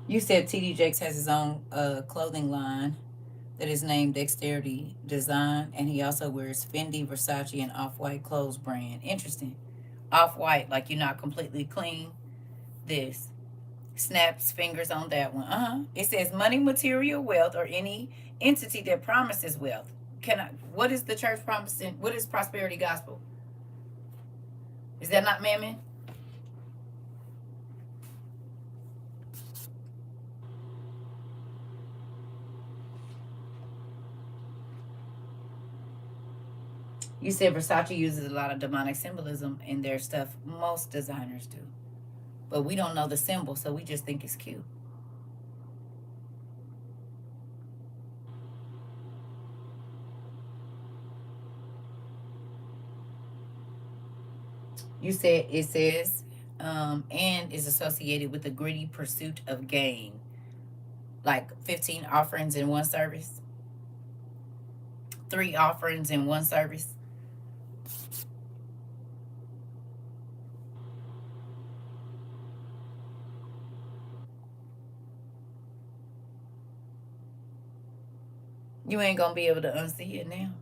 You said TD Jakes has his own clothing line that is named Dexterity Design, and he also wears Fendi, Versace, and Off-White clothes brand. Interesting. Off-White, like you're not completely clean. This. Snaps fingers on that one. It says money, material, wealth, or any entity that promises wealth. What is the church promising? What is prosperity gospel? Is that not Mammon? You said Versace uses a lot of demonic symbolism in their stuff. Most designers do. But we don't know the symbol, so we just think it's cute. You said it says, and is associated with the greedy pursuit of gain. Like 15 offerings in one service. 3 offerings in one service. You ain't gonna be able to unsee it now.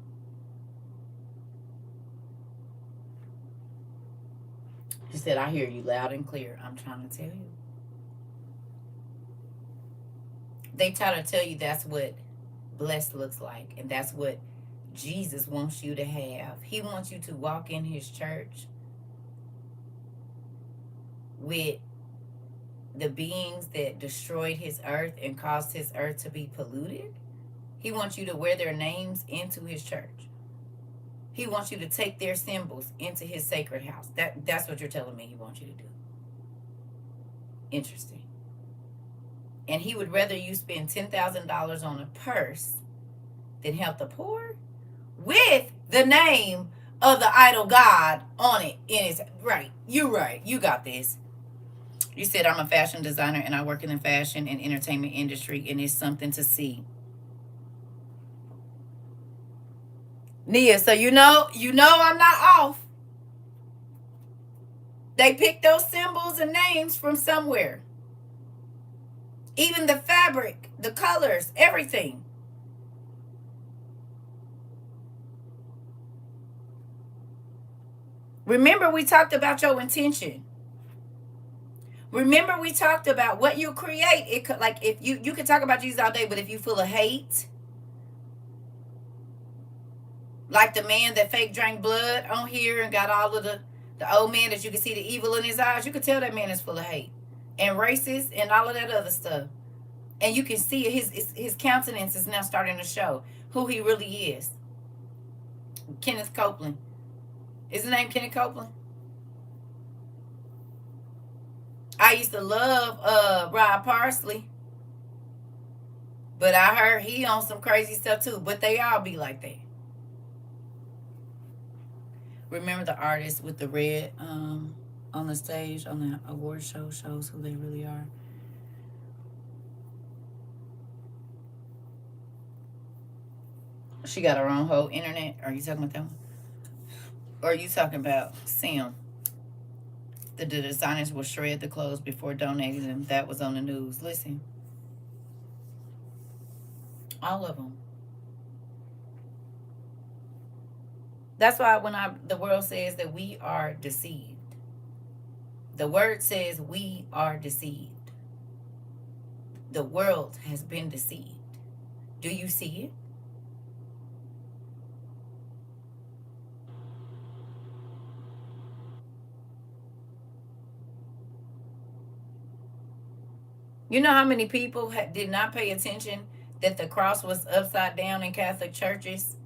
She said, I hear you loud and clear. I'm trying to tell you. They try to tell you that's what blessed looks like. And that's what Jesus wants you to have. He wants you to walk in his church with the beings that destroyed his earth and caused his earth to be polluted. He wants you to wear their names into his church. He wants you to take their symbols into his sacred house. That's what you're telling me he wants you to do. Interesting. And he would rather you spend $10,000 on a purse than help the poor with the name of the idol god on it. In his, right. You're right. You got this. You said I'm a fashion designer and I work in the fashion and entertainment industry and it's something to see. Nia, so you know I'm not off. They picked those symbols and names from somewhere. Even the fabric, the colors, everything. Remember we talked about your intention. Remember we talked about what you create. It could, like, if you can talk about Jesus all day, but if you full of hate, like the man that fake drank blood on here and got all of the old man that you can see the evil in his eyes, you could tell that man is full of hate and racist and all of that other stuff. And you can see his countenance is now starting to show who he really is. Kenneth Copeland. Is his name Kenneth Copeland? I used to love Rob Parsley. But I heard he on some crazy stuff too. But they all be like that. Remember the artist with the red on the stage on the award show shows who they really are. She got her own whole internet. Are you talking about that one? Or are you talking about Sam? The designers will shred the clothes before donating them. That was on the news. Listen. All of them. That's why when the world says that we are deceived. The word says we are deceived. The world has been deceived. Do you see it? You know how many people did not pay attention that the cross was upside down in Catholic churches?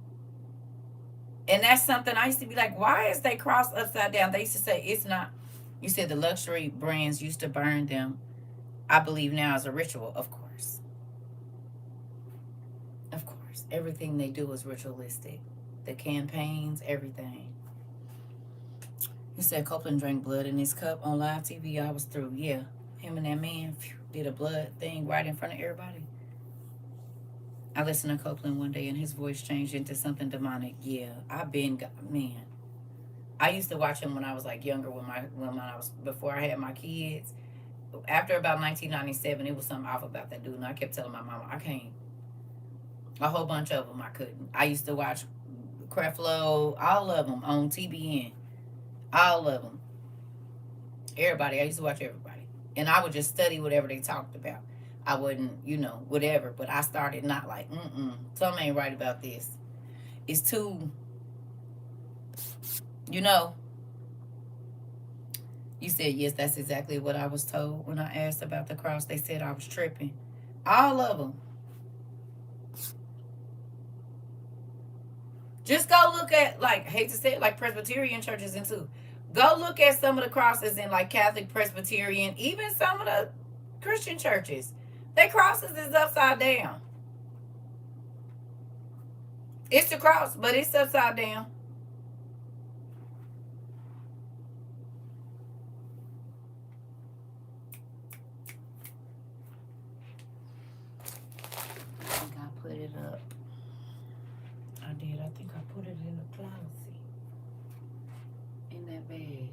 And that's something I used to be like, why is they cross upside down? They used to say it's not. You said the luxury brands used to burn them. I believe now as a ritual, of course. Of course. Everything they do is ritualistic. The campaigns, everything. You said Copeland drank blood in his cup on live TV. I was through. Yeah. Him and that man did a blood thing right in front of everybody. I listened to Copeland one day and his voice changed into something demonic. Yeah, man. I used to watch him when I was like younger, before I had my kids. After about 1997, it was something off about that dude, and I kept telling my mama, I can't. A whole bunch of them I couldn't. I used to watch Creflo, all of them on TBN, all of them. Everybody, I used to watch everybody, and I would just study whatever they talked about. I wouldn't, whatever. But I started not like, something ain't right about this. It's too, You said, yes, that's exactly what I was told when I asked about the cross. They said I was tripping. All of them. Just go look at, hate to say it, like Presbyterian churches and too. Go look at some of the crosses in like Catholic, Presbyterian, even some of the Christian churches. Their crosses is upside down. It's the cross, but it's upside down. I think I put it up. I did. I think I put it in the closet. In that bag.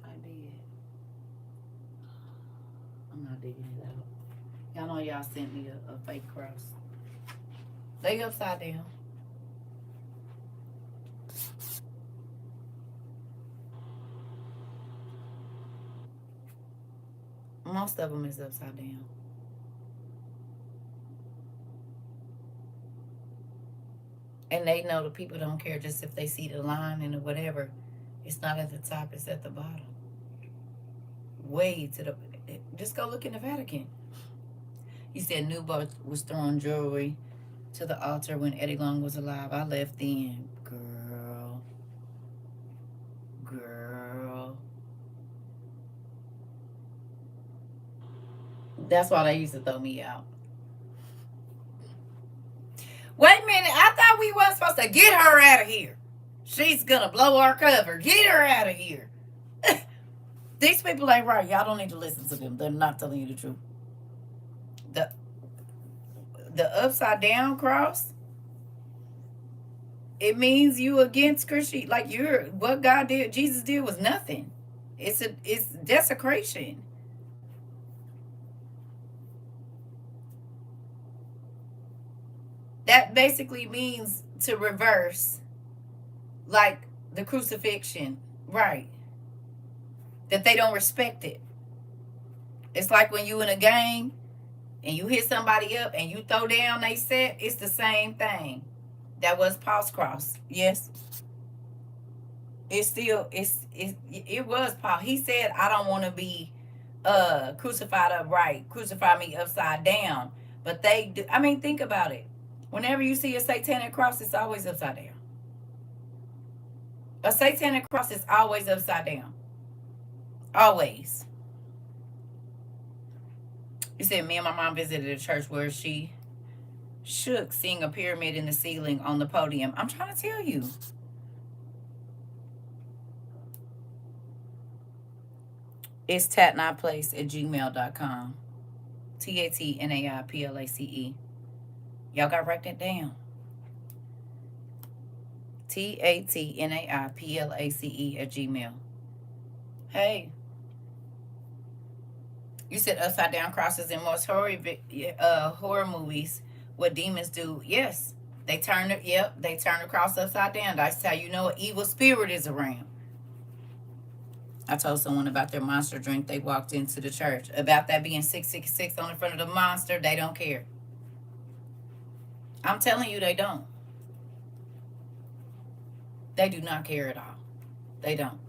I did. I'm not digging it out. Y'all know y'all sent me a fake cross. They upside down. Most of them is upside down. And they know the people don't care just if they see the line and whatever. It's not at the top, it's at the bottom. Way to the... Just go look in the Vatican. You said Newbold was throwing jewelry to the altar when Eddie Long was alive. I left then. Girl. That's why they used to throw me out. Wait a minute. I thought we weren't supposed to get her out of here. She's going to blow our cover. Get her out of here. These people ain't right. Y'all don't need to listen to them. They're not telling you the truth. The upside down cross, it means you against Christian. Like what God did, Jesus did was nothing. It's desecration. That basically means to reverse, like the crucifixion, right? That they don't respect it. It's like when you in a game and you hit somebody up and you throw down they set, it's the same thing. That was Paul's cross. Yes. It was Paul. He said, I don't want to be crucified upright, crucify me upside down. But they do, I mean, think about it. Whenever you see a satanic cross, it's always upside down. A satanic cross is always upside down. Always. You said me and my mom visited a church where she shook seeing a pyramid in the ceiling on the podium. I'm trying to tell you. It's tatnaiplace@gmail.com. TATNAIPLACE. Y'all gotta write that down. TATNAIPLACE@gmail. Hey. You said upside down crosses in most horror movies. What demons do? Yes, they turn it. Yep, they turn the cross upside down. That's how you know an evil spirit is around. I told someone about their monster drink. They walked into the church about that being 666 on the front of the monster. They don't care. I'm telling you, they don't. They do not care at all. They don't.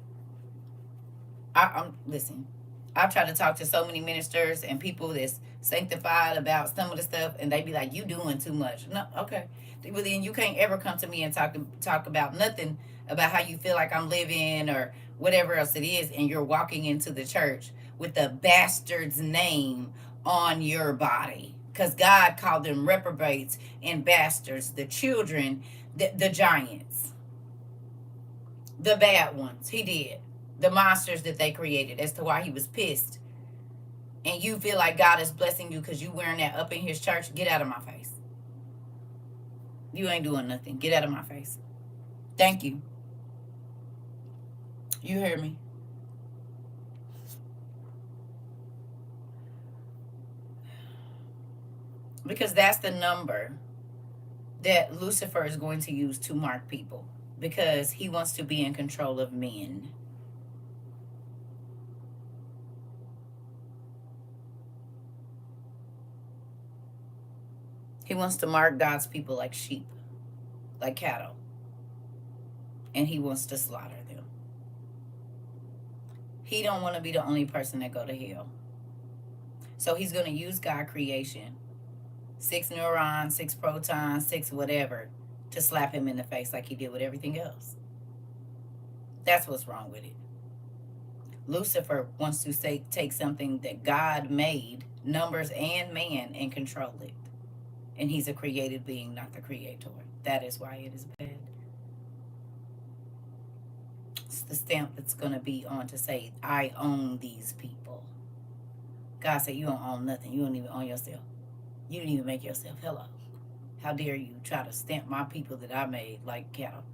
I'm listen. I've tried to talk to so many ministers and people that's sanctified about some of the stuff, and they be like, "You doing too much." No, okay. Well, then you can't ever come to me and talk about nothing about how you feel like I'm living or whatever else it is, and you're walking into the church with the bastard's name on your body, because God called them reprobates and bastards, the children, the giants, the bad ones. He did. The monsters that they created, as to why he was pissed. And you feel like God is blessing you because you wearing that up in his church. Get out of my face. You ain't doing nothing. Get out of my face. Thank you. You hear me? Because that's the number that Lucifer is going to use to mark people. Because he wants to be in control of men. He wants to mark God's people like sheep, like cattle. And he wants to slaughter them. He don't want to be the only person that go to hell. So he's going to use God creation, 6 neurons, 6 protons, 6 whatever, to slap him in the face like he did with everything else. That's what's wrong with it. Lucifer wants to take something that God made, numbers and man, and control it. And he's a created being, not the creator. That is why it is bad. It's the stamp that's going to be on to say, I own these people. God said, you don't own nothing. You don't even own yourself. You didn't even make yourself. Hello. How dare you try to stamp my people that I made like cattle?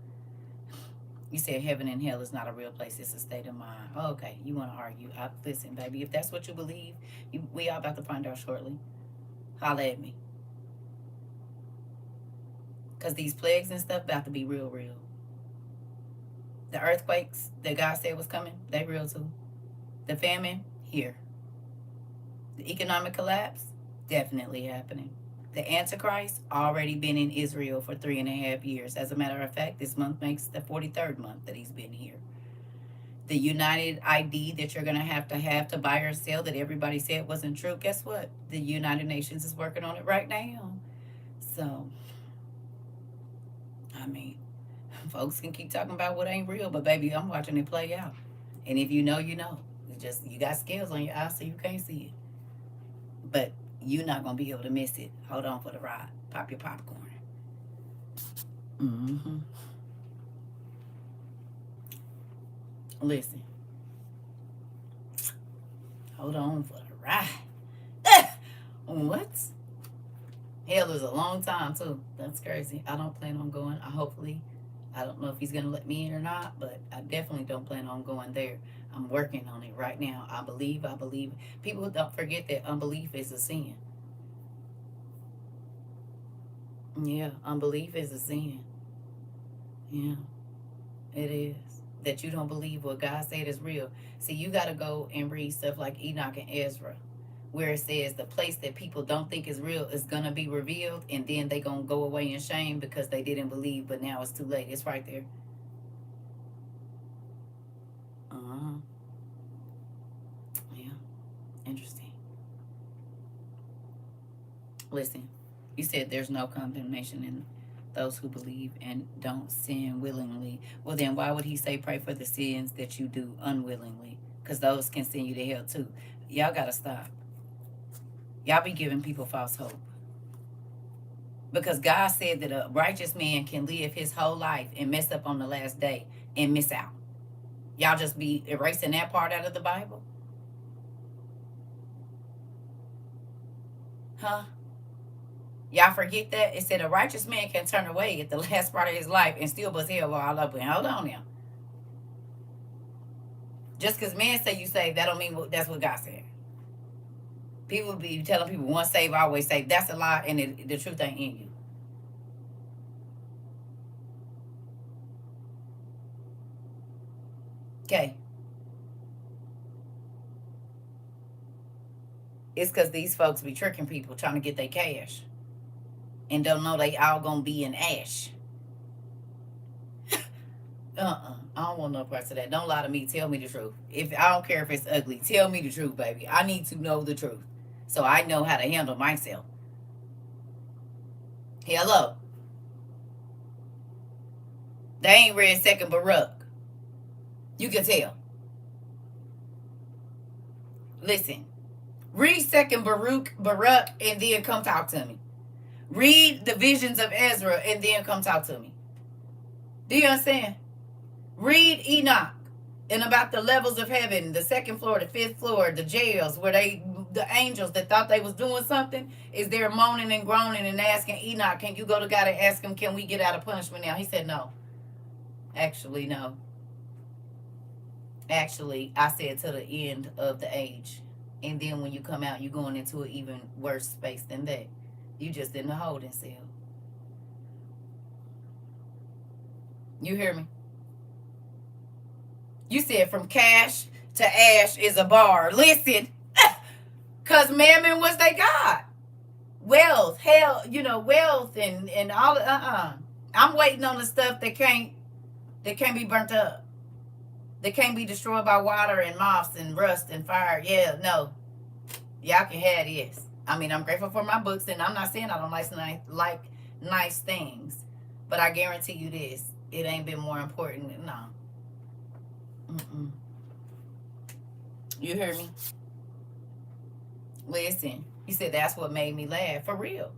You said heaven and hell is not a real place. It's a state of mind. Oh, okay. You want to argue. Listen, baby, if that's what you believe, we are about to find out shortly. Holla at me. Because these plagues and stuff about to be real, real. The earthquakes that God said was coming, they real too. The famine, here. The economic collapse, definitely happening. The Antichrist, already been in Israel for 3.5 years. As a matter of fact, this month makes the 43rd month that he's been here. The United ID that you're going to have to buy or sell that everybody said wasn't true, guess what? The United Nations is working on it right now. So, I mean, folks can keep talking about what ain't real, but baby, I'm watching it play out. And if you know, you know. It's just, you got scales on your eyes so you can't see it. But you're not going to be able to miss it. Hold on for the ride. Pop your popcorn. Mm-hmm. Listen. Hold on for the ride. What? Hell is a long time, too. That's crazy. I don't plan on going. I don't know if he's going to let me in or not, but I definitely don't plan on going there. I'm working on it right now. I believe. People don't forget that unbelief is a sin. Yeah, unbelief is a sin. Yeah, it is. That you don't believe what God said is real. See, you got to go and read stuff like Enoch and Ezra, where it says the place that people don't think is real is going to be revealed, and then they going to go away in shame because they didn't believe, but now it's too late. It's right there. Yeah. Interesting. Listen, you said there's no condemnation in those who believe and don't sin willingly. Well, then why would he say pray for the sins that you do unwillingly? Because those can send you to hell too. Y'all got to stop. Y'all be giving people false hope. Because God said that a righteous man can live his whole life and mess up on the last day and miss out. Y'all just be erasing that part out of the Bible? Huh? Y'all forget that? It said a righteous man can turn away at the last part of his life and still bust hell all up. And hold on now. Just because men say you saved, that don't mean that's what God said. People be telling people once saved, always saved. That's a lie, and the truth ain't in you. Okay. It's because these folks be tricking people trying to get their cash and don't know they all gonna be in ash. I don't want no parts of that. Don't lie to me. Tell me the truth. If I don't care if it's ugly, tell me the truth, baby. I need to know the truth so I know how to handle myself. Hello. They ain't read Second Baruch. You can tell. Listen. Read Second Baruch, and then come talk to me. Read the visions of Ezra, and then come talk to me. Do you understand? Read Enoch and about the levels of heaven, the second floor, the fifth floor, the jails where the angels that thought they was doing something is there moaning and groaning and asking Enoch, can you go to God and ask him, can we get out of punishment now? He said no. Actually, no. Actually, I said to the end of the age. And then when you come out, you're going into an even worse space than that. You just in the holding cell. You hear me? You said from cash to ash is a bar. Listen, because mammon was their God. Wealth, hell, wealth and all. I'm waiting on the stuff that can't be burnt up. That can't be destroyed by water and moths and rust and fire. Yeah, no. Y'all can have this. I mean, I'm grateful for my books, and I'm not saying I don't like nice things. But I guarantee you this. It ain't been more important. No. You hear me? Listen. You said that's what made me laugh. For real.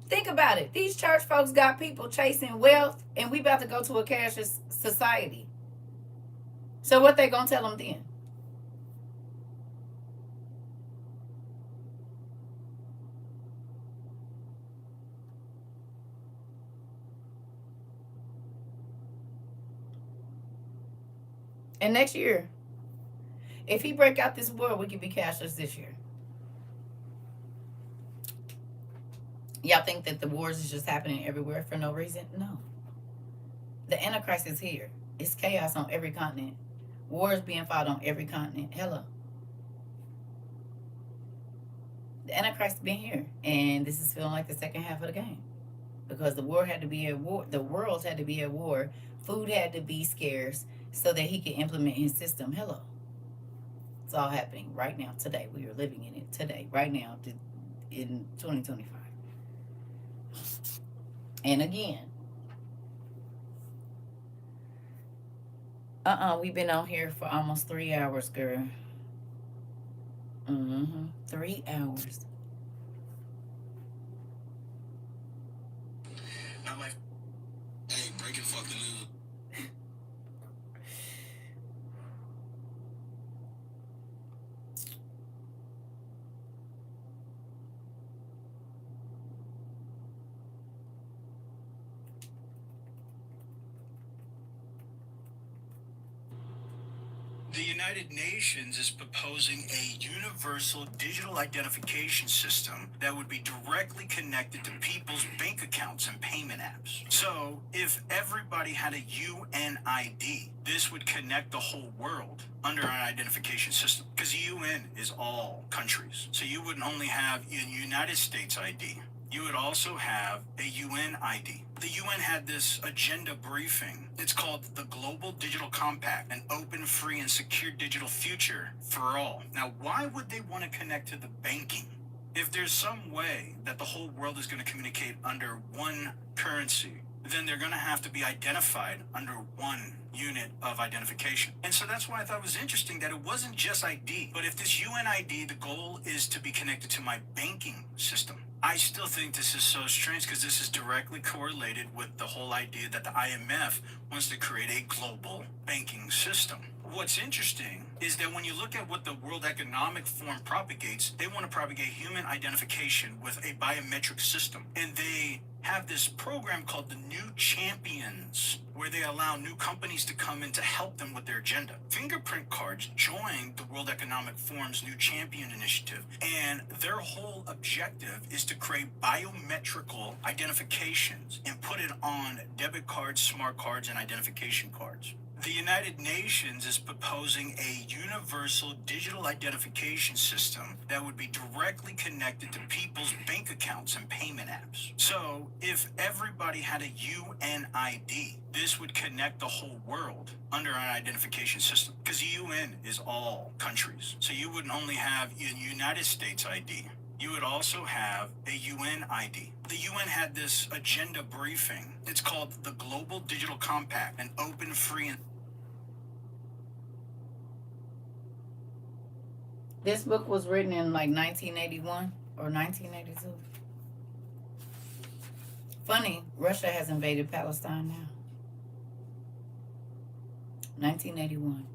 Think about it. These church folks got people chasing wealth, and we about to go to a cashless society. So what they gonna tell them then? And next year, if he break out this war, we could be cashless this year. Y'all think that the wars is just happening everywhere for no reason? No. The Antichrist is here. It's chaos on every continent. Wars being fought on every continent. Hello. The Antichrist been here. And this is feeling like the second half of the game. Because the war had to be at war. The world had to be at war. Food had to be scarce so that he could implement his system. Hello. It's all happening right now, today. We are living in it today, right now, in 2025. And again, we've been on here for almost 3 hours, girl. 3 hours. Not my. Hey, breaking fucking news. The United Nations is proposing a universal digital identification system that would be directly connected to people's bank accounts and payment apps. So, if everybody had a UNID, this would connect the whole world under an identification system. Because the UN is all countries. So you wouldn't only have a United States ID. You would also have a UN ID. The UN had this agenda briefing. It's called the Global Digital Compact, an open, free, and secure digital future for all. Now, why would they want to connect to the banking? If there's some way that the whole world is going to communicate under one currency, then they're going to have to be identified under one unit of identification. And so that's why I thought it was interesting that it wasn't just ID, but if this UN ID, the goal is to be connected to my banking system. I still think this is so strange because this is directly correlated with the whole idea that the IMF wants to create a global banking system. What's interesting is that when you look at what the World Economic Forum propagates, they want to propagate human identification with a biometric system. And they have this program called the New Champions, where they allow new companies to come in to help them with their agenda. Fingerprint cards joined the World Economic Forum's New Champion initiative, and their whole objective is to create biometrical identifications and put it on debit cards, smart cards, and identification cards. The United Nations is proposing a universal digital identification system that would be directly connected to people's bank accounts and payment apps. So if everybody had a UN ID, this would connect the whole world under an identification system, because the UN is all countries. So you wouldn't only have a United States ID. You would also have a UN ID. The UN had this agenda briefing. It's called the Global Digital Compact, an open, free, and This book was written in like 1981 or 1982. Funny, Russia has invaded Palestine now. 1981.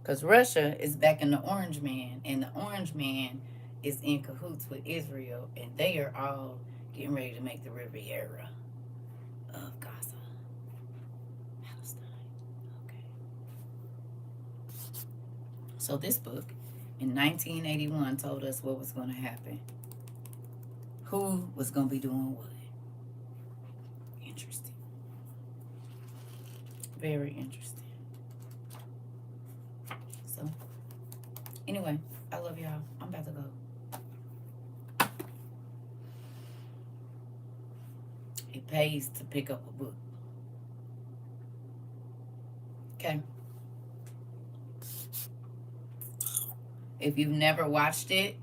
Because Russia is back in the Orange Man, and the Orange Man is in cahoots with Israel, and they are all getting ready to make the Riviera of Gaza. So this book in 1981 told us what was going to happen. Who was going to be doing what. Interesting. Very interesting. So, anyway, I love y'all. I'm about to go. It pays to pick up a book. Okay. If you've never watched it,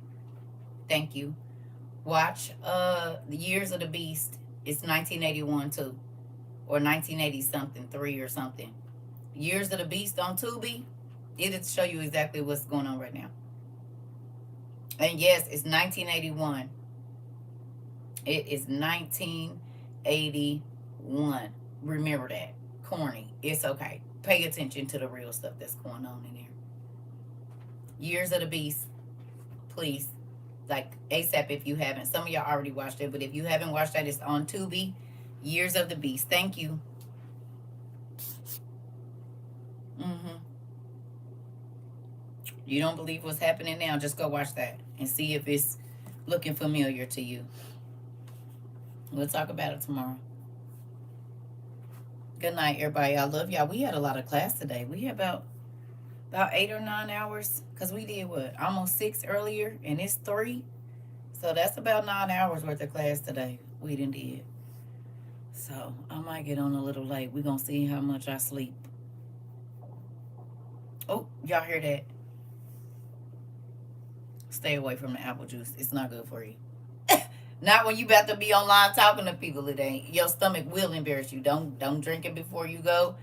thank you. Watch The Years of the Beast. It's 1981 too. Or 1980 something, 3 or something. Years of the Beast on Tubi. It'll show you exactly what's going on right now. And yes, it's 1981. It is 1981. Remember that. Corny. It's okay. Pay attention to the real stuff that's going on in there. Years of the Beast, please, like ASAP if you haven't. Some of y'all already watched it, but if you haven't watched that, it's on Tubi. Years of the Beast. Thank you. You don't believe what's happening now? Just go watch that and see if it's looking familiar to you. We'll talk about it tomorrow. Good night, everybody. I love y'all. We had a lot of class today. We had about 8 or 9 hours, because we did what, almost 6 earlier, and it's 3, so that's about 9 hours worth of class today we did. So I might get on a little late. We're gonna see how much I sleep. Oh, y'all hear that? Stay away from the apple juice. It's not good for you. Not when you about to be online talking to people. It ain't. Your stomach will embarrass you. Don't drink it before you go.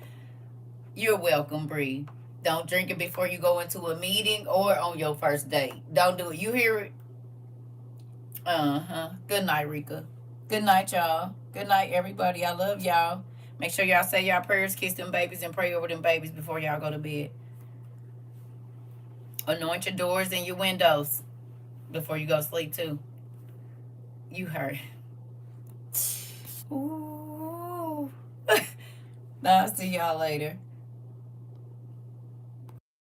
You're welcome, Bree. Don't drink it before you go into a meeting or on your first date. Don't do it. You hear it? Good night, Rika. Good night, y'all. Good night, everybody. I love y'all. Make sure y'all say y'all prayers, kiss them babies, and pray over them babies before y'all go to bed. Anoint your doors and your windows before you go to sleep, too. You heard. Ooh. I'll see y'all later.